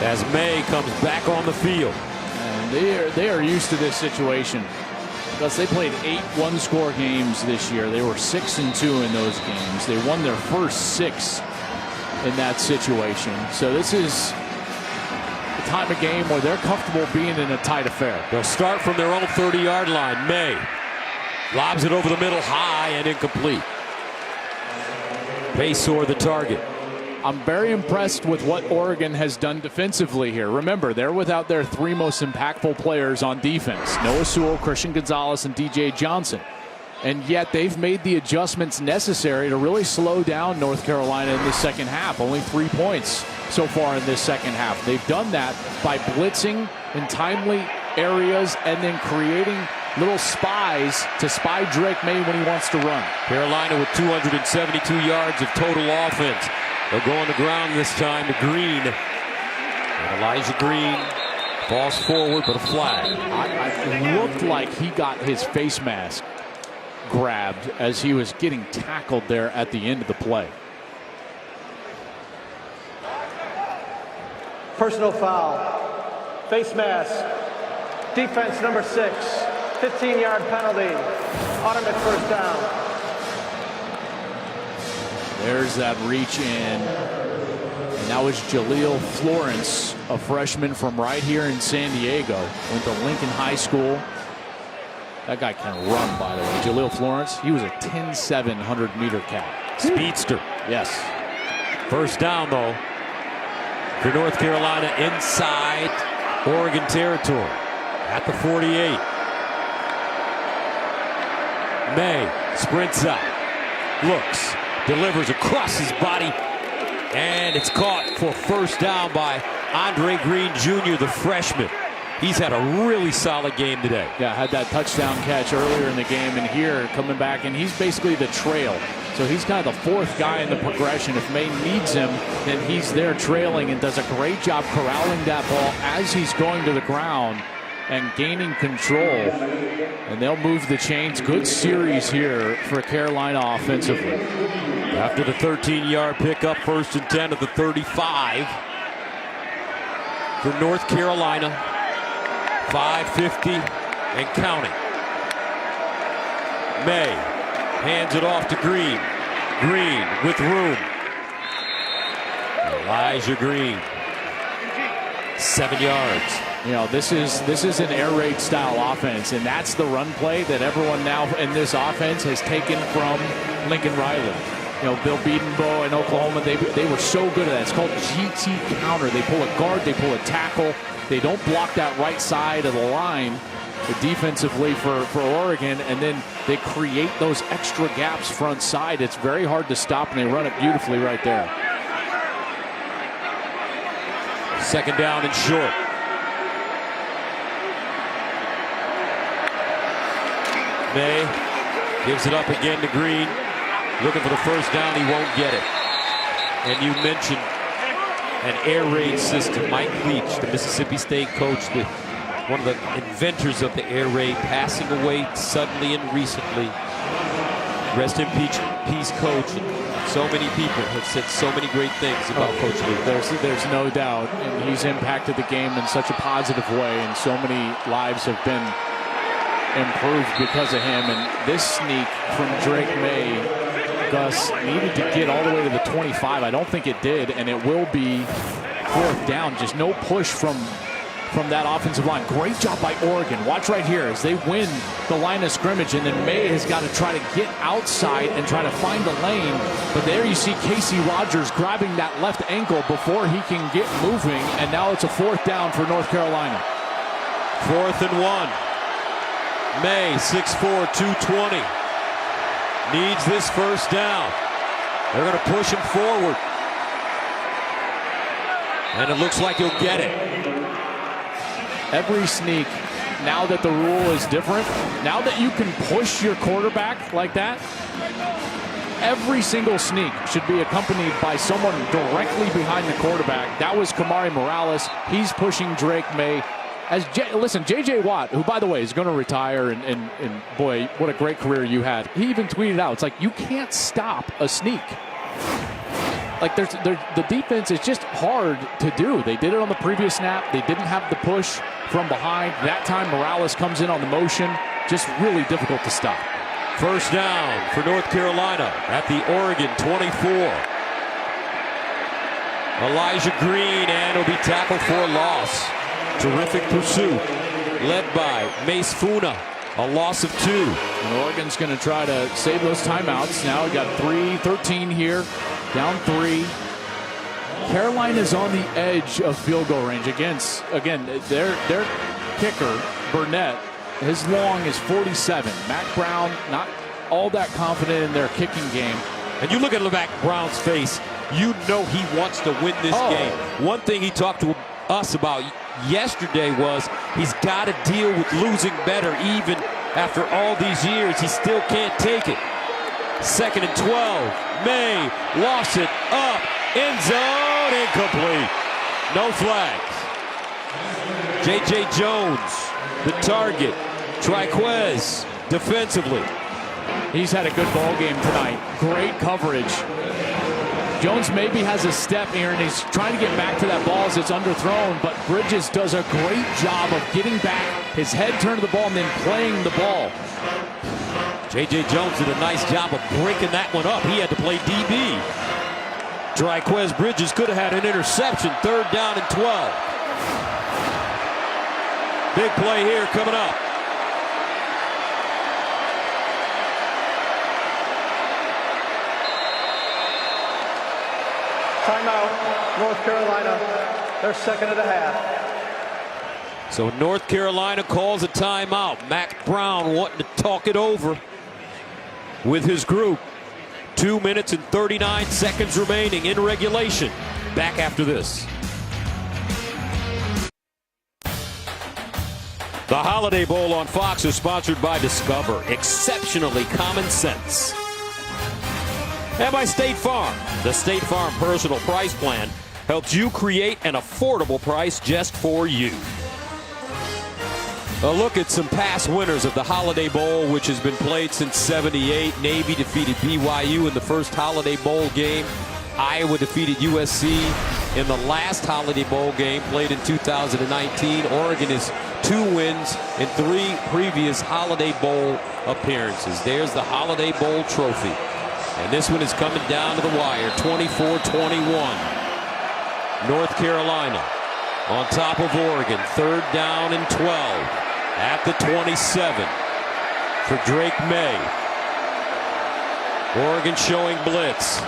As May comes back on the field. And they are used to this situation. Because they played 8 one-score games this year. They were 6-2 in those games. They won their first 6 in that situation. So this is the type of game where they're comfortable being in a tight affair. They'll start from their own 30-yard line. May lobs it over the middle, high and incomplete. Paysor the target. I'm very impressed with what Oregon has done defensively here. Remember, they're without their 3 most impactful players on defense. Noah Sewell, Christian Gonzalez, and DJ Johnson. And yet they've made the adjustments necessary to really slow down North Carolina in the second half. Only 3 points so far in this second half. They've done that by blitzing in timely areas and then creating little spies to spy Drake May when he wants to run. Carolina with 272 yards of total offense. They'll go on the ground this time to Green. And Elijah Green falls forward, but a flag. It looked like he got his face mask grabbed as he was getting tackled there at the end of the play. Personal foul. Face mask. Defense number 6. 15-yard penalty. Automatic 1st down. There's that reach in. And that was Jaleel Florence, a freshman from right here in San Diego. Went to Lincoln High School. That guy can run, by the way. Jaleel Florence, he was a 10-7 100-meter cat. Speedster. Yes. 1st down, though, for North Carolina inside Oregon territory at the 48. May sprints up, looks, delivers across his body, and it's caught for 1st down by Andre Green Jr., the freshman. He's had a really solid game today. Yeah, had that touchdown catch earlier in the game, and here coming back, and he's basically the trail. So he's kind of the fourth guy in the progression. If May needs him, then he's there trailing and does a great job corralling that ball as he's going to the ground and gaining control. And they'll move the chains. Good series here for Carolina offensively. After the 13-yard pickup, 1st and 10 at the 35 for North Carolina. 5:50 and counting. May hands it off to Green. Green with room. Elijah Green. 7 yards. You know, this is an air raid style offense, and that's the run play that everyone now in this offense has taken from Lincoln Riley. You know, Bill Bedenbaugh in Oklahoma, they were so good at that. It's called GT counter. They pull a guard, they pull a tackle. They don't block that right side of the line defensively for Oregon, and then they create those extra gaps front side. It's very hard to stop, and they run it beautifully right there. 2nd down and short. May gives it up again to Green. Looking for the 1st down. He won't get it. And you mentioned an air raid system. Mike Leach, the Mississippi State coach, one of the inventors of the air raid, passing away suddenly and recently. Rest in peace, coach. And so many people have said so many great things about Coach Leach. There's no doubt, and he's impacted the game in such a positive way, and so many lives have been improved because of him. And this sneak from Drake May, Gus, needed to get all the way to the 25. I don't think it did, and it will be 4th down. Just no push from that offensive line. Great job by Oregon. Watch right here as they win the line of scrimmage, and then May has got to try to get outside and try to find the lane. But there you see Casey Rogers grabbing that left ankle before he can get moving, and now it's a 4th down for North Carolina. 4th and 1. May, 6'4", 220. Needs this 1st down. They're going to push him forward. And it looks like he'll get it. Every sneak, now that the rule is different, now that you can push your quarterback like that, every single sneak should be accompanied by someone directly behind the quarterback. That was Kamari Morales. He's pushing Drake May. Listen, J.J. Watt, who, by the way, is going to retire, and boy, what a great career you had. He even tweeted out, it's like, you can't stop a sneak. Like, the defense is just hard to do. They did it on the previous snap. They didn't have the push from behind. That time, Morales comes in on the motion. Just really difficult to stop. 1st down for North Carolina at the Oregon 24. Elijah Green, and he'll be tackled for a loss. Terrific pursuit, led by Mace Funa, a loss of 2. And Oregon's going to try to save those timeouts. Now we got 3:13 here, down 3. Carolina's on the edge of field goal range against, again, their kicker, Burnett, his long is 47. Mac Brown, not all that confident in their kicking game. And you look at Mac Brown's face, you know he wants to win this game. One thing he talked to us about yesterday was he's got to deal with losing better. Even after all these years, he still can't take it. 2nd and 12. May lost it up. End zone, incomplete. No flags. J.J. Jones, the target. Triquez defensively. He's had a good ball game tonight. Great coverage. Jones maybe has a step here, and he's trying to get back to that ball as it's underthrown, but Bridges does a great job of getting back, his head turned to the ball, and then playing the ball. J.J. Jones did a nice job of breaking that one up. He had to play DB. Triquez Bridges could have had an interception. 3rd down and 12. Big play here coming up. Timeout, North Carolina, their 2nd of the half. So North Carolina calls a timeout. Mac Brown wanting to talk it over with his group. 2 minutes and 39 seconds remaining in regulation. Back after this. The Holiday Bowl on Fox is sponsored by Discover. Exceptionally common sense. And by State Farm. The State Farm Personal Price Plan helps you create an affordable price just for you. A look at some past winners of the Holiday Bowl, which has been played since '78. Navy defeated BYU in the first Holiday Bowl game. Iowa defeated USC in the last Holiday Bowl game played in 2019. Oregon is 2 wins in 3 previous Holiday Bowl appearances. There's the Holiday Bowl trophy. And this one is coming down to the wire, 24-21. North Carolina on top of Oregon, 3rd down and 12 at the 27 for Drake May. Oregon showing blitz.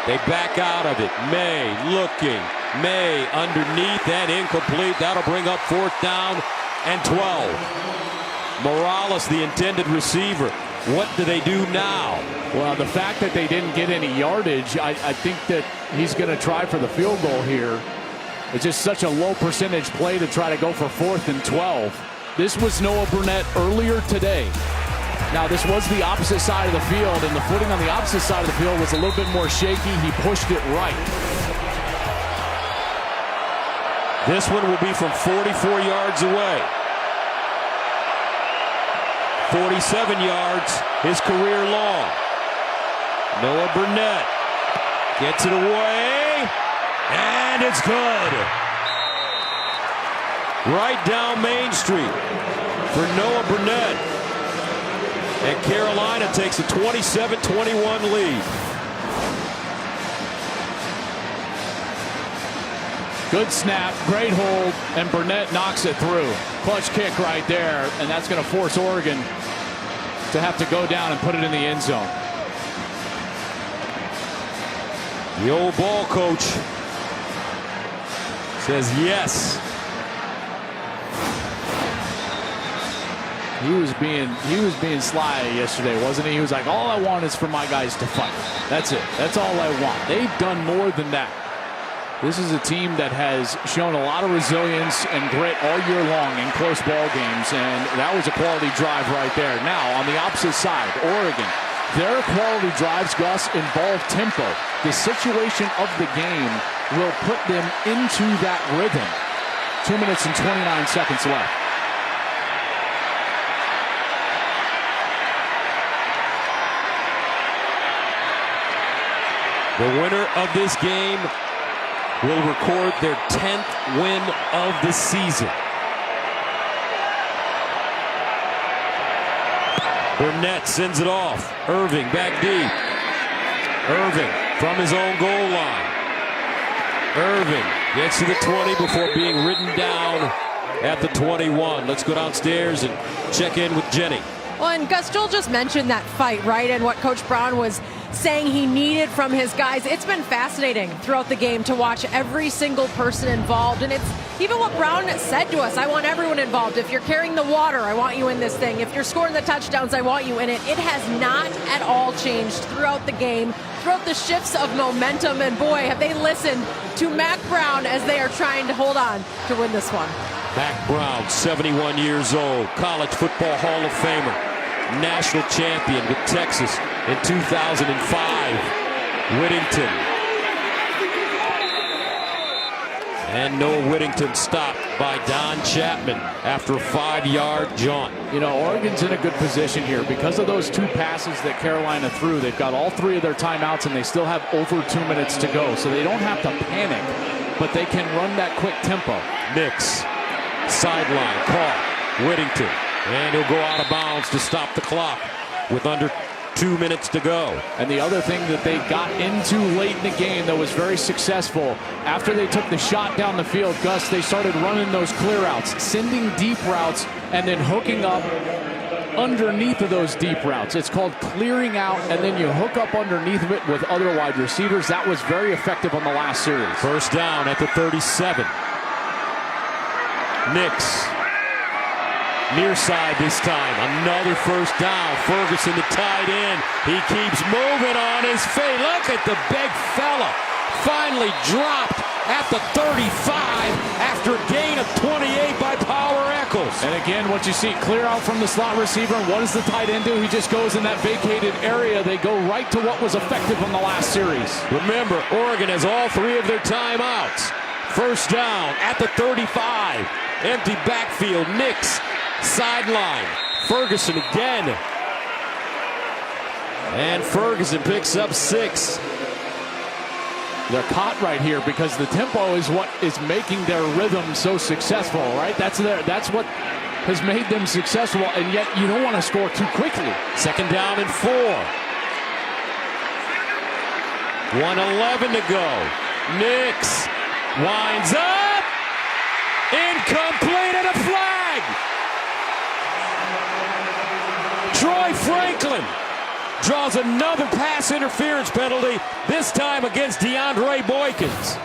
They back out of it. May looking. May underneath and incomplete. That'll bring up 4th down and 12. Morales, the intended receiver. What do they do now? Well, the fact that they didn't get any yardage, I think that he's going to try for the field goal here. It's just such a low percentage play to try to go for 4th and 12. This was Noah Burnett earlier today. Now, this was the opposite side of the field, and the footing on the opposite side of the field was a little bit more shaky. He pushed it right. This one will be from 44 yards away. 47 yards, his career long. Noah Burnett gets it away, and it's good. Right down Main Street for Noah Burnett. And Carolina takes a 27-21 lead. Good snap, great hold, and Burnett knocks it through. Clutch kick right there, and that's going to force Oregon to have to go down and put it in the end zone. The old ball coach says yes. He was being sly yesterday, wasn't he? He was like, all I want is for my guys to fight. That's it. That's all I want. They've done more than that. This is a team that has shown a lot of resilience and grit all year long in close ball games, and that was a quality drive right there. Now, on the opposite side, Oregon, their quality drives, Gus, involve tempo. The situation of the game will put them into that rhythm. 2 minutes and 29 seconds left. The winner of this game will record their 10th win of the season. Burnett sends it off. Irving back deep. Irving from his own goal line. Irving gets to the 20 before being ridden down at the 21. Let's go downstairs and check in with Jenny. Well, and Gus, Joel just mentioned that fight, right? And what Coach Brown was saying he needed from his guys. It's been fascinating throughout the game to watch every single person involved. And it's even what Brown said to us. I want everyone involved. If you're carrying the water, I want you in this thing. If you're scoring the touchdowns, I want you in it. It has not at all changed throughout the game, throughout the shifts of momentum. And boy, have they listened to Mack Brown as they are trying to hold on to win this one. Mack Brown, 71 years old, College Football Hall of Famer, national champion with Texas in 2005. Whittington. And Noah Whittington stopped by Don Chapman after a 5-yard jaunt. You know, Oregon's in a good position here because of those 2 passes that Carolina threw. They've got all 3 of their timeouts, and they still have over 2 minutes to go. So they don't have to panic, but they can run that quick tempo. Nix, sideline, caught. Whittington. And he'll go out of bounds to stop the clock with under 2 minutes to go. And the other thing that they got into late in the game that was very successful, after they took the shot down the field, Gus, they started running those clear outs, sending deep routes, and then hooking up underneath of those deep routes. It's called clearing out, and then you hook up underneath of it with other wide receivers. That was very effective on the last series. First down at the 37. Nix. Near side this time. Another first down. Ferguson, the tight end. He keeps moving on his feet. Look at the big fella. Finally dropped at the 35 after a gain of 28 by Power Eccles. goes. And again, what you see, clear out from the slot receiver. And what does the tight end do? He just goes in that vacated area. They go right to what was effective on the last series. Remember, Oregon has all 3 of their timeouts. First down at the 35. Empty backfield. Nix, sideline. Ferguson again. And Ferguson picks up 6. They're caught right here because the tempo is what is making their rhythm so successful, right? That's what has made them successful, and yet you don't want to score too quickly. Second down and 4. 1:11 to go. Nix winds up. Incomplete, and a flag. Troy Franklin draws another pass interference penalty, this time against DeAndre Boykins.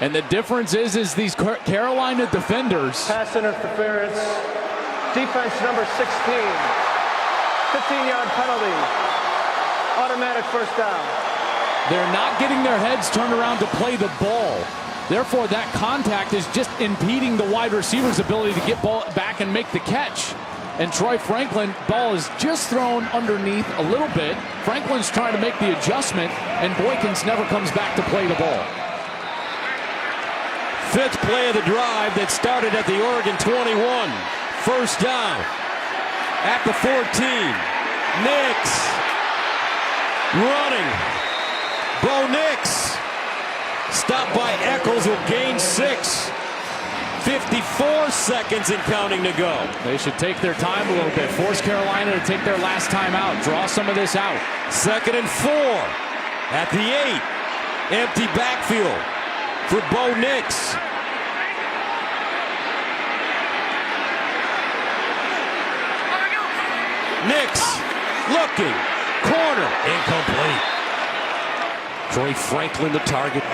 And the difference is these Carolina defenders. Pass interference. Defense number 16. 15-yard penalty. Automatic first down. They're not getting their heads turned around to play the ball. Therefore, that contact is just impeding the wide receiver's ability to get ball back and make the catch. And Troy Franklin, ball is just thrown underneath a little bit. Franklin's trying to make the adjustment, and Boykins never comes back to play the ball. 5th play of the drive that started at the Oregon 21. First down at the 14. Nix running. Bo Nix stopped by Eccles, will gain 6. 54 seconds and counting to go. They should take their time a little bit. Force Carolina to take their last time out. Draw some of this out. 2nd and 4 at the 8. Empty backfield for Bo Nix. Nix looking. Corner. Incomplete. Troy Franklin the target.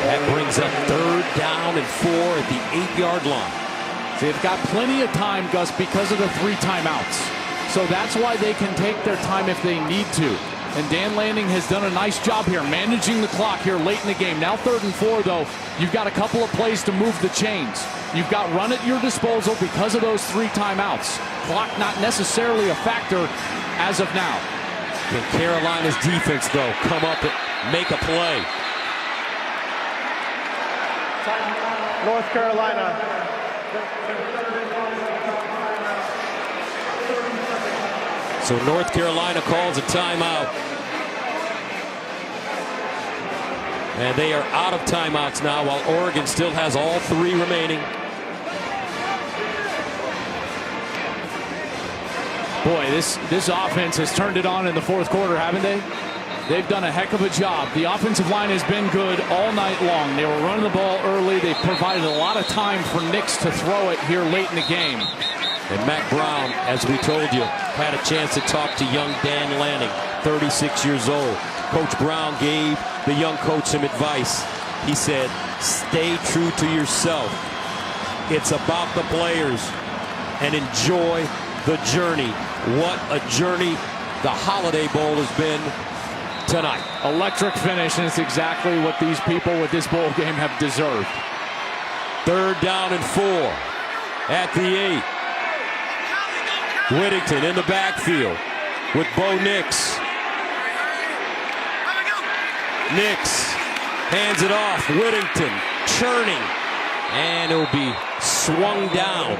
That brings up 3rd down and 4 at the 8-yard line. They've got plenty of time, Gus, because of the 3 timeouts. So that's why they can take their time if they need to. And Dan Lanning has done a nice job here managing the clock here late in the game. Now 3rd and 4, though, you've got a couple of plays to move the chains. You've got run at your disposal because of those 3 timeouts. Clock not necessarily a factor as of now. Can Carolina's defense, though, come up and make a play? North Carolina. So North Carolina calls a timeout. And they are out of timeouts now, while Oregon still has all 3 remaining. Boy, this offense has turned it on in the 4th quarter, haven't they? They've done a heck of a job. The offensive line has been good all night long. They were running the ball early. They provided a lot of time for Nix to throw it here late in the game. And Matt Brown, as we told you, had a chance to talk to young Dan Lanning, 36 years old. Coach Brown gave the young coach some advice. He said, stay true to yourself. It's about the players, and enjoy the journey. What a journey the Holiday Bowl has been tonight. Electric finish, and it's exactly what these people with this bowl game have deserved. 3rd down and 4 at the 8. Whittington in the backfield with Bo Nix. Nix hands it off. Whittington churning, and it'll be swung down.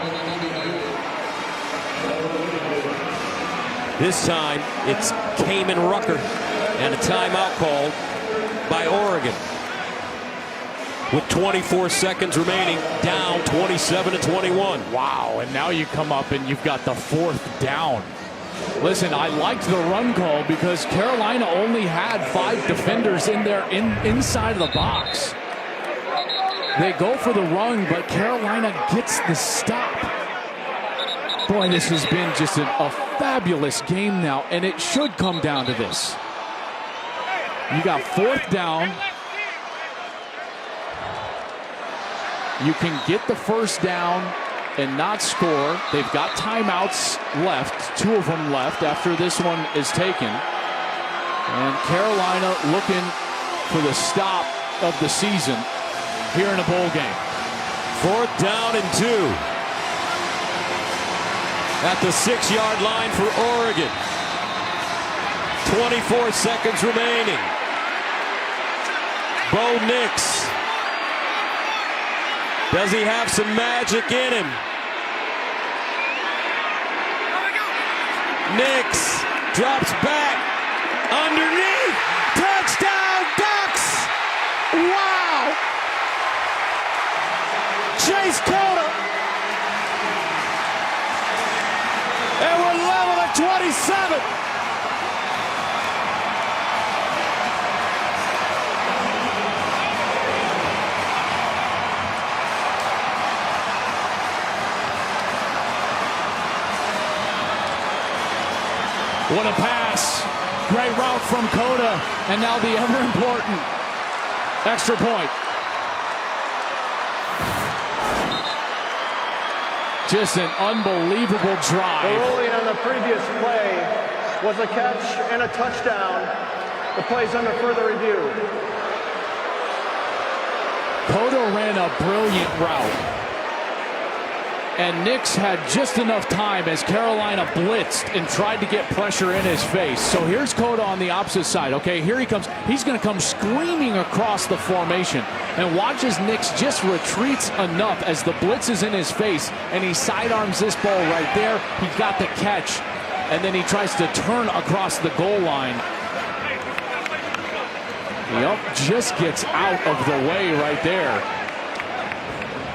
This time it's Kamen Rucker, and a timeout called by Oregon. With 24 seconds remaining, down 27-21. Wow, and now you come up and you've got the 4th down. Listen, I liked the run call because Carolina only had 5 defenders in there inside of the box. They go for the run, but Carolina gets the stop. Boy, this has been just a fabulous game now, and it should come down to this. You got 4th down. You can get the 1st down and not score. They've got timeouts left, 2 of them left after this one is taken. And Carolina looking for the stop of the season. here in a bowl game. 4th down and 2. At the 6-yard line for Oregon. 24 seconds remaining. Bo Nix. Does he have some magic in him? Nix drops back. Underneath. Touchdown, Ducks! Wow! Chase Cota. And we're level at 27. What a pass. Great route from Cota. And now the ever important extra point. Just an unbelievable The drive. ruling on the previous play was a catch and a touchdown. The play's under further review. Cota ran a brilliant route. And Nix had just enough time as Carolina blitzed and tried to get pressure in his face. So here's Cota on the opposite side. Okay, here he comes. He's going to come screaming across the formation. And watch as Nix just retreats enough as the blitz is in his face. And he sidearms this ball right there. He got the catch. And then he tries to turn across the goal line. Yup, just gets out of the way right there.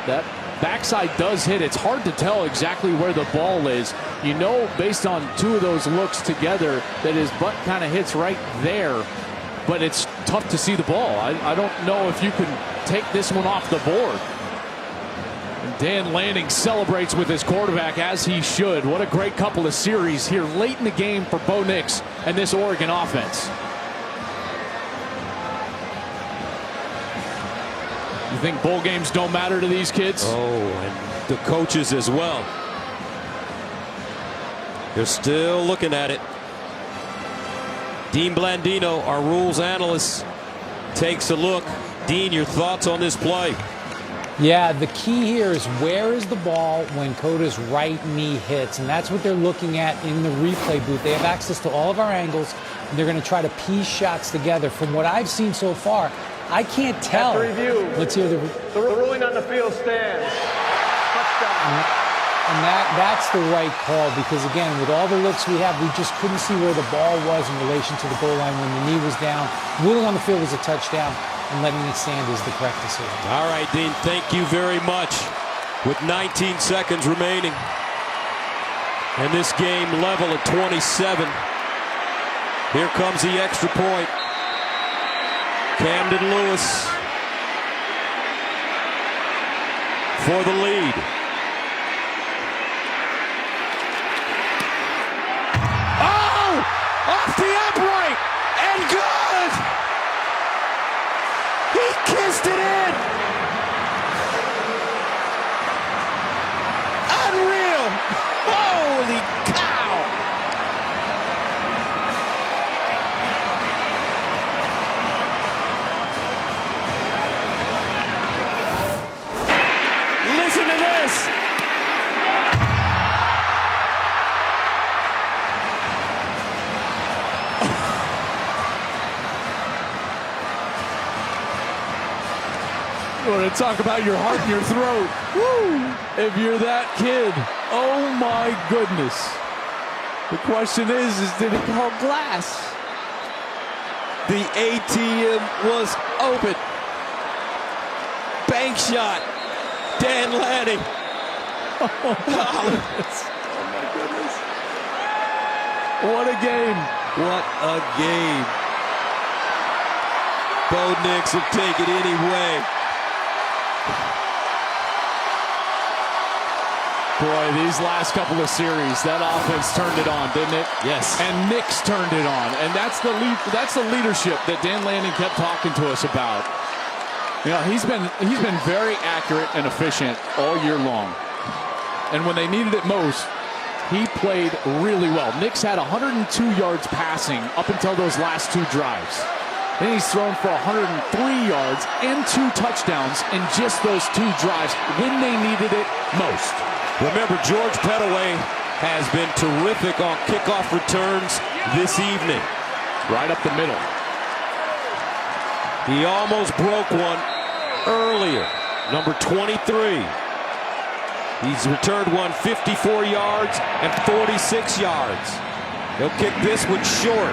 That backside does hit. It's hard to tell exactly where the ball is. You know, based on two of those looks together, that his butt kind of hits right there. But it's tough to see the ball. I don't know if you can take this one off the board. And Dan Lanning celebrates with his quarterback, as he should. What a great couple of series here late in the game for Bo Nix and this Oregon offense. You think bowl games don't matter to these kids? Oh, and the coaches as well. They're still looking at it. Dean Blandino, our rules analyst, takes a look. Dean, your thoughts on this play? Yeah, the key here is where is the ball when Cota's right knee hits, and that's what they're looking at in the replay booth. They have access to all of our angles, and they're going to try to piece shots together. From what I've seen so far, I can't tell. After review, Let's hear the ruling on the field stands. Touchdown. And that's the right call, because again, with all the looks we have, we just couldn't see where the ball was in relation to the goal line when the knee was down. Ruling on the field was a touchdown, and letting it stand is the correct decision. All right, Dean, thank you very much. With 19 seconds remaining, and this game level at 27. Here comes the extra point. Camden Lewis for the lead. Oh! Off the upright! And good! He kissed it in! Unreal! Holy cow! Listen to this! You want to talk about your heart and your throat? Woo! If you're that kid, oh my goodness. The question is did it call glass? The ATM was open. Bank shot. Dan Lanning. Oh my goodness. What a game. What a game. Bo Nix will take it anyway. Boy, these last couple of series, that offense turned it on, didn't it? Yes. And Nix turned it on. And that's the leadership that Dan Lanning kept talking to us about. You know, he's been very accurate and efficient all year long. And when they needed it most, he played really well. Nix had 102 yards passing up until those last two drives. Then he's thrown for 103 yards and 2 touchdowns in just those 2 drives when they needed it most. Remember, George Pettaway has been terrific on kickoff returns this evening. Right up the middle. He almost broke one earlier. Number 23. He's returned one 54 yards and 46 yards. He'll kick this one short.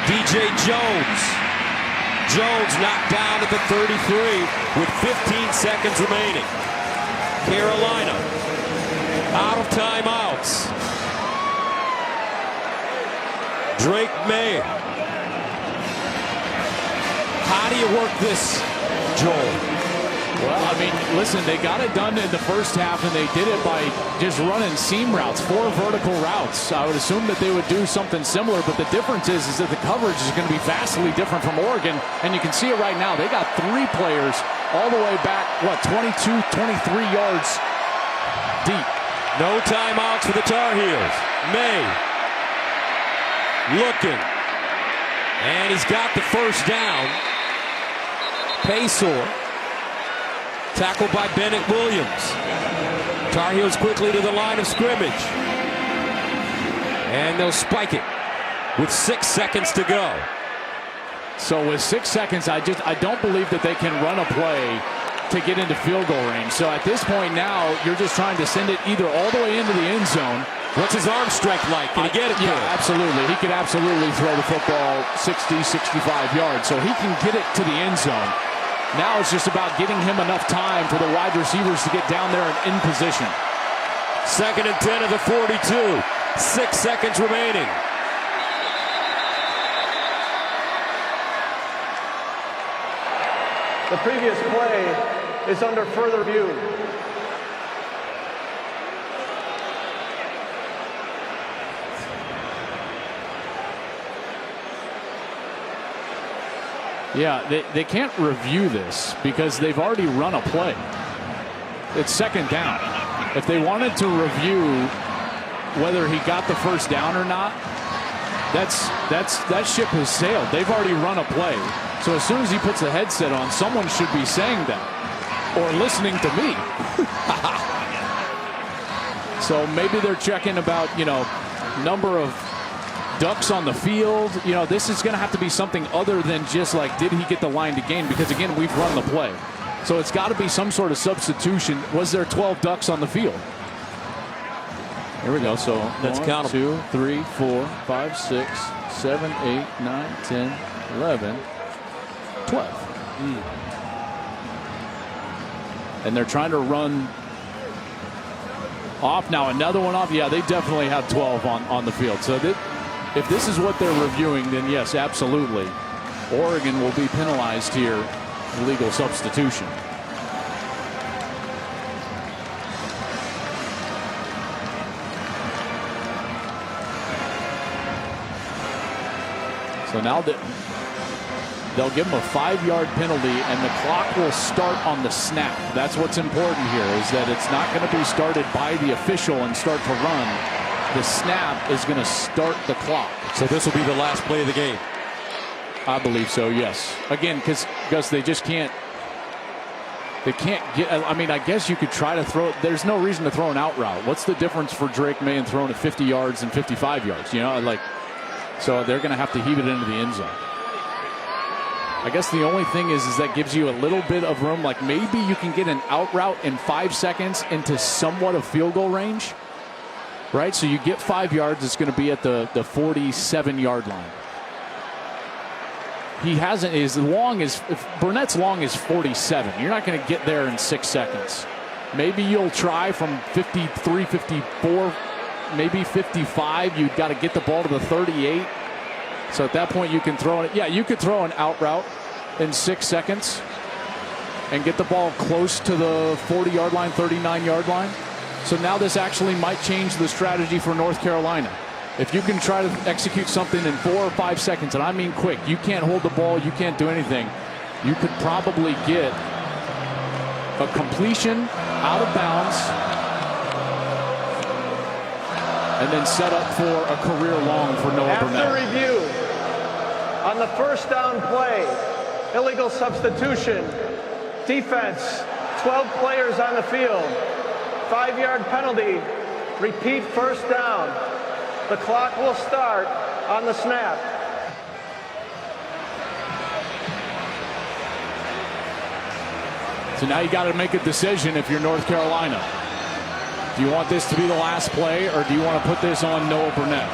DJ Jones. Jones knocked down at the 33 with 15 seconds remaining. Carolina out of timeouts. Drake May. How do you work this, Joel? Well, I mean, listen, they got it done in the first half, and they did it by just running seam routes, 4 vertical routes. I would assume that they would do something similar, but the difference is that the coverage is going to be vastly different from Oregon, and you can see it right now. They got 3 players all the way back, 22, 23 yards deep. No timeouts for the Tar Heels. May looking, and he's got the first down. Paysor. Tackled by Bennett Williams. Tar Heels quickly to the line of scrimmage. And they'll spike it with 6 seconds to go. So with 6 seconds, I don't believe that they can run a play to get into field goal range. So at this point now, you're just trying to send it either all the way into the end zone. What's his arm strength like? Can he get it? Yeah, absolutely. He could absolutely throw the football 60, 65 yards. So he can get it to the end zone. Now it's just about getting him enough time for the wide receivers to get down there and in position. 2nd and 10 of the 42. 6 seconds remaining. The previous play is under further review. Yeah, they can't review this because they've already run a play. It's 2nd down. If they wanted to review whether he got the first down or not, that ship has sailed. They've already run a play. So as soon as he puts the headset on, someone should be saying that or listening to me. So maybe they're checking about, number of ducks on the field. This is going to have to be something other than just like, did he get the line to gain? Because again, we've run the play. So it's got to be some sort of substitution. Was there 12 ducks on the field? Here we go. So that's 1, 2, 3, 4, 5, 6, 7, 8, 9, 10, 11, 12. And they're trying to run off now. Another one off. Yeah, they definitely have 12 on the field. So if this is what they're reviewing, then yes, absolutely. Oregon will be penalized here. Legal substitution. So now they'll give them a 5-yard penalty, and the clock will start on the snap. That's what's important here, is that it's not going to be started by the official and start to run. The snap is going to start the clock. So this will be the last play of the game. I believe so, yes. Again, because they just can't. They can't get. I mean, I guess you could try to throw it. There's no reason to throw an out route. What's the difference for Drake May and throwing it 50 yards and 55 yards? So they're going to have to heave it into the end zone. I guess the only thing is that gives you a little bit of room. Like maybe you can get an out route in 5 seconds into somewhat of field goal range. Right, so you get 5 yards. It's going to be at the 47-yard line. He hasn't, Burnett's long is 47. You're not going to get there in 6 seconds. Maybe you'll try from 53, 54, maybe 55. You've got to get the ball to the 38. So at that point you can throw it. Yeah, you could throw an out route in 6 seconds and get the ball close to the 40-yard line, 39-yard line. So now this actually might change the strategy for North Carolina. If you can try to execute something in 4 or 5 seconds, and I mean quick, you can't hold the ball, you can't do anything, you could probably get a completion out of bounds and then set up for a career long for Noah Burnett. After review, On the first down play, illegal substitution. Defense, 12 players on the field. 5-yard penalty. Repeat first down. The clock will start on the snap. So now you got to make a decision if you're North Carolina. Do you want this to be the last play, or do you want to put this on Noah Burnett?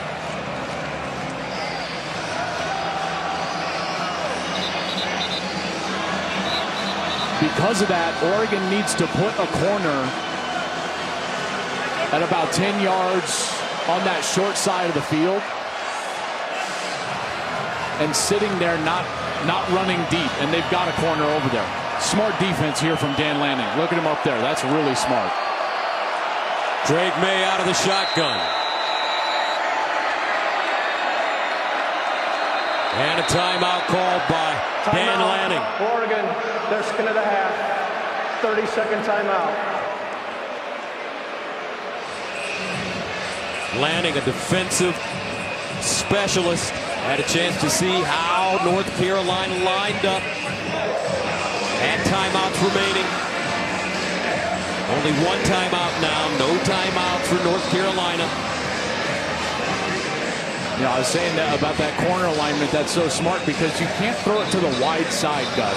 Because of that, Oregon needs to put a corner at about 10 yards on that short side of the field and sitting there not running deep, and they've got a corner over there. Smart defense here from Dan Lanning. Look at him up there. That's really smart. Drake May out of the shotgun. And a timeout called by Dan Lanning. Oregon, their skin of the half. 30-second timeout. Lanning, a defensive specialist, had a chance to see how North Carolina lined up. And timeouts remaining. Only one timeout now. No timeouts for North Carolina. You know, I was saying that about that corner alignment. That's so smart because you can't throw it to the wide side, Gus.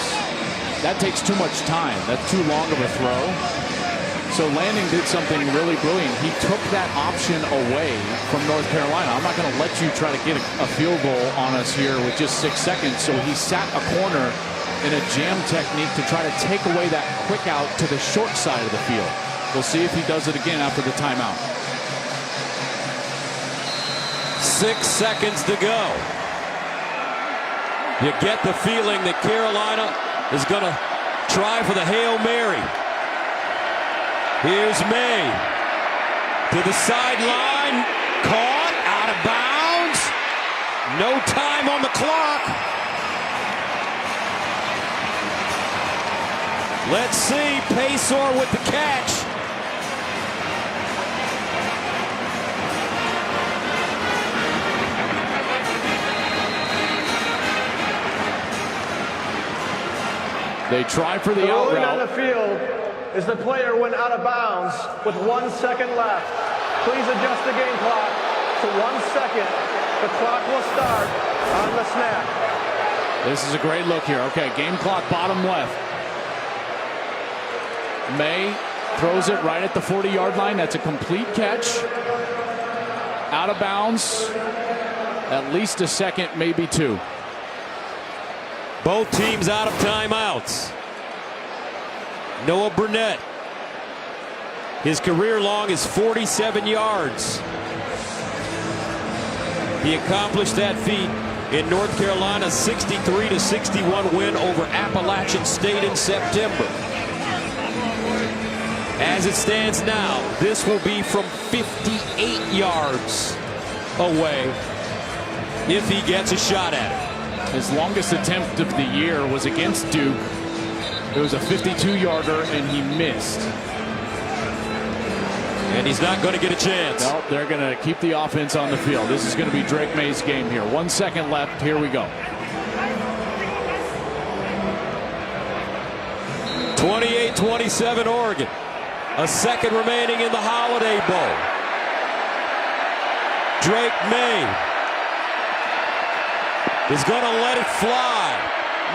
That takes too much time. That's too long of a throw. So Lanning did something really brilliant. He took that option away from North Carolina. I'm not going to let you try to get a field goal on us here with just 6 seconds. So he sat a corner in a jam technique to try to take away that quick out to the short side of the field. We'll see if he does it again after the timeout. 6 seconds to go. You get the feeling that Carolina is going to try for the Hail Mary. Here's May to the sideline. Caught out of bounds. No time on the clock. Let's see, Paysour with the catch. They try for the The out ruling on the route. field is the player went out of bounds with 1 second left. Please adjust the game clock to 1 second. The clock will start on the snap. This is a great look here. Okay, game clock bottom left. May throws it right at the 40-yard line. That's a complete catch. Out of bounds. At least a second, maybe two. Both teams out of timeouts. Noah Burnett. His career long is 47 yards. He accomplished that feat in North Carolina's 63-61 win over Appalachian State in September. As it stands now, this will be from 58 yards away if he gets a shot at it. His longest attempt of the year was against Duke. It was a 52-yarder, and he missed. And he's not going to get a chance. No, they're going to keep the offense on the field. This is going to be Drake May's game here. 1 second left. Here we go. 28-27 Oregon. A second remaining in the Holiday Bowl. Drake May is going to let it fly.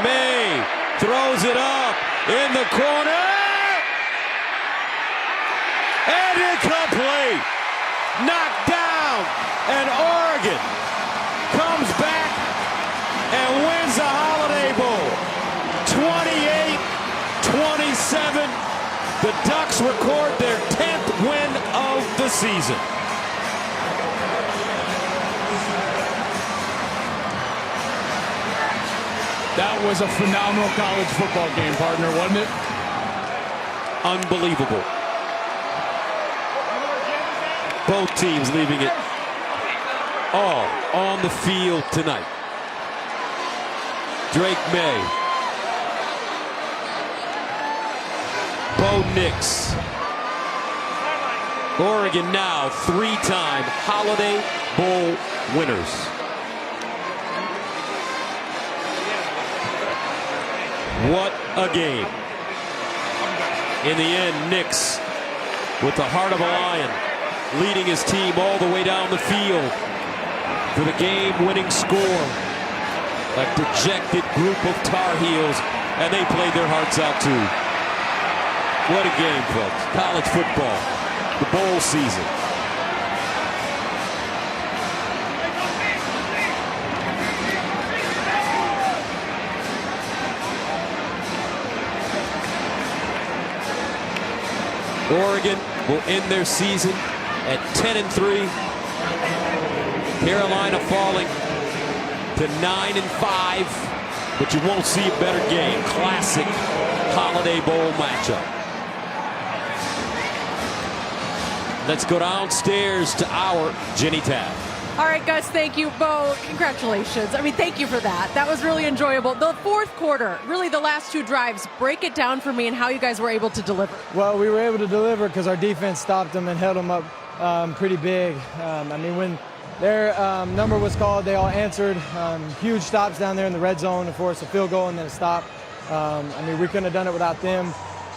May throws it up in the corner. And incomplete. Knocked down. And Oregon comes back and wins the Holiday Bowl. 28-27. The Ducks record their 10th win of the season. That was a phenomenal college football game, partner, wasn't it? Unbelievable. Both teams leaving it all on the field tonight. Drake May. Bo Nix. Oregon now three-time Holiday Bowl winners. What a game. In the end, Nix, with the heart of a lion, leading his team all the way down the field for the game-winning score. A dejected group of Tar Heels, and they played their hearts out too. What a game, folks. College football, the bowl season. Oregon will end their season at 10-3. Carolina falling to 9-5, but you won't see a better game. Classic Holiday Bowl matchup. Let's go downstairs to our Jenny Tab. All right, guys, thank you, Bo. Congratulations. I mean, thank you for that. That was really enjoyable. The fourth quarter, really the last two drives, break it down for me and how you guys were able to deliver. Well, we were able to deliver because our defense stopped them and held them up pretty big. I mean, when their number was called, they all answered. Huge stops down there in the red zone to force a field goal and then a stop. I mean, we couldn't have done it without them.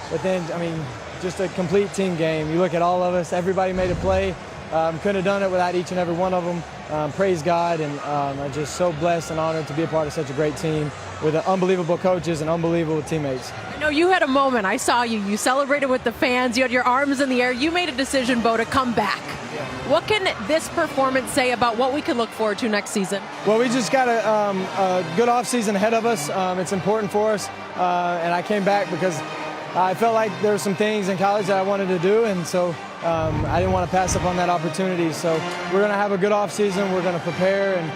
But then, I mean, just a complete team game. You look at all of us, everybody made a play. Couldn't have done it without each and every one of them. Praise God, and I'm just so blessed and honored to be a part of such a great team with unbelievable coaches and unbelievable teammates. I know you had a moment. I saw you. You celebrated with the fans. You had your arms in the air. You made a decision, Bo, to come back. Yeah. What can this performance say about what we can look forward to next season? Well, we just got a good offseason ahead of us. It's important for us, and I came back because I felt like there were some things in college that I wanted to do, and so I didn't want to pass up on that opportunity. So we're going to have a good offseason. We're going to prepare, and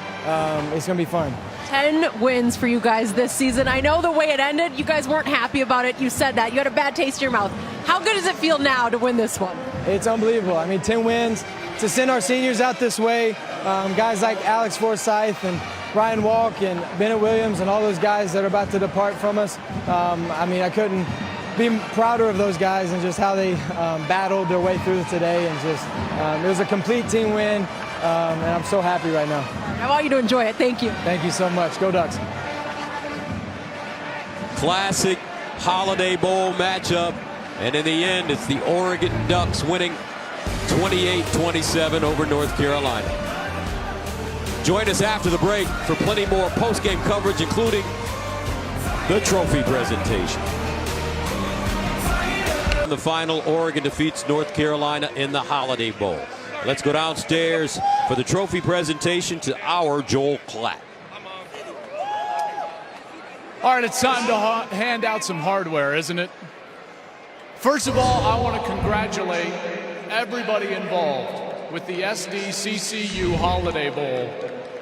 it's going to be fun. 10 wins for you guys this season. I know the way it ended, you guys weren't happy about it. You said that. You had a bad taste in your mouth. How good does it feel now to win this one? It's unbelievable. I mean, 10 wins. To send our seniors out this way, guys like Alex Forsyth and Brian Walk and Bennett Williams and all those guys that are about to depart from us, I mean, I couldn't be prouder of those guys and just how they battled their way through today, and just it was a complete team win, and I'm so happy right now. I want you to enjoy it. Thank you. Thank you so much. Go Ducks. Classic Holiday Bowl matchup, and in the end, it's the Oregon Ducks winning 28-27 over North Carolina. Join us after the break for plenty more post-game coverage, including the trophy presentation. In the final, Oregon defeats North Carolina in the Holiday Bowl. Let's go downstairs for the trophy presentation to our Joel Klatt. All right, it's time to hand out some hardware, isn't it? First of all, I want to congratulate everybody involved with the SDCCU Holiday Bowl,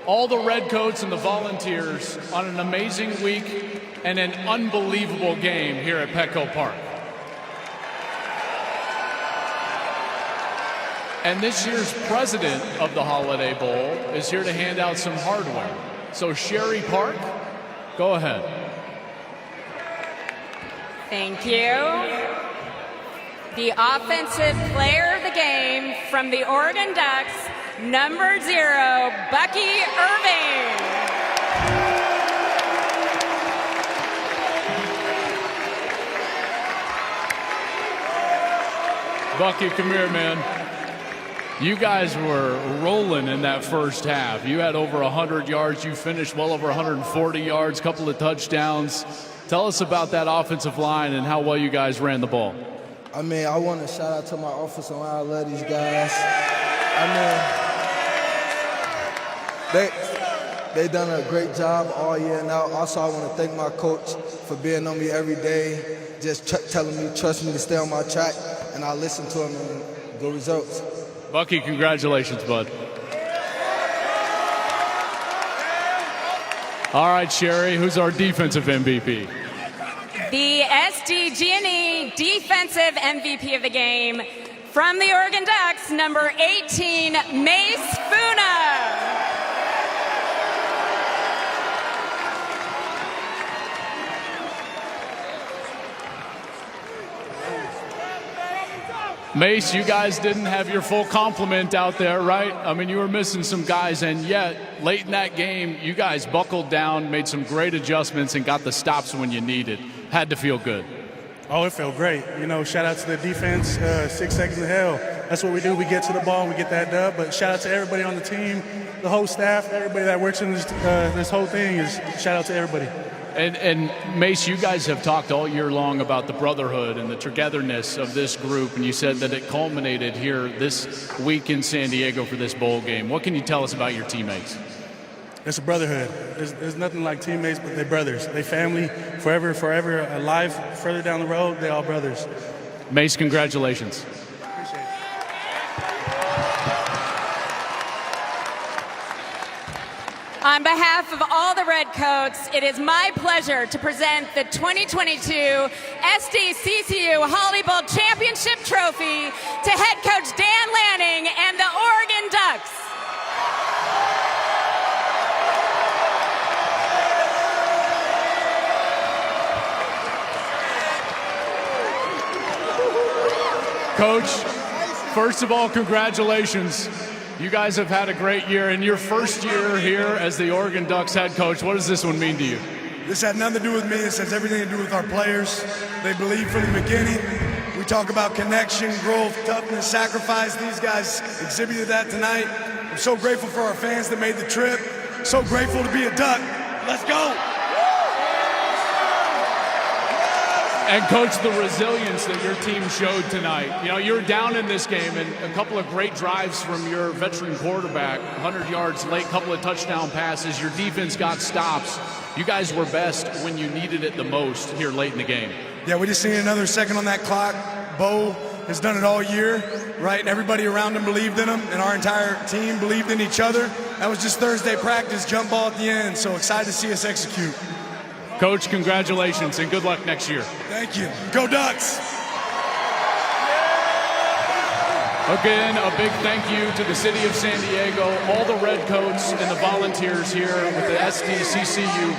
all the Redcoats and the volunteers on an amazing week and an unbelievable game here at Petco Park. And this year's president of the Holiday Bowl is here to hand out some hardware. So Sherry Park, go ahead. Thank you. The offensive player of the game from the Oregon Ducks, number 0, Bucky Irving. Bucky, come here, man. You guys were rolling in that first half. You had over 100 yards. You finished well over 140 yards, couple of touchdowns. Tell us about that offensive line and how well you guys ran the ball. I mean, I want to shout out to my offensive line. I love these guys. I mean, they done a great job all year now. Also, I want to thank my coach for being on me every day, just telling me, trust me to stay on my track, and I listen to him and good results. Bucky, congratulations, bud. All right, Sherry, who's our defensive MVP? The SDG&E defensive MVP of the game from the Oregon Ducks, number 18, Mace Funa. Mace, you guys didn't have your full complement out there, right? I mean, you were missing some guys, and yet, late in that game, you guys buckled down, made some great adjustments, and got the stops when you needed. Had to feel good. Oh, it felt great. You know, shout out to the defense, 6 seconds of hell. That's what we do. We get to the ball and we get that dub. But shout out to everybody on the team, the whole staff, everybody that works in this whole thing. Is shout out to everybody. And Mace, you guys have talked all year long about the brotherhood and the togetherness of this group, and you said that it culminated here this week in San Diego for this bowl game. What can you tell us about your teammates? It's a brotherhood. There's nothing like teammates, but they're brothers. They family, forever, alive. Further down the road, they all brothers. Mace, congratulations. Appreciate it. On behalf of all the Redcoats, it is my pleasure to present the 2022 SDCCU Holiday Bowl Championship Trophy to head coach Dan Lanning and the Oregon Ducks. Coach, first of all, congratulations. You guys have had a great year. In your first year here as the Oregon Ducks head coach, what does this one mean to you? This had nothing to do with me. This has everything to do with our players. They believe from the beginning. We talk about connection, growth, toughness, sacrifice. These guys exhibited that tonight. I'm so grateful for our fans that made the trip. So grateful to be a Duck. Let's go. And coach, the resilience that your team showed tonight. You know, you were down in this game, and a couple of great drives from your veteran quarterback, 100 yards late, couple of touchdown passes. Your defense got stops. You guys were best when you needed it the most here late in the game. Yeah, we just seen another second on that clock. Bo has done it all year, right? And everybody around him believed in him, and our entire team believed in each other. That was just Thursday practice, jump ball at the end. So excited to see us execute. Coach, congratulations and good luck next year. Thank you. Go Ducks! Again, a big thank you to the city of San Diego, all the Redcoats and the volunteers here with the SDCCU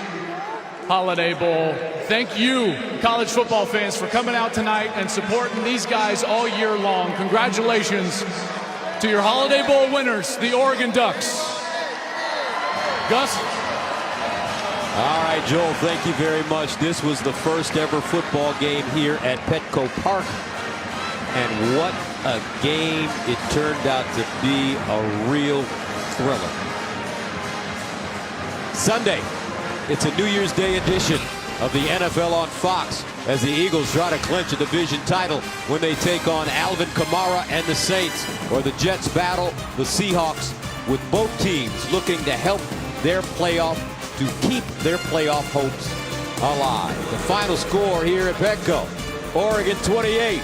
Holiday Bowl. Thank you, college football fans, for coming out tonight and supporting these guys all year long. Congratulations to your Holiday Bowl winners, the Oregon Ducks. Gus? All right, Joel, thank you very much. This was the first ever football game here at Petco Park. And what a game it turned out to be, a real thriller. Sunday, it's a New Year's Day edition of the NFL on Fox as the Eagles try to clinch a division title when they take on Alvin Kamara and the Saints, or the Jets battle the Seahawks, with both teams looking to help their playoff, to keep their playoff hopes alive. The final score here at Petco: Oregon 28,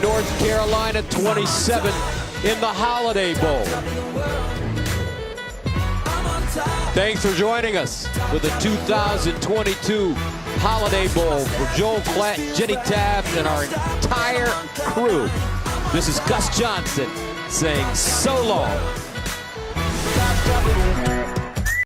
North Carolina 27 in the Holiday Bowl. Thanks for joining us for the 2022 Holiday Bowl. For Joel Klatt, Jenny Taft, and our entire crew, this is Gus Johnson saying so long